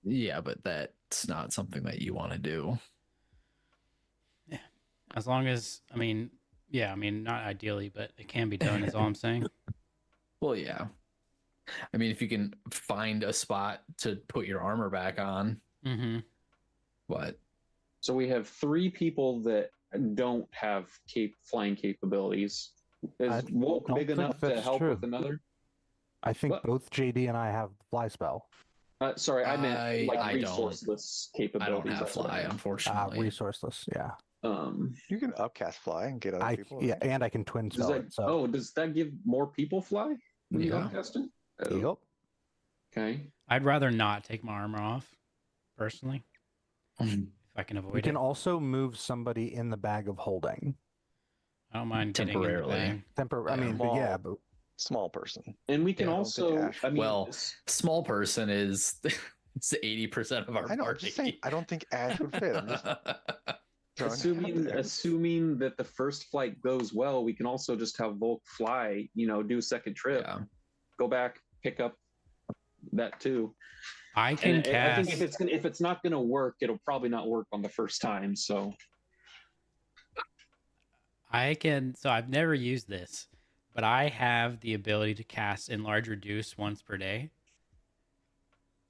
Yeah, but that's not something that you want to do.
As long as, I mean, not ideally, but it can be done, is all I'm saying.
Well, yeah. I mean, if you can find a spot to put your armor back on,
Mm-hmm.
but
So we have 3 people that don't have flying capabilities.
I
Is Wolk
don't
big
think
enough to
that's
help
true.
with another?
I think
What?
both JD and I have fly spell.
Sorry, I meant
I don't.
resourceless
I
capabilities.
don't have
that's what I
fly,
meant.
unfortunately.
Resourceless, yeah.
You can upcast fly and get other people.
Yeah, and I can twin
Does
spell it. So
does that give more people fly when you
Yeah.
upcast it? Oh,
yep.
okay.
I'd rather not take my armor off, personally, if I can avoid
We can
it.
also move somebody in the bag of holding.
I don't mind getting in the
Temporarily.
bag.
I
Yeah.
mean, but yeah, but
small person.
And we can
Yeah, I don't think
also,
Ash-
I mean,
Well, small person is it's 80% of our
I know. I'm just saying.
party.
I don't think Ash would fit. I'm just throwing it out there.
assuming that the first flight goes well, we can also just have Volk fly, do a second trip,
Yeah.
go back, pick up that too.
I can
And I
cast.
think if it's not gonna work, it'll probably not work on the first time. So
I can. So I've never used this, but I have the ability to cast enlarge reduce once per day.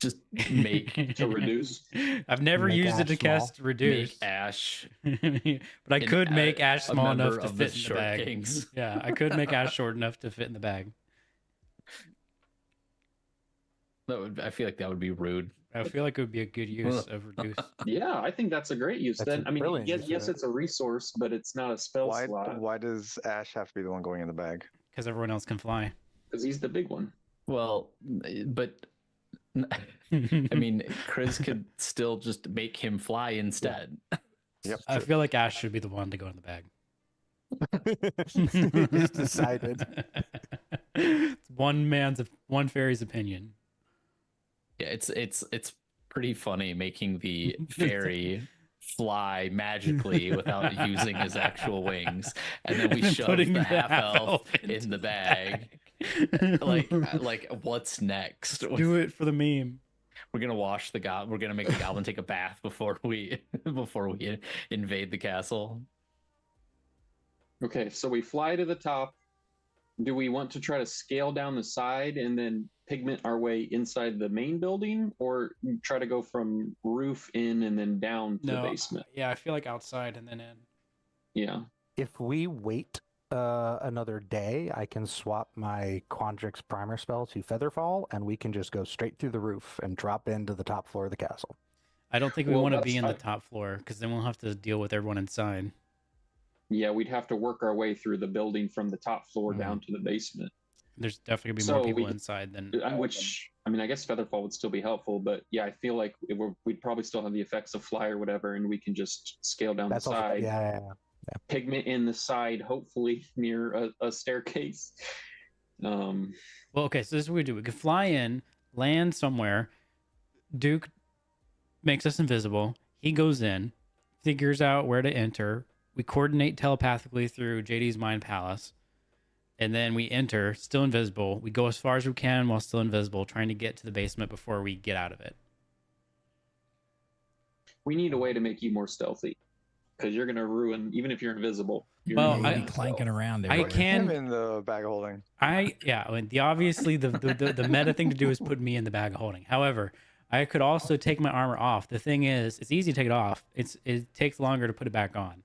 Just make
to reduce.
I've never
Make
used it
Ash
to cast
make
reduce,
Ash
but I could make Ash
a
small enough
member
to
of
fit
the
in the
Short
bag.
Kings.
Yeah, I could make Ash short enough to fit in the bag.
I feel like that would be rude.
I feel like it would be a good use of reduce.
Yeah, I think that's a great use.
That's a
Then I mean,
brilliant use of
yes,
it.
it's a resource, but it's not a spell slot
Why does Ash have to be the one going in the bag?
Because everyone else can fly.
because he's the big one.
Well, but I mean, Chris could still just make him fly instead.
Yep.
I
true.
feel like Ash should be the one to go in the bag.
It's decided.
It's one fairy's opinion.
Yeah, it's pretty funny making the fairy fly magically without using his actual wings, and then we
And
shove
putting
the
the
half elf
half-elf
in
into
the
the
bag. like what's next?
Do it for the meme.
We're gonna wash the goblin. We're gonna make the goblin take a bath before we invade the castle.
Okay, so we fly to the top. Do we want to try to scale down the side and then pigment our way inside the main building, or try to go from roof in and then down to the basement?
Yeah, I feel like outside and then in.
Yeah.
If we wait another day, I can swap my Quandrix primer spell to Featherfall, and we can just go straight through the roof and drop into the top floor of the castle.
I don't think we
Well,
want to
that's
be in the
fine.
top floor because then we'll have to deal with everyone inside.
Yeah, we'd have to work our way through the building from the top floor down to the basement.
There's definitely gonna be
So
more people
we-
inside than.
Which, I mean, I guess Featherfall would still be helpful, but yeah, I feel like we'd probably still have the effects of fly or whatever, and we can just scale down
That's
the
also,
side,
yeah.
pigment in the side, hopefully near a staircase.
Well, okay, so this is what we do. We could fly in, land somewhere. Duke makes us invisible. He goes in, figures out where to enter. We coordinate telepathically through JD's mind palace. And then we enter, still invisible. We go as far as we can while still invisible, trying to get to the basement before we get out of it.
We need a way to make you more stealthy, because you're gonna ruin, even if you're invisible. You're
Well,
Yeah,
gonna
you'd
I-
be
ruin
clanking
stealth.
around
I
everywhere.
can-
Him in the bag of holding.
Obviously the meta thing to do is put me in the bag of holding. However, I could also take my armor off. The thing is, it's easy to take it off. It takes longer to put it back on.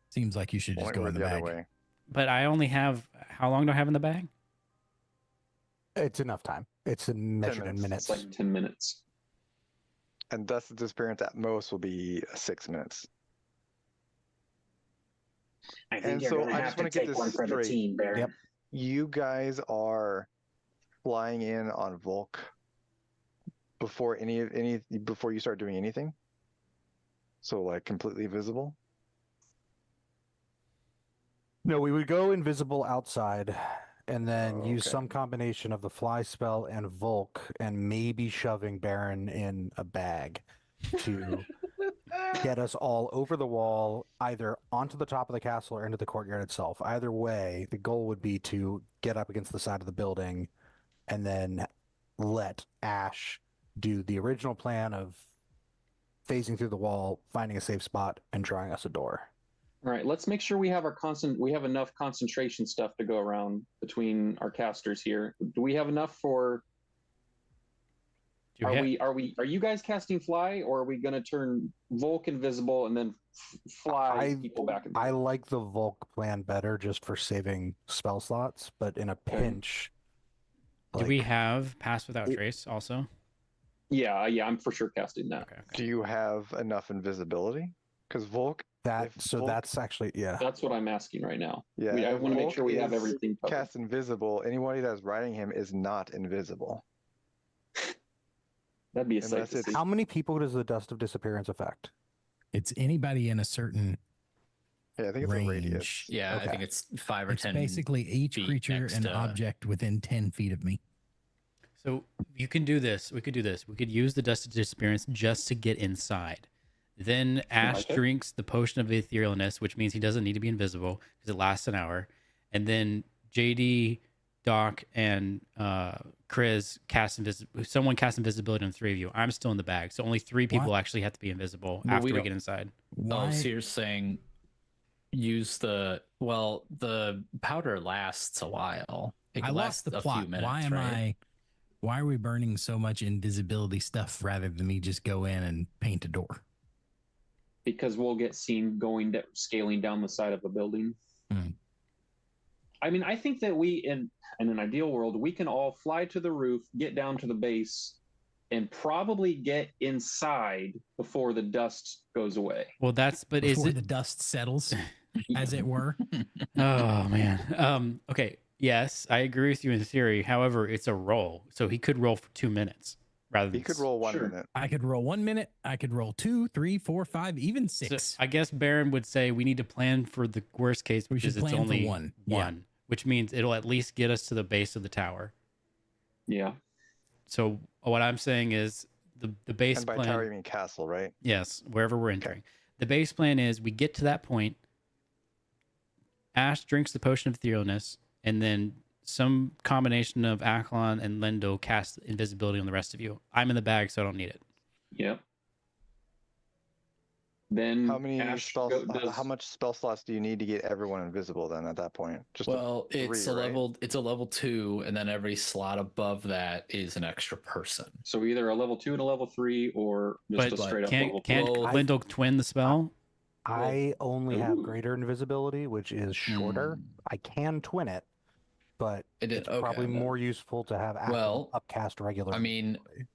Seems like you should just
Only
go
way
in the
the other
bag.
way.
But I only have, how long do I have in the bag?
It's enough time. It's measured in
minutes.
minutes.
It's like 10 minutes.
And thus the disappearance at most will be 6 minutes.
I think
And
you're
so
gonna
I
have
just
to
wanna get
take
this
one for the
straight.
team, Baron.
Yep.
You guys are flying in on Volk before before you start doing anything. So like completely visible.
No, we would go invisible outside and then
Oh,
use
okay.
some combination of the fly spell and Volk and maybe shoving Baron in a bag to get us all over the wall, either onto the top of the castle or into the courtyard itself. Either way, the goal would be to get up against the side of the building and then let Ash do the original plan of phasing through the wall, finding a safe spot, and drawing us a door.
All right, let's make sure we have we have enough concentration stuff to go around between our casters here. Do we have enough for?
Do you
Are you guys casting fly, or are we going to turn Volk invisible and then fly people back and forth?
I like the Volk plan better just for saving spell slots, but in a pinch.
Do we have Pass Without Trace also?
Yeah, I'm for sure casting that.
Okay.
Do you have enough invisibility? Because Volk, if Volk-
that's actually, yeah.
That's what I'm asking right now.
yeah,
I
if
want to make
Volk
sure we have
is
everything covered.
cast invisible. Anybody that's riding him is not invisible.
That'd be a sight
Unless
to
it's-
see.
How many people does the Dust of Disappearance affect?
It's anybody in a certain
Yeah, I think it's a radius.
range.
Yeah, I
Okay.
think it's 5 or
It's
10.
basically each
feet
creature
next
and
to-
object within 10 feet of me.
So you can do this. We could do this. We could use the dust of disappearance just to get inside. Then Ash
like it.
drinks the potion of etherealness, which means he doesn't need to be invisible because it lasts an hour. And then JD, Doc, and Chris cast someone cast invisibility on the 3 of you. I'm still in the bag, so only 3 people
What?
actually have to be invisible
But
after
we
we
don't-
get inside.
Why?
Oh, so you're saying use the powder lasts a while. It
I lost
lasts
the
a
plot.
few minutes,
Why am
right?
why are we burning so much invisibility stuff rather than me just go in and paint a door?
Because we'll get seen scaling down the side of a building.
Hmm.
I mean, I think that we in an ideal world, we can all fly to the roof, get down to the base, and probably get inside before the dust goes away.
Well, but
Before
is
the
it?
dust settles, as it were.
Oh man. Okay. Yes, I agree with you in theory. However, it's a roll, so he could roll for 2 minutes rather than.
He could roll 1
Sure.
minute.
I could roll 1 minute. I could roll 2, 3, 4, 5, even
So
6.
I guess Baron would say we need to plan for the worst case,
We
which
should
is it's
plan for
only
one.
one,
Yeah.
which means it'll at least get us to the base of the tower.
Yeah.
So what I'm saying is the base
And by
plan.
tower, you mean castle, right?
Yes, wherever we're entering. The base plan is we get to that point. Ash drinks the potion of etherealness, and then some combination of Aklon and Lendo cast invisibility on the rest of you. I'm in the bag, so I don't need it.
Yep. Then
How many
Ash
how much spell slots do you need to get everyone invisible then at that point? Just
Well, it's
3,
a
right?
level 2, and then every slot above that is an extra person.
So either a level 2 and a level 3, or just
But
a straight up
can't
level
can't
Well,
Lendo twin the spell?
I only have
Ooh.
greater invisibility, which is shorter. I can twin it, but it's probably
okay.
more useful to have
Well,
upcast regular.
I mean,
invisibility.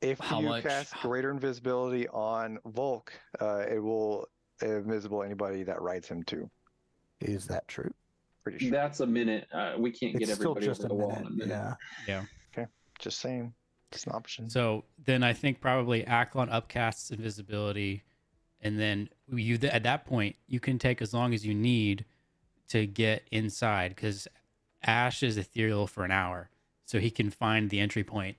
If
How
you
much-
cast greater invisibility on Volk, it will invisible anybody that rides him too.
Is that true?
Pretty sure.
That's a minute. We can't
It's
get
still
everybody
just
over
a
the wall in
minute.
a minute.
Yeah.
Yeah.
Just saying. It's an option.
So then I think probably Aklon upcasts invisibility, and then at that point you can take as long as you need to get inside because Ash is ethereal for an hour, so he can find the entry point.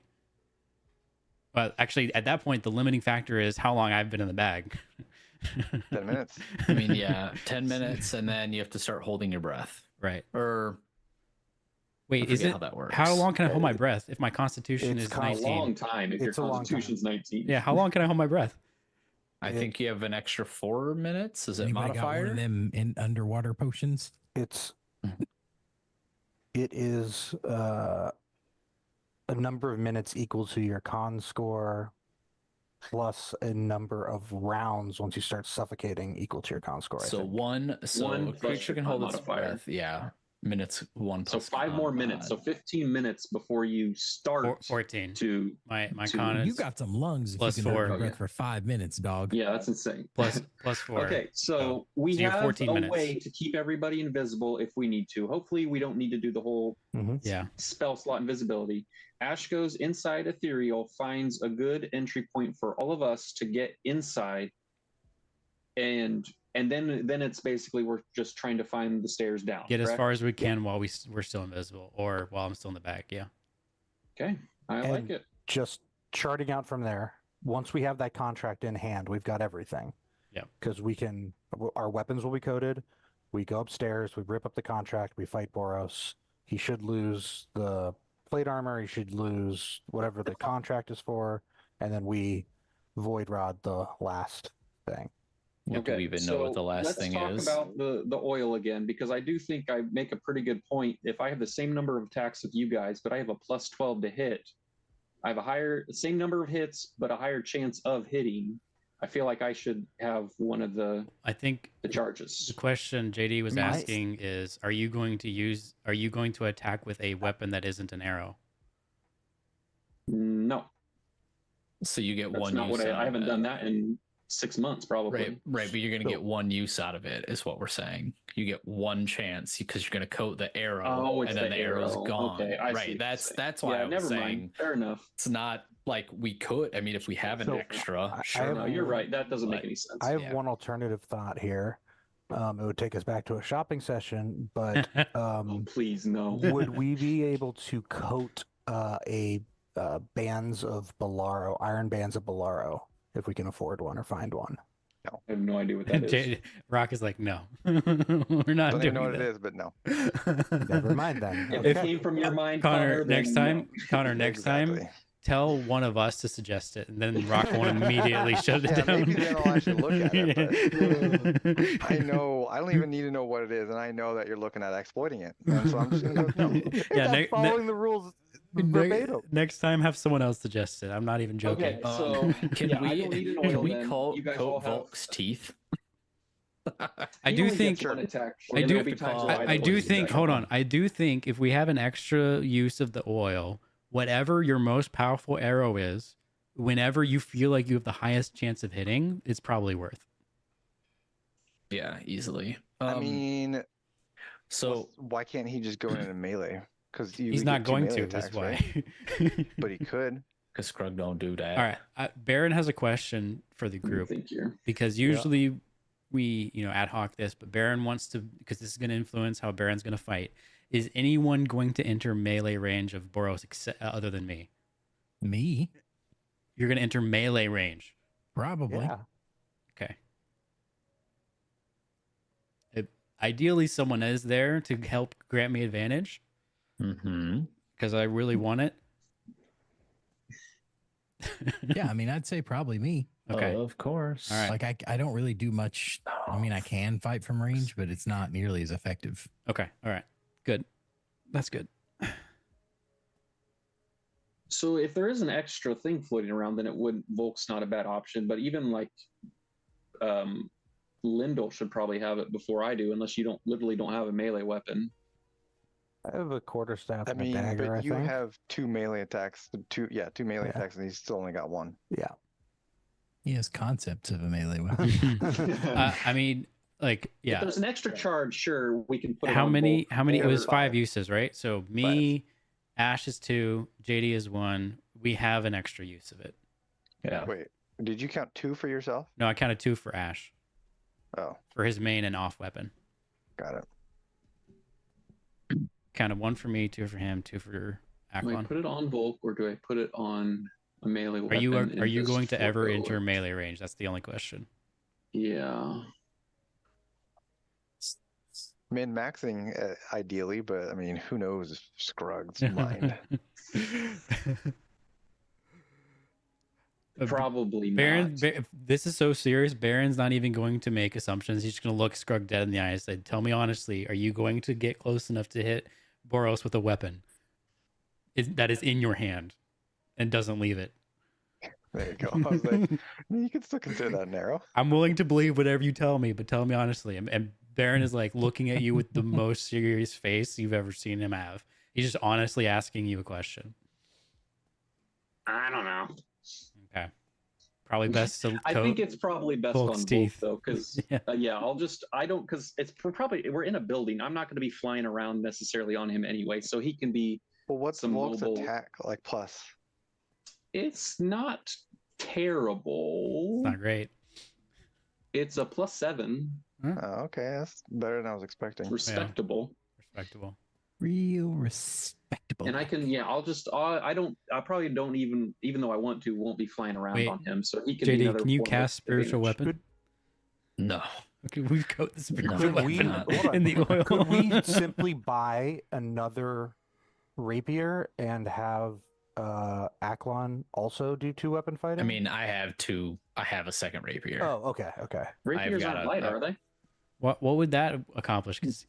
But actually, at that point, the limiting factor is how long I've been in the bag.
10 minutes.
I mean, yeah, 10 minutes, and then you have to start holding your breath.
Right.
Or
Wait,
I
is
forget
it
how that works.
how long can I hold my breath if my constitution
It's
is
A
19?
long time if your
It's a long time.
constitution's 19.
Yeah, how long can I hold my breath?
I think you have an extra 4 minutes. Is it
Anybody got one
modifier?
of them in underwater potions?
It is a number of minutes equal to your con score plus a number of rounds once you start suffocating equal to your con score. I
So
think.
One
a
plus
creature
your
can
con
hold its
modifier.
breath. Yeah, minutes 1
So
plus
5 more
con
minutes. So
mod.
15 minutes before you start
14.
to.
My
to-
con
You
is
got some lungs if
plus
you can hold
4.
your breath for 5 minutes, dog.
Yeah, that's insane.
plus 4.
Okay, so we
So you're
have
14
a
minutes.
way to keep everybody invisible if we need to. Hopefully, we don't need to do the whole
Yeah.
spell slot invisibility. Ash goes inside Ethereal, finds a good entry point for all of us to get inside, and then it's basically we're just trying to find the stairs down.
Get as
correct?
far as we can while we're still invisible, or while I'm still in the bag. Yeah.
Okay, I like
And-
it.
Just charting out from there. Once we have that contract in hand, we've got everything.
Yeah.
Because our weapons will be coded. We go upstairs, we rip up the contract, we fight Boros. He should lose the plate armor, he should lose whatever the contract is for, and then we void rod the last thing.
Do we even know what the last thing
let's
is?
talk about the oil again, because I do think I make a pretty good point. If I have the same number of attacks with you guys, but I have a plus 12 to hit, I have same number of hits, but a higher chance of hitting. I feel like I should have one of the
I think
charges.
the question JD was
Nice.
asking is, are you going to attack with a weapon that isn't an arrow?
No,
So you get
that's
one
not
use
what
out
I haven't
of it.
done that in 6 months, probably.
Right, but you're going to
So-
get one use out of it, is what we're saying. You get one chance because you're going to coat the arrow,
Oh, it's
and then
the
the arrow's
arrow.
gone.
Okay, I see what
right,
you're
that's
saying.
that's why
Yeah,
I was
never
saying
mind. Fair enough.
it's not like we could. I mean, if we have an
So,
extra,
I
sure.
have
No, you're right. That doesn't make
But
any sense.
I have
Yeah.
one alternative thought here. It would take us back to a shopping session, but
Oh, please no.
would we be able to coat bands of Bolaro, iron bands of Bolaro, if we can afford one or find one?
I have no idea what that is.
Rock is like, no, we're not
Don't
doing
even know what
that.
it is, but no.
Never mind then.
If
Okay.
it came from your mind,
Connor,
then
next
no.
time, Connor, next time,
Exactly.
tell one of us to suggest it, and then Rock won't immediately shut it
Yeah,
down.
maybe then I'll actually look at it,
Yeah.
I know I don't even need to know what it is, and I know that you're looking at exploiting it, and so I'm just gonna go no.
Yeah,
I'm following the rules verbatim.
next time, have someone else suggest it. I'm not even joking.
Okay, so
Can
yeah, I
we
don't need an
can
oil
we
then.
coat
You guys all have-
Volk's teeth?
I
He
do
only
think
gets one attack.
I
and
do-
there'll be times where
I
don't
do
use
think
that.
hold on. I do think if we have an extra use of the oil, whatever your most powerful arrow is, whenever you feel like you have the highest chance of hitting, it's probably worth.
Yeah, easily.
I mean,
so
why can't he just go in a melee? Because
He's not going to. That's why.
But he could.
because Scrug don't do that.
All right. Baron has a question for the group
Thank you.
because usually we, ad hoc this, but Baron wants to, because this is going to influence how Baron's going to fight. Is anyone going to enter melee range of Boros other than me?
Me?
You're going to enter melee range.
Probably.
Yeah.
Okay. Ideally, someone is there to help grant me advantage
Mm-hmm.
because I really want it.
Yeah, I mean, I'd say probably me.
Okay.
Of course.
All right.
Like, I don't really do much. I mean, I can fight from range, but it's not nearly as effective.
Okay. All right. Good. That's good.
So if there is an extra thing floating around, then it would Volk's not a bad option. But even like Lindell should probably have it before I do, unless you don't have a melee weapon.
I have a quarterstaff
I
and a
mean,
dagger,
but
I
you
think.
have two melee attacks. Two melee
Yeah.
attacks, and he's still only got one.
Yeah.
He has concepts of a melee weapon.
I mean, like,
If
yeah.
there's an extra charge, sure, we can put it
How
on
many?
Volk.
How many? It
Or
was five
five.
uses, right? So me, Ash is 2, JD is 1. We have an extra use of it.
Yeah.
Wait, did you count 2 for yourself?
No, I counted 2 for Ash
Oh,
for his main and off weapon.
got it.
Counted 1 for me, 2 for him, 2 for
Do I
Aklon.
put it on Volk or do I put it on a melee
Are
weapon?
you
and
are you
just
going to ever
forego
enter
it?
melee range? That's the only question.
Yeah.
Min-maxing ideally, but I mean, who knows Scrug's mind.
Probably
Baron,
not.
this is so serious. Baron's not even going to make assumptions. He's just going to look Scrug dead in the eye and say, "Tell me honestly, are you going to get close enough to hit Boros with a weapon that is in your hand and doesn't leave it?"
There you go. I was like, you can still consider that narrow.
I'm willing to believe whatever you tell me, but tell me honestly. And Baron is like looking at you with the most serious face you've ever seen him have. He's just honestly asking you a question.
I don't know.
Okay. Probably best to
I think it's probably best
Volk's
on
teeth.
both though, because
Yeah.
because we're in a building. I'm not going to be flying around necessarily on him anyway, so he can be.
Well, what's
Some
Volk's
mobile-
attack like plus?
It's not terrible.
not great.
It's a +7,
Oh, okay, that's better than I was expecting.
respectable.
Respectable.
Real respectable.
And I can, I probably don't even though I want to, won't be flying around
Wait,
on him. So he can. be
JD,
another
can you
form of
cast spiritual
advantage.
weapon?
No.
Okay, we've got the spiritual
Could
weapon
we-
hold on.
in the oil.
Could we simply buy another rapier and have Aklon also do 2-weapon fighting?
I mean, I have a second rapier.
Oh, okay, okay.
Rapiers
got
aren't
a-
light, are they?
What would that accomplish? Because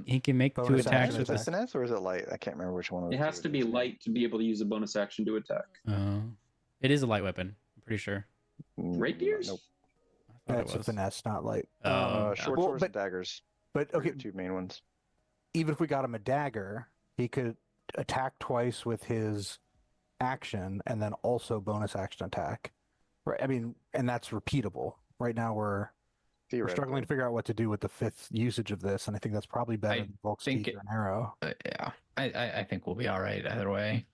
he can make 2
bonus
attacks
action
with
Is
this.
it finesse or is it light? I can't remember which one. Of the
It has
two
to be
is.
light to be able to use a bonus action to attack.
It is a light weapon. I'm pretty sure.
Rapiers?
Nope.
I thought
That's
it
a
was.
finesse, not light.
Short
Well,
swords
but-
and daggers.
But
are
okay,
your 2 main ones.
even if we got him a dagger, he could attack twice with his action and then also bonus action attack. Right? I mean, and that's repeatable. Right now we're struggling to figure out what to do with the 5th usage of this, and I think that's probably better
I
than Volk's
think
teeth or an arrow.
Yeah. I think we'll be all right either way.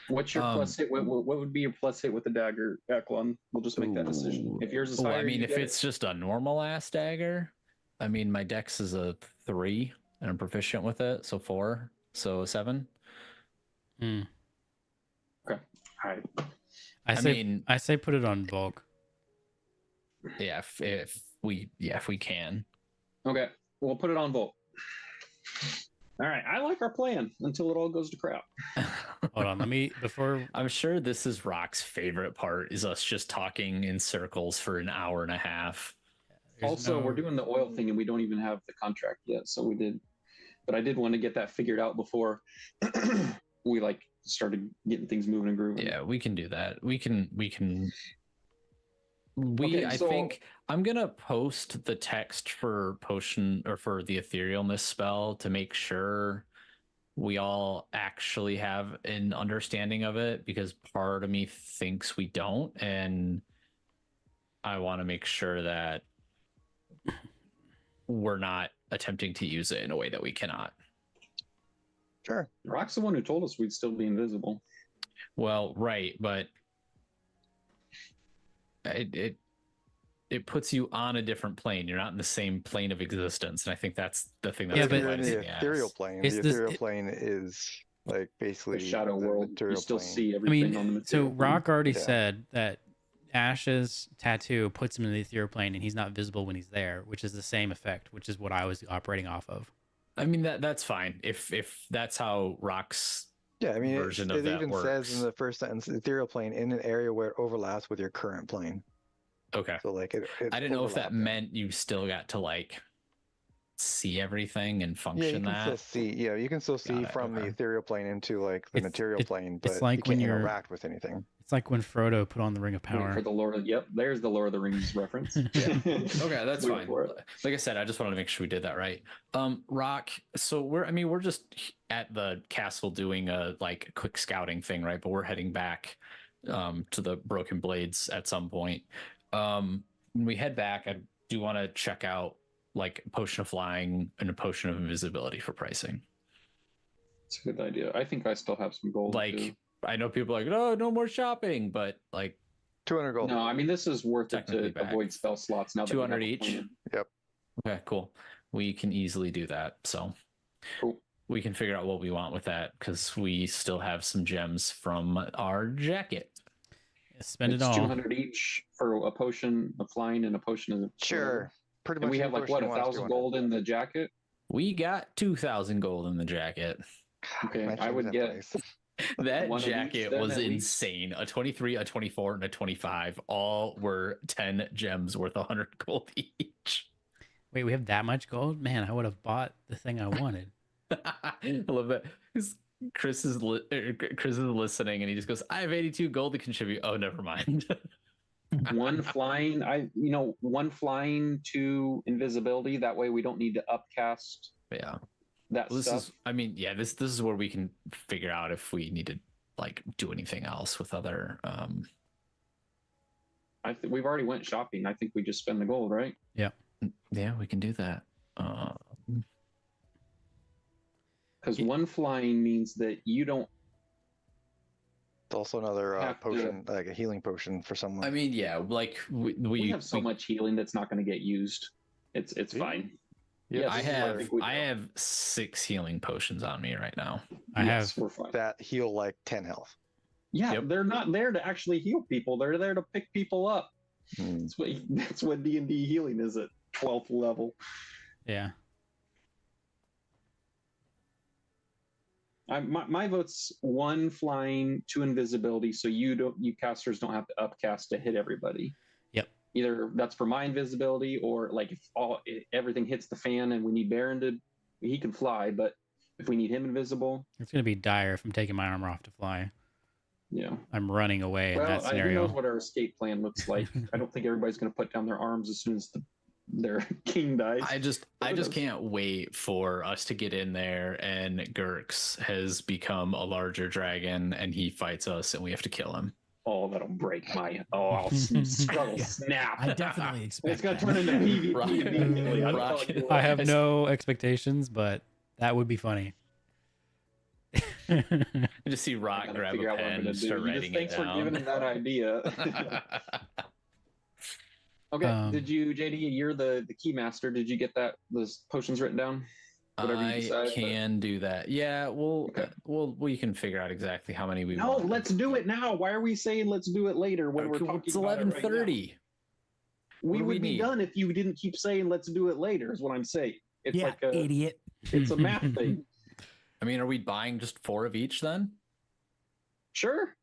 What's your plus hit? What would be your plus hit with the dagger, Eklund? We'll just make that decision. If yours is
Well,
higher,
I mean,
you
if
get
it's just a normal ass dagger, I mean, my dex is a 3, and I'm proficient with it, so 4, so 7.
Hmm.
Okay. All right.
I say put it on bulk.
Yeah, if we can.
Okay. We'll put it on Volt. All right. I like our plan until it all goes to crap.
Hold on, let me before.
I'm sure this is Rock's favorite part, is us just talking in circles for an hour and a half.
Also, we're doing the oil thing and we don't even have the contract yet. So we did, but I did want to get that figured out before we like started getting things moving and grooving.
Yeah, we can do that. We
Okay,
I think I'm gonna post the text for potion or for the etherealness spell to make sure we all actually have an understanding of it, because part of me thinks we don't, and I want to make sure that we're not attempting to use it in a way that we cannot.
Sure.
Rock's the one who told us we'd still be invisible.
Well, right, but it puts you on a different plane. You're not in the same plane of existence, and I think that's the thing. That's
Yeah,
If
but-
you're in
biting
the
the
ethereal
ass.
plane.
Is
The
this-
ethereal plane is like basically
The shadow
the
world. You
material
still
plane.
see
I
everything
mean,
on the
so
material plane.
Rock already
Yeah.
said that Ash's tattoo puts him in the ethereal plane, and he's not visible when he's there, which is the same effect, which is what I was operating off of.
I mean, that's fine if that's how Rock's
Yeah, I mean,
version
it
of that
even says in
works.
the first sentence, ethereal plane in an area where it overlaps with your current plane.
Okay.
So like it
I didn't know if that
overlapping.
meant you still got to like see everything and
Yeah, you
function
can still
that.
see. Yeah, you can still see
it,
from the
okay.
ethereal plane into like the
It's-
material
it-
plane,
it's
but
like
you
when
can't
you're-
interact with anything.
It's like when Frodo put on the Ring of
Waiting
Power.
for the Lord of, yep, there's the Lord of the Rings reference.
Okay, that's
Waiting
fine.
for it.
Like I said, I just wanted to make sure we did that right. Rock, so we're just at the castle doing a like quick scouting thing, right? But we're heading back to the Broken Blades at some point. When we head back, I do want to check out like a potion of flying and a potion of invisibility for pricing.
It's a good idea. I think I still have some gold.
Like,
too.
I know people are like, oh, no more shopping, but like
200 gold.
No, I mean this is worth it
Technically
to
back.
avoid spell slots now. That we have
200
a
each.
plan.
okay, cool. We can easily do that. So
Cool.
we can figure out what we want with that, because we still have some gems from our jacket.
Spend
It's
it all.
200 each for a potion of flying and a potion of
Sure. Pretty much.
And we
any
have like
potion
what,
you want is
1,000
200.
gold in the jacket.
We got 2,000 gold in the jacket.
Okay,
Might
I
change
would
that
get-
price.
That
One of each
jacket
then,
was
at least.
insane. A 23, a 24, and a 25 all were 10 gems worth 100 gold each.
Wait, we have that much gold? Man, I would have bought the thing I wanted.
I love that. Chris is listening and he just goes, I have 82 gold to contribute. Oh, never mind.
One flying, one flying to invisibility. That way we don't need to upcast
Yeah.
that
Well, this
stuff.
is, I mean, yeah, this is where we can figure out if we need to like do anything else with other
We've already went shopping. I think we just spend the gold, right?
yeah, we can do that.
Because one flying means that you don't.
It's also another
Have to-
potion, like a healing potion for someone.
I mean, yeah, like
We have so much healing that's not going to get used. It's
Do you?
fine.
Yeah,
Yes,
I
think we do.
have 6 healing potions on me right now.
I
Yes,
have
we're fine.
that heal like 10 health.
Yeah,
Yep.
they're not there to actually heal people. They're there to pick people up.
Hmm.
That's what D&D healing is at 12th level.
yeah.
My vote's 1 flying, 2 invisibility, so you casters don't have to upcast to hit everybody.
Yep.
Either that's for my invisibility, or like if everything hits the fan and we need Baron he can fly, but if we need him invisible,
It's gonna be dire if I'm taking my armor off to fly.
yeah.
I'm running away in
Well,
that
who
scenario.
knows what our escape plan looks like? I don't think everybody's going to put down their arms as soon as their king dies.
I just
knows?
can't wait for us to get in there and Gurks has become a larger dragon and he fights us and we have to kill him.
Oh, that'll break my. Oh, I'll skull snap.
I definitely expect
It's going to
that.
turn into PvP
Rock-
immediately. I'm
Rock-
telling you.
I have no expectations, but that would be funny.
I just see
I
Rock
gotta
grab
figure
a
out what I'm
pen
gonna
and
do.
start
You just
writing it
thanks for
down.
giving him that idea. Okay. Did you, JD? You're the key master. Did you get those potions written down? Whatever you
I
decide.
can do that. Yeah,
Okay.
we can figure out exactly how many we
No,
want.
let's do it now. Why are we saying let's do it later when we're
Okay, well,
talking
it's
about it right now?
11:30.
We
do we
would be
need?
done if you didn't keep saying let's do it later. Is what I'm saying. It's
Yeah,
like a
idiot.
it's a math thing.
I mean, are we buying just 4 of each then?
Sure.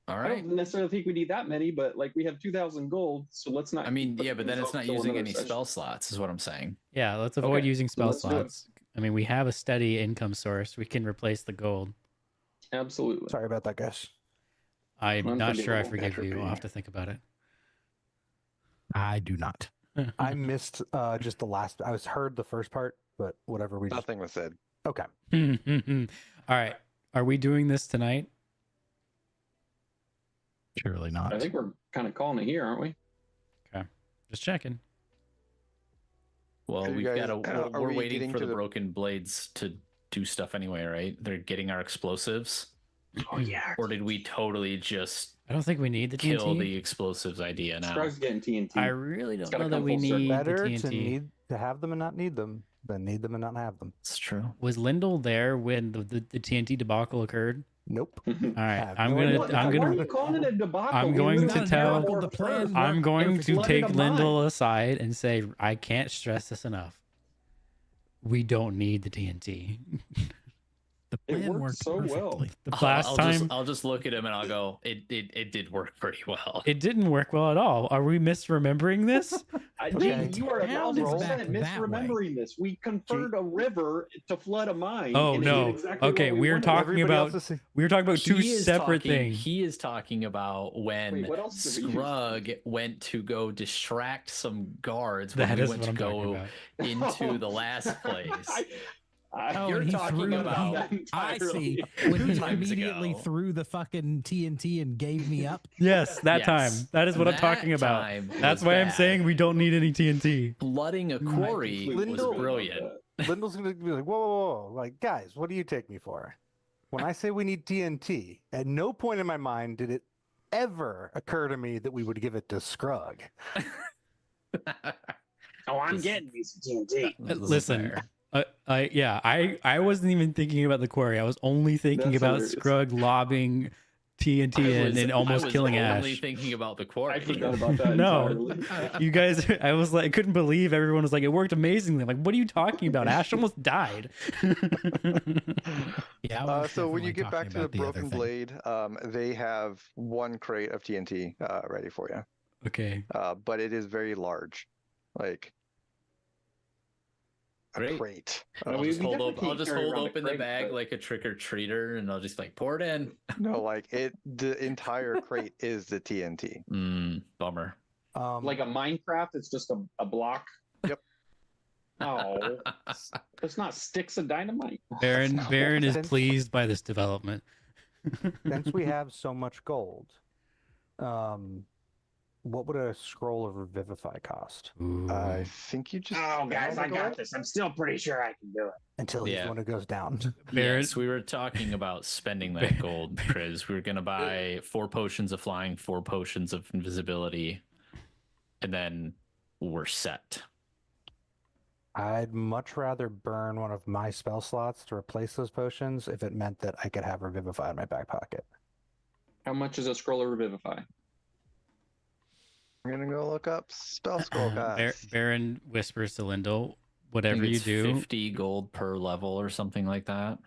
All
I
right.
don't necessarily think we need that many, but like we have 2,000 gold, so let's not.
I mean,
keep
yeah, but then
putting
it's not
off till
using
another
any
session.
spell slots, is what I'm saying.
Yeah, let's avoid
Okay,
using
so
spell
let's do it.
slots. I mean, we have a steady income source. We can replace the gold.
Absolutely.
Sorry about that, guys.
I'm not sure I
Unforgivable
forgive you. I'll
entropy.
have to think about it.
I do not.
I missed just the last. I was heard the first part, but whatever we just.
Nothing was said.
Okay.
All right. Are we doing this tonight?
Surely not.
I think we're kind of calling it here, aren't we?
Just checking.
Well,
Are you
we've
guys-
got to.
are
We're
we
waiting
getting
for
to
the
the-
broken blades to do stuff anyway, right? They're getting our explosives.
Oh yeah.
Or did we totally just
I don't think we need the
kill
TNT.
the explosives idea now?
Scrug's getting TNT.
I really
It's
don't
gotta
know that
come
we
full circle.
need the
Better to
TNT.
to have them and not need them than need them and not have them.
It's true.
Was Lyndall there when the TNT debacle occurred?
Nope.
All right,
have
I'm
no idea.
gonna, I'm
Why are
gonna,
you calling it a debacle?
I'm
We
going
literally
to tell-
debacle
The plan
first.
I'm going to
flooded
take
a mine.
Lyndall aside and say, I can't stress this enough. We don't need the TNT.
The
It
plan
worked
worked
so well.
perfectly.
The last time
I'll just look at him and I'll go, it did work pretty well.
it didn't work well at all. Are we misremembering this?
Jay, you are
How does
1,000%
back that
misremembering this. We conferred a river to flood a mine.
Oh,
and it
no.
did exactly
Okay,
what we
we're
wanted.
talking
Everybody
about-
else is-
We were talking about two
He is
separate
talking-
things.
He is talking about when
Wait, what else did we use?
Scrug went to go distract some guards when
That
we
is
went
what
to
I'm talking
go
about.
into the last place.
I-
You're
and he
talking
threw-
about-
he- I see.
entirely.
When he
times
immediately
ago.
threw the fucking TNT and gave me up.
Yes, that
Yes.
time. That is what I'm
That
talking about.
time
That's
was
why I'm
bad.
saying we don't need any TNT.
Flooding a quarry was
Lyndall-
brilliant.
Lyndall's gonna be like, whoa, whoa, whoa, like, guys, what do you take me for? When I say we need TNT, at no point in my mind did it ever occur to me that we would give it to Scrug.
Oh, I'm getting me some TNT.
This is
Listen,
fair.
I wasn't even thinking about the quarry. I was only thinking
That's
about
hilarious.
Scrug lobbing TNT in and almost killing
I was only
Ash.
thinking about the
I
quarry.
forgot about that.
No.
entirely.
You guys, I was like, I couldn't believe everyone was like, it worked amazingly. I'm like, what are you talking about? Ash almost died.
Yeah. I was
So when
definitely
you get back
talking
to the
about other
broken
thing.
blade, they have one crate of TNT ready for you.
Okay.
But it is very large, like a
Great.
crate.
No,
I'll
we-
just
we
hold
definitely
open. I'll
can't
just
carry
hold
around the
open the
crate,
bag
but-
like a trick or treater, and I'll just like pour it in.
No, like the entire crate is the TNT.
Bummer.
Like a Minecraft, it's just a block.
Yep.
Oh, it's not sticks of dynamite.
Baron is
Since-
pleased by this development.
Since we have so much gold, what would a scroll of Revivify cost?
I think you just.
Oh, guys,
spell
I
the
got
gold?
this. I'm still pretty sure I can do it.
Until he's
Yeah.
when it goes down.
Baron,
Yes, we were talking about spending that gold, Chris. We were gonna buy 4 potions of flying, 4 potions of invisibility, and then we're set.
I'd much rather burn one of my spell slots to replace those potions if it meant that I could have Revivify in my back pocket.
How much is a scroll of Revivify?
I'm gonna go look up spell scroll, guys.
Baron whispers to Lyndall,
I
whatever
think
you
it's
do,
50 gold per level or something like that.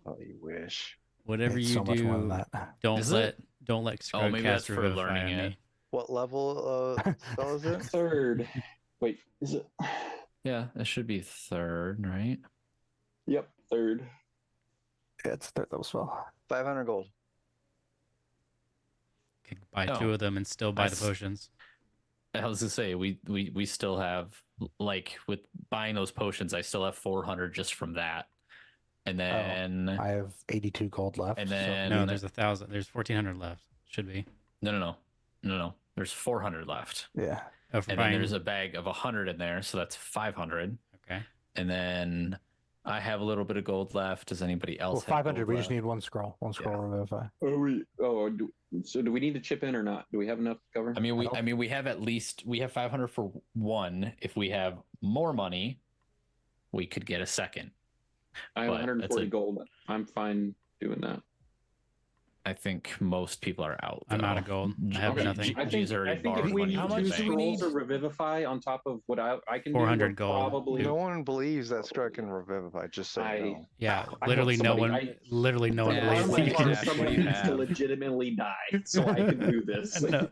Oh, you wish.
whatever
It's
you
so much more than
do,
that.
don't
Is
let
it?
don't let
Oh,
Scrug
maybe
cast
that's for
Revivify
learning
on
it.
me.
What level spell is it?
Third. Wait, is it?
Yeah, it should be 3rd, right?
Yep, third.
Yeah, it's a third level spell.
500 gold.
Could buy
Oh,
2 of them and still buy the
that's-
potions.
I was gonna say we still have, like, with buying those potions, I still have 400 just from that, and then
I have 82 gold left.
And
so-
then-
No, there's 1,000. There's 1,400 left. Should be.
no, there's 400 left,
yeah.
Oh, for
and then
buying.
there's a bag of 100 in there, so that's 500,
Okay.
and then I have a little bit of gold left. Does anybody else
Well,
have
500.
gold
We just
left?
need one scroll. One scroll revivify.
So do we need to chip in or not? Do we have enough to cover?
I mean, we have 500 for one. If we have more money, we could get a second.
I have
but
140 gold. I'm fine doing that.
I think most people are out.
I'm out of
though.
gold. I have
Okay.
nothing.
I think if we need
How much
2
do we
scrolls
need?
of revivify on top of what I can do,
400
we're
gold.
probably.
No one believes that Scrub can revivify. Just so you know.
Yeah,
I
literally
hope
no one.
somebody-
Literally no one
Yeah,
believes
One
that you
part
can.
of someone
What do you
needs to
have?
legitimately die, so I can do this.
No,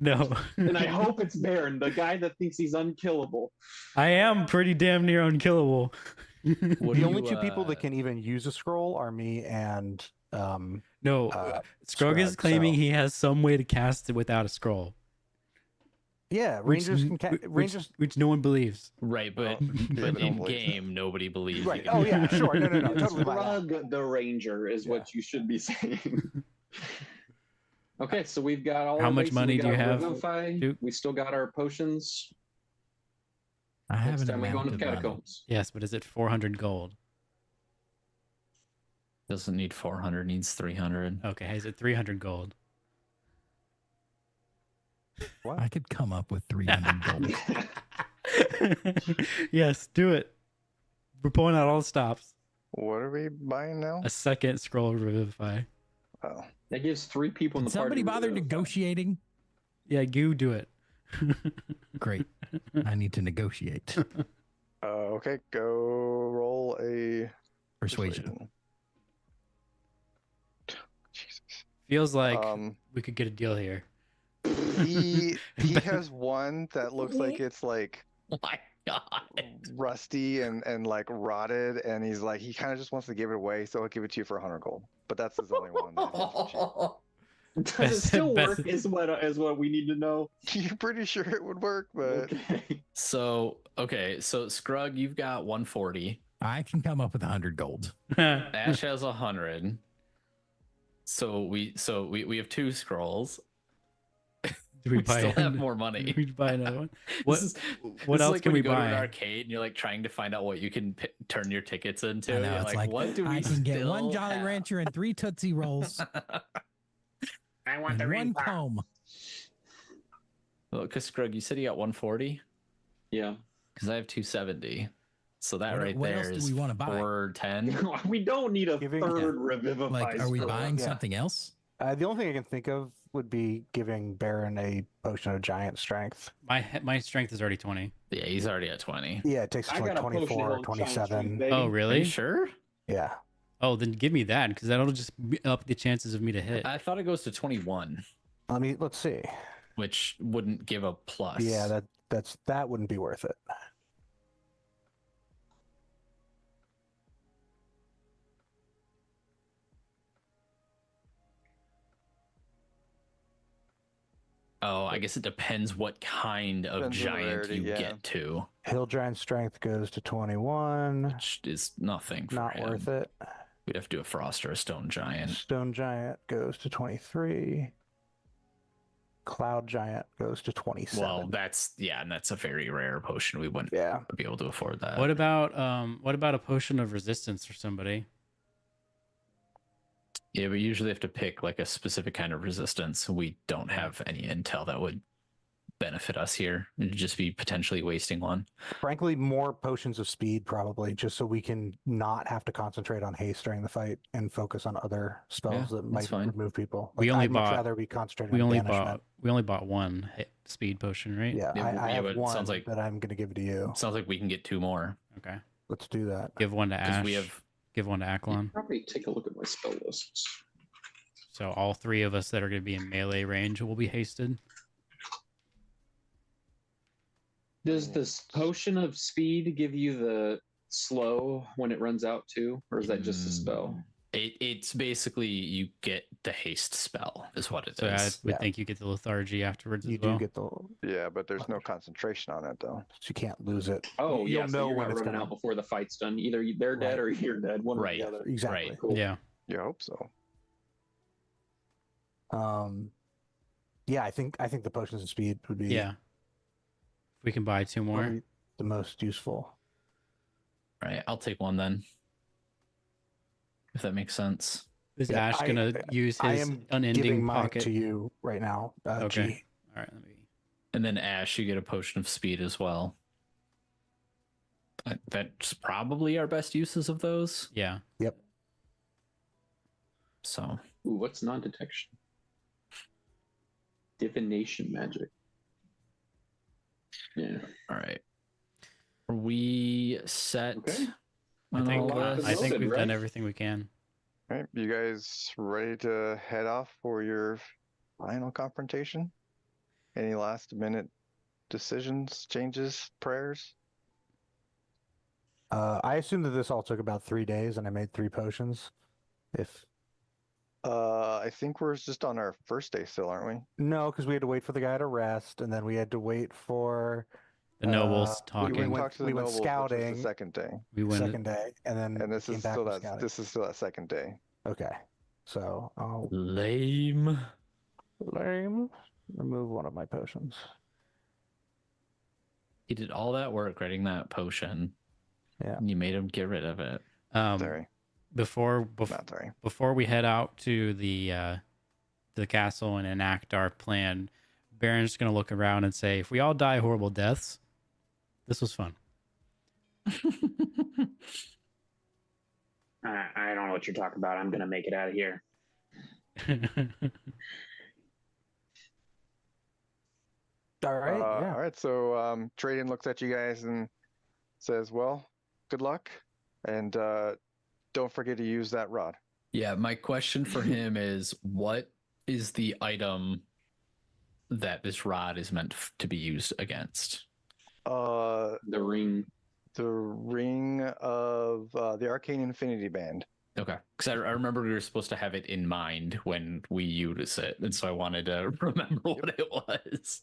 no.
And I hope it's Baron, the guy that thinks he's unkillable.
I am pretty damn near unkillable.
What
The
do
only
you,
two people that can even use a scroll are me and
No, Scrog is
Scrub,
claiming
so-
he has some way to cast it without a scroll.
yeah,
Which
rangers
n-
can
which-
rangers.
which no one believes.
right, but
Oh, yeah,
but
they don't
in
believe
game nobody believes.
Right.
you can
Oh
do
yeah,
that.
sure. No, totally buy that.
Scrug the Ranger is what you should be saying. Okay, so we've got all
How
our
much
bases.
money
We
do you
got
have,
Revivify.
Duke?
We still got our potions.
I
Next
haven't
time we go into
amounted
the
money.
catacombs.
Yes, but is it 400 gold?
Doesn't need 400, needs 300.
Okay, is it 300 gold?
I could come up with 300 gold.
Yes, do it. We're pulling out all the stops.
What are we buying now?
A second scroll of revivify.
Oh,
That gives 3 people in
Did
the party.
somebody bother
Revivify.
negotiating?
Yeah, you do it.
Great. I need to negotiate.
okay. Go roll a
Persuasion.
Jesus.
Feels like
Um,
we could get a deal here.
he has one that looks like it's like
Oh my god.
rusty and like rotted, and he's like he kind of just wants to give it away, so he'll give it to you for 100 gold. But that's his only one. That is cheap.
Does it still
Best-
work? Is what we need to know.
You're pretty sure it would work, but
Okay.
So Scrug, you've got 140.
I can come up with 100 gold.
Ash has 100. So we have 2 scrolls.
Do we
We
buy
still have more
Do
money.
we buy another one? What
This is
what else
like
can
when
we
you go to an
buy?
arcade and you're like trying to find out what you can turn your tickets into.
I know,
You're
it's like,
what do we
I can get one
still
Jolly
have?
Rancher and 3 Tootsie Rolls
I want the
and
ring
one
pop.
comb.
Well, because Scrug, you said you got 140.
Yeah.
Because I have 270. So that
What-
right
what
there
else do
is
we wanna buy?
410.
We don't need a
Giving-
third Revivify.
Like, are we
scroll.
buying
Yeah.
something else?
The only thing I can think of would be giving Baron a potion of giant strength.
My strength is already 20.
Yeah, he's already at 20.
Yeah, it takes us
I
to like
got a potion
24,
of giant strength,
27.
baby.
Oh,
Are
really?
you sure?
Yeah.
Oh, then give me that because that'll just up the chances of me to hit.
I thought it goes to 21,
Let's see.
which wouldn't give a plus.
Yeah, that wouldn't be worth it.
Oh, I guess it depends what kind of
Depends on the
giant
rarity,
you
yeah.
get to,
Hill giant strength goes to 21.
which is nothing for
Not
him.
worth it.
We'd have to do a frost or a stone giant.
Stone giant goes to 23. Cloud giant goes to 27.
Well, and that's a very rare potion. We wouldn't
yeah.
be able to afford that.
What about a potion of resistance for somebody?
Yeah, we usually have to pick like a specific kind of resistance. We don't have any intel that would benefit us here. It'd just be potentially wasting one.
Frankly, more potions of speed probably, just so we can not have to concentrate on haste during the fight and focus on other spells
Yeah,
that
that's
might
fine.
remove people.
We only
I'd much
bought-
rather be concentrating
We
on
only
banishment.
bought one speed potion, right?
Yeah,
Yeah,
I have
but it
one
sounds like-
that I'm going to give to you.
Sounds like we can get 2 more
Okay.
Let's do that.
Give one to
because
Ash.
we have.
Give one to Aklon.
Probably take a look at my spell lists.
So all 3 of us that are going to be in melee range will be hasted.
Does this potion of speed give you the slow when it runs out too, or is that just a spell?
It's basically you get the haste spell is what it is.
So I would
Yeah.
think you get the lethargy afterwards
You
as well.
do get the,
yeah, but there's no concentration on it though.
so you can't lose it.
Oh,
You'll
yeah, so
know
you're
when
not
it's
running
coming.
out before the fight's done. Either they're dead
Right.
or you're dead. One
Right.
or the other.
Exactly.
Right.
Cool.
Yeah.
You hope so.
Yeah, I think the potions of speed would be
Yeah. We can buy 2 more.
probably the most useful.
All right, I'll take one then. If that makes sense.
Is
Yeah,
Ash gonna use
I
his
am giving
unending
mine
pocket?
to you right now,
Okay.
G.
All right, let me.
And then Ash, you get a potion of speed as well. That's probably our best uses of those.
Yeah.
Yep.
So
Ooh, what's non-detection? Divination magic. Yeah.
all right. Are we set
Okay.
on
I
all this?
think
Loaded,
we've done
right?
everything we can.
All right, you guys ready to head off for your final confrontation? Any last minute decisions, changes, prayers?
I assume that this all took about 3 days, and I made 3 potions. If
I think we're just on our first day still, aren't we?
no, because we had to wait for the guy to rest, and then we had to wait for
The nobles
we
talking.
went-
talked to the
we went
nobles, which was
scouting.
the second day,
We went.
second day, and then
and
we
this
came
is
back
still
from
that.
scouting.
This is still that second day.
Okay, so I'll
Lame.
remove one of my potions.
He did all that work writing that potion.
Yeah.
And you made him get rid of it.
Sorry,
Before
not sorry.
before we head out to the castle and enact our plan, Baron's gonna look around and say, "If we all die horrible deaths, this was fun."
I don't know what you're talking about. I'm gonna make it out of here.
All right. Yeah.
All right. So Traden looks at you guys and says, "Well, good luck, and don't forget to use that rod."
Yeah, my question for him is what is the item that this rod is meant to be used against?
The
ring.
ring of the Arcane Infinity Band.
Okay, because I remember we were supposed to have it in mind when we used it, and so I wanted to remember what it was.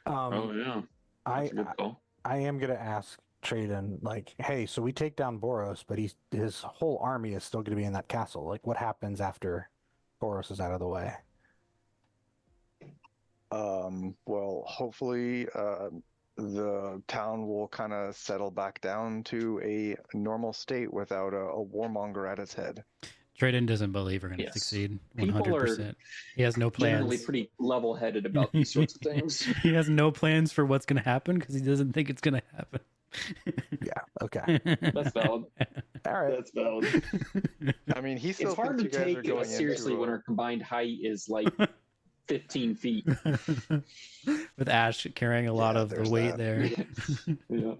Oh yeah. That's a good call.
I am gonna ask Traden, like, hey, so we take down Boros, but his whole army is still gonna be in that castle. Like, what happens after Boros is out of the way?
Well, hopefully, the town will kind of settle back down to a normal state without a warmonger at its head.
Traden doesn't believe we're gonna
Yes.
succeed.
People are
100%. He has no
Generally
plans.
pretty level-headed about these sorts of things.
He has no plans for what's gonna happen because he doesn't think it's gonna happen.
Yeah. Okay.
That's valid.
All right.
That's valid.
I mean, he still
It's hard
thinks
to
you guys are
take
going
us seriously
into
when our combined height is like 15 feet.
With Ash carrying a lot
Yeah,
of the
there's
weight
that.
there.
Yeah.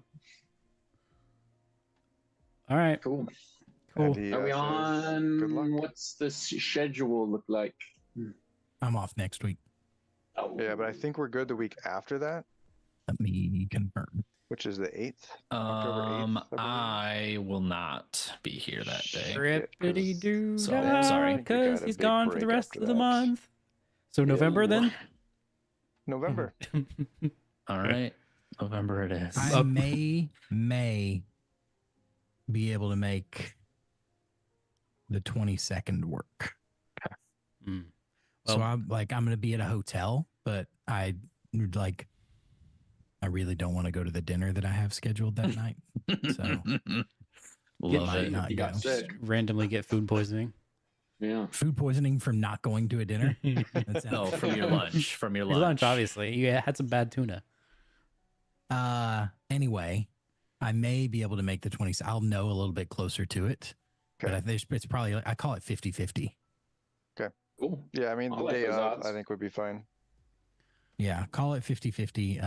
All right,
Cool.
cool.
and he,
Are we
says, "Good luck."
on? What's the schedule look like?
I'm off next week.
Oh,
Yeah, but I think we're good the week after that,
Let me confirm.
which is the 8th. October 8th,
I will not be here that day.
Trippity doo
So, sorry.
We got
because
a
he's
big
gone for the
break
rest
after
of the
that.
month. So November
Ew.
then?
November.
All right, November it is.
I may be able to make the 22nd work.
Mm.
So
Well-
I'm going to be at a hotel, but I really don't want to go to the dinner that I have scheduled that night. So
Love
might
it.
not
You got
go.
sick.
Randomly get food poisoning.
Yeah.
Food poisoning from not going to a dinner. That
No,
sounds-
from your lunch. From your
Your
lunch.
lunch, obviously. You had some bad tuna.
Anyway, I may be able to make the 20th. I'll know a little bit closer to it. But
Okay.
I think it's probably, I call it 50-50.
Cool.
Yeah, I mean,
I
the
like
day
those
of,
odds.
I think would be fine.
Yeah, call it 50-50.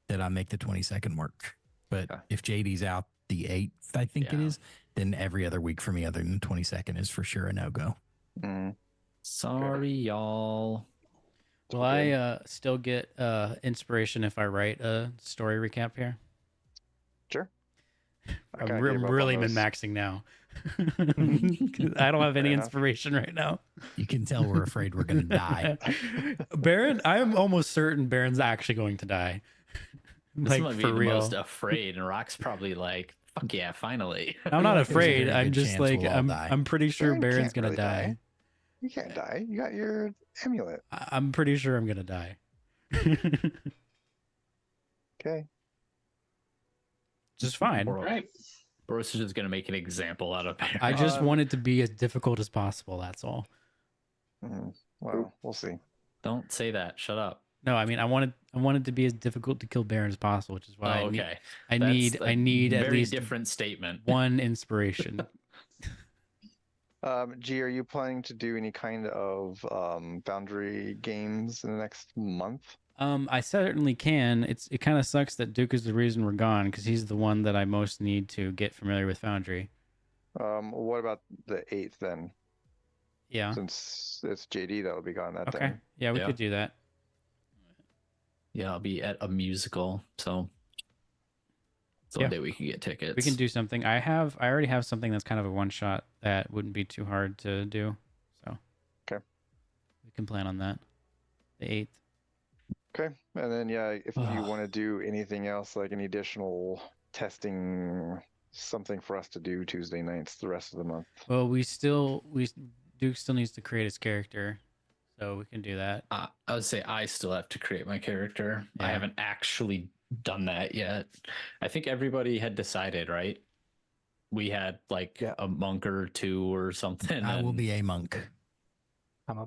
That I make the 22nd work. But
Okay.
if JD's out the 8th, I think it
Yeah.
is, then every other week for me other than the 22nd is for sure a no-go.
Mhm.
Sorry, y'all.
Will I still get inspiration if I write a story recap here?
Sure. I
I'm
kinda gave up on
really
those.
min-maxing now. 'Cause I don't have any
Fair enough.
inspiration right now.
You can tell we're afraid we're going to die.
Baron, I'm almost certain Baron's actually going to die.
This
Like,
might be
for
the
real.
most afraid, and Rock's probably like, "Fuck yeah, finally."
I'm not
like there's a
afraid.
very
I'm
good
just
chance
like,
we'll all
I'm
die.
pretty sure
Baron
Baron's
can't
gonna
really
die.
You can't die. You got your amulet.
I'm pretty sure I'm gonna die.
Okay.
just fine.
Bro-
All right.
Boris is just gonna make an example out of it.
I just want it to be as difficult as possible. That's all.
Well, we'll see.
Don't say that. Shut up.
No, I mean I wanted to be as difficult to kill Baron as possible, which is why
Oh, okay.
I
That's
need
a
at
very
least
different statement.
one inspiration.
G, are you planning to do any kind of Foundry games in the next month?
I certainly can. It kind of sucks that Duke is the reason we're gone because he's the one that I most need to get familiar with Foundry.
What about the 8th then?
Yeah.
Since it's JD that'll be gone that
Okay.
time.
Yeah, we
Yeah.
could do that.
Yeah, I'll be at a musical, so it's the
Yeah.
only day we can get tickets.
We can do something. I already have something that's kind of a one shot that wouldn't be too hard to do. So
Okay.
we can plan on that. The 8th.
Okay. And then yeah, if you want to do anything else, like any additional testing, something for us to do Tuesday nights the rest of the month.
Well, Duke still needs to create his character, so we can do that.
I would say I still have to create my character. I
Yeah.
haven't actually done that yet. I think everybody had decided, right? We had like
Yeah.
a monk or two or something.
I will
and-
be a monk.
I'm a